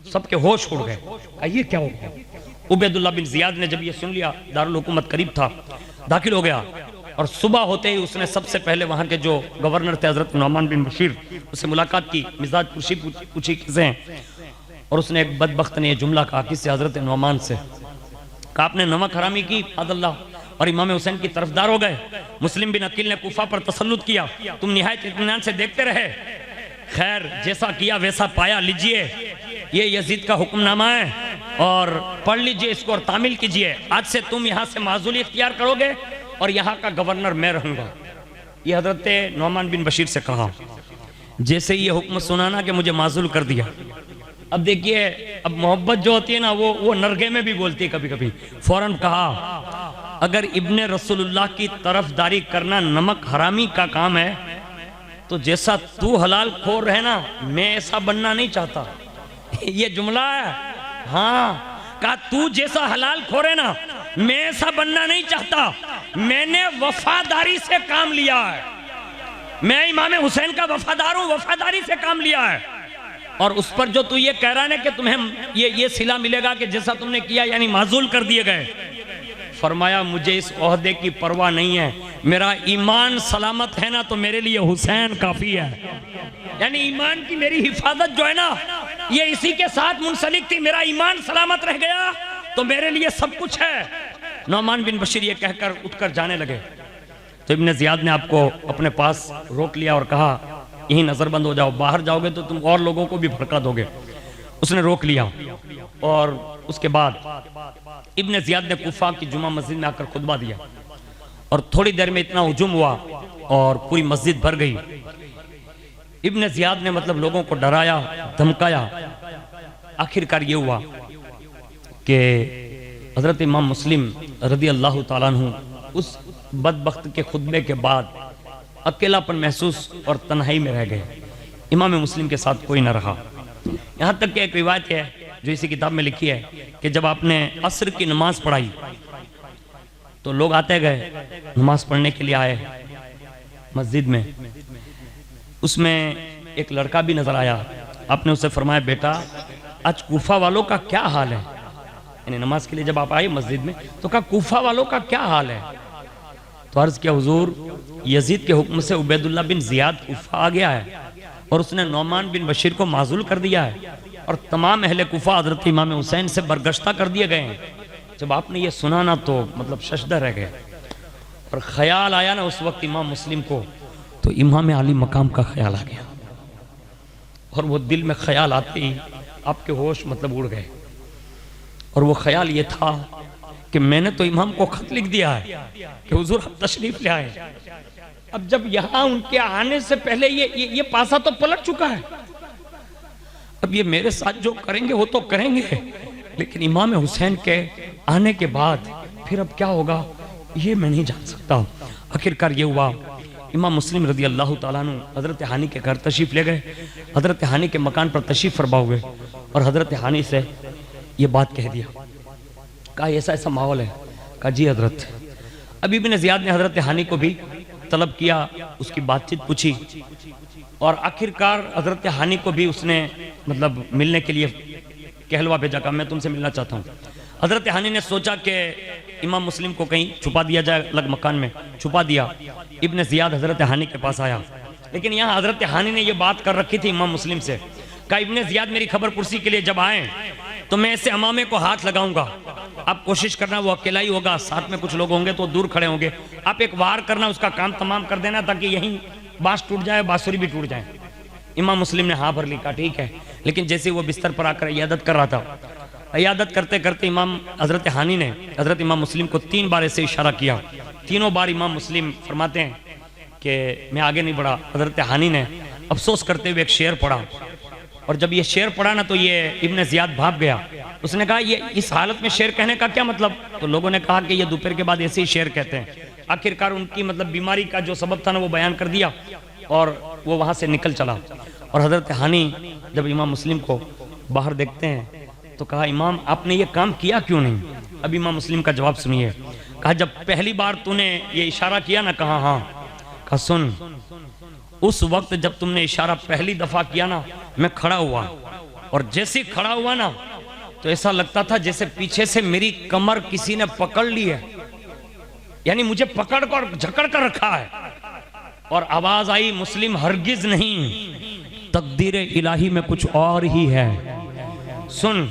सबके होश उड़ गए। ये क्या हो गया? उबैदुल्लाह बिन जियाद ने जब ये सुन लिया, दारुल हुकूमत करीब था, दाखिल हो गया, और सुबह होते ही उसने सबसे पहले वहां के जो गवर्नर थे हजरत नौमान बिन बशीर, उससे मुलाकात की, मिजाज पूछी किसे हैं, और उसने एक बदबख्त ने ये जुमला कहा, किससे? हजरत नौमान से। कहा आपने नमक हरामी की अल्लाह, और इमाम हुसैन की तरफदार हो गए। मुस्लिम बिन अकील ने कूफा पर तसल्लुत किया, तुम निहायत इत्मीनान से देखते रहे। खैर जैसा किया वैसा पाया, लीजिए ये यजीद का हुक्मनामा है, और पढ़ लीजिए इसको और तामील कीजिए। आज से तुम यहाँ से माजूली इख्तियार करोगे और यहाँ का गवर्नर मैं रहूंगा। ये हजरत नौमान बिन बशीर से कहा। जैसे ये हुक्म सुना ना कि मुझे माजूल कर दिया। अब देखिए, अब मोहब्बत जो होती है ना वो नरगे में भी बोलती है कभी कभी। फौरन कहा, अगर इब्ने रसूलुल्लाह की तरफदारी करना नमक हरामी का काम है तो जैसा तू हलाल खोर है ना, मैं ऐसा बनना नहीं चाहता। ये जुमला है। हाँ, कहा तू जैसा हलाल खोर है ना, मैं ऐसा बनना नहीं चाहता। मैंने वफादारी से काम लिया है, मैं इमाम हुसैन का वफादार हूं, वफादारी से काम लिया है। और उस पर जो तू ये कह रहा है कि तुम्हें ये सिला मिलेगा कि जैसा तुमने किया, यानी माजूल कर दिए गए। फरमाया, मुझे इस ओहदे की परवाह नहीं है, मेरा ईमान सलामत है ना तो मेरे लिए हुसैन काफी है। यानी ईमान की मेरी हिफाजत जो है ना, ये इसी के साथ मुंसलिक थी। मेरा ईमान सलामत रह गया तो मेरे लिए सब कुछ है। नौमान बिन बशीर ये कहकर उठकर जाने लगे तो इब्ने ज़ियाद ने आपको अपने पास रोक लिया और कहा, यहीं नजरबंद हो जाओ, बाहर जाओगे तो तुम और लोगों को भी भड़का दोगे। उसने रोक लिया और उसके बाद इब्ने ज़ियाद ने कूफा की जुमा मस्जिद में आकर खुतबा दिया और थोड़ी देर में इतना हुजूम हुआ और पूरी मस्जिद भर गई। इब्ने ज़ियाद ने मतलब लोगों को डराया, धमकाया। आखिरकार ये हुआ कि हजरत इमाम मुस्लिम रदी अल्लाह ताला अन्हु उस बदबख्त के खुतबे के बाद अकेलापन महसूस और तन्हाई में रह गए। इमाम मुस्लिम के साथ कोई न रहा। यहाँ तक कि एक रिवायत है जो इसी किताब में लिखी है कि जब आपने असर की नमाज पढ़ाई तो लोग आते गए, नमाज पढ़ने के लिए आए मस्जिद में। उसमें एक लड़का भी नजर आया। आपने उससे फरमाया, बेटा आज कूफा वालों का क्या हाल है? यानी नमाज के लिए जब आप आए मस्जिद में तो कहा, कूफा वालों का क्या हाल है? तो अर्ज किया, हुजूर यजीद के हुक्म से उबैदुल्लाह बिन ज़ियाद कूफा आ गया है और उसने नौमान बिन बशीर को माजूल कर दिया है और तमाम अहले कूफा हजरत इमाम हुसैन से बरगश्ता कर दिए गए हैं। जब आपने ये सुना ना तो मतलब शशदर रह गए और ख्याल आया ना उस वक्त इमाम मुस्लिम को, तो इमाम आली मकाम का ख्याल आ गया और वो दिल में ख्याल आते ही आपके होश मतलब उड़ गए। और वो ख्याल ये था कि मैंने तो इमाम को खत लिख दिया है कि हुजूर आप तशरीफ ले आए। अब जब यहाँ उनके आने से पहले ये पासा तो पलट चुका है, अब ये मेरे साथ जो करेंगे वो तो करेंगे, लेकिन इमाम हुसैन के आने के बाद फिर अब क्या होगा ये मैं नहीं जान सकता। आखिरकार ये हुआ, इमाम मुस्लिम रदी अल्लाह ताला अन्हु हजरत हानी के घर तशरीफ ले गए। हजरत हानी के मकान पर तशरीफ फरमा हुए और हजरत हानी से ये बात कह दिया। कहा, ऐसा ऐसा माहौल है। कहा, जी हजरत। अभी इब्ने ज़ियाद ने हजरत हानी को भी तलब किया, उसकी बातचीत पूछी और आखिरकार हजरत हानी को भी उसने मतलब मिलने के लिए कहलवा भेजा। कहा, मैं तुमसे मिलना चाहता हूँ। हजरत हानी ने सोचा कि इमाम मुस्लिम को कहीं छुपा दिया जाए, अलग मकान में छुपा दिया। इब्ने ज़ियाद हजरत हानी के पास आया, लेकिन यहाँ हजरत हानी ने यह बात कर रखी थी इमाम मुस्लिम से। कहा, इब्ने ज़ियाद मेरी खबर पुरसी के लिए जब आए तो मैं ऐसे अमामे को हाथ लगाऊंगा, आप कोशिश करना वो अकेला ही होगा, साथ में कुछ लोग होंगे तो दूर खड़े होंगे, आप एक वार करना, उसका काम तमाम कर देना ताकि यहीं बांस टूट जाए, बांसुरी भी टूट जाए। इमाम मुस्लिम ने हाँ भर ली। कहा, ठीक है। लेकिन जैसे वो बिस्तर पर आकर इयादत कर रहा था, इयादत करते करते इमाम हजरत हानी ने हजरत इमाम मुस्लिम को 3 बार ऐसे इशारा किया। तीनों बार इमाम मुस्लिम फरमाते हैं कि मैं आगे नहीं बढ़ा। हजरत हानी ने अफसोस करते हुए एक शेर पढ़ा और जब ये शेर पढ़ा ना तो ये इब्ने ज़ियाद भाग गया। उसने कहा, ये इस हालत में शेर कहने का क्या मतलब? तो लोगों ने कहा कि ये दोपहर के बाद ऐसे ही शेर कहते हैं। आखिरकार उनकी मतलब बीमारी का जो सबब था ना वो बयान कर दिया और वो वहाँ से निकल चला। और हजरत हानी जब इमाम मुस्लिम को बाहर देखते हैं तो कहा, इमाम आपने ये काम किया क्यों नहीं? अब इमाम मुस्लिम का जवाब सुनिए। कहा, जब पहली बार तूने ये इशारा किया ना? कहा, हाँ। कहा, सुन, उस वक्त जब तुमने इशारा पहली दफा किया ना, मैं खड़ा हुआ और जैसे खड़ा हुआ ना तो ऐसा लगता था जैसे पीछे से मेरी कमर किसी ने पकड़ ली है, यानी मुझे पकड़ कर झकड़ कर रखा है। और आवाज आई, मुस्लिम हरगिज नहीं, तकदीर इलाही में कुछ और ही है। सुन,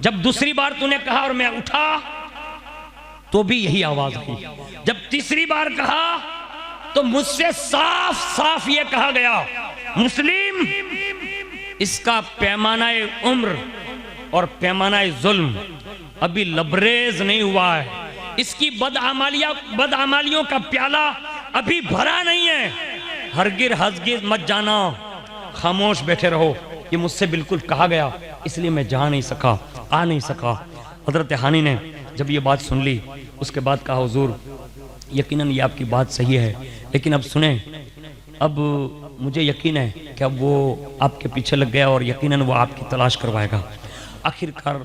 जब दूसरी बार तूने कहा और मैं उठा तो भी यही आवाज आई। जब तीसरी बार कहा तो मुझसे साफ साफ ये कहा गया, मुस्लिम इसका पैमानाए उम्र और पैमानाए जुल्म अभी लबरेज नहीं हुआ है, इसकी बदआमालियों का प्याला अभी भरा नहीं है। हरगिर हजगिर मत जाना, खामोश बैठे रहो, ये मुझसे बिल्कुल कहा गया, इसलिए मैं जा नहीं सका, आ नहीं सका। हजरत हानी ने जब ये बात सुन ली, उसके बाद कहा हुजूर यकीनन ये आपकी बात सही है, लेकिन अब सुने, अब मुझे यकीन है कि अब वो आपके पीछे लग गया और यकीनन वो आपकी तलाश करवाएगा। आखिरकार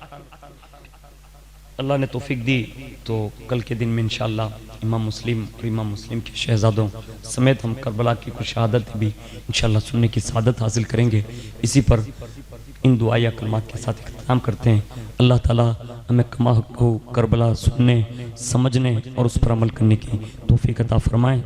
अल्लाह ने तौफीक दी तो कल के दिन में इंशाअल्लाह इमाम मुस्लिम और इमाम मुस्लिम के शहजादों समेत हम करबला की कुछ शहादत भी इंशाअल्लाह सुनने की सआदत हासिल करेंगे। इसी पर इन दुआया कलमात के साथ इख्तिताम करते हैं। अल्लाह ताला हमें कमा को करबला सुनने, समझने और उस पर अमल करने की तौफीक अता फरमाएं।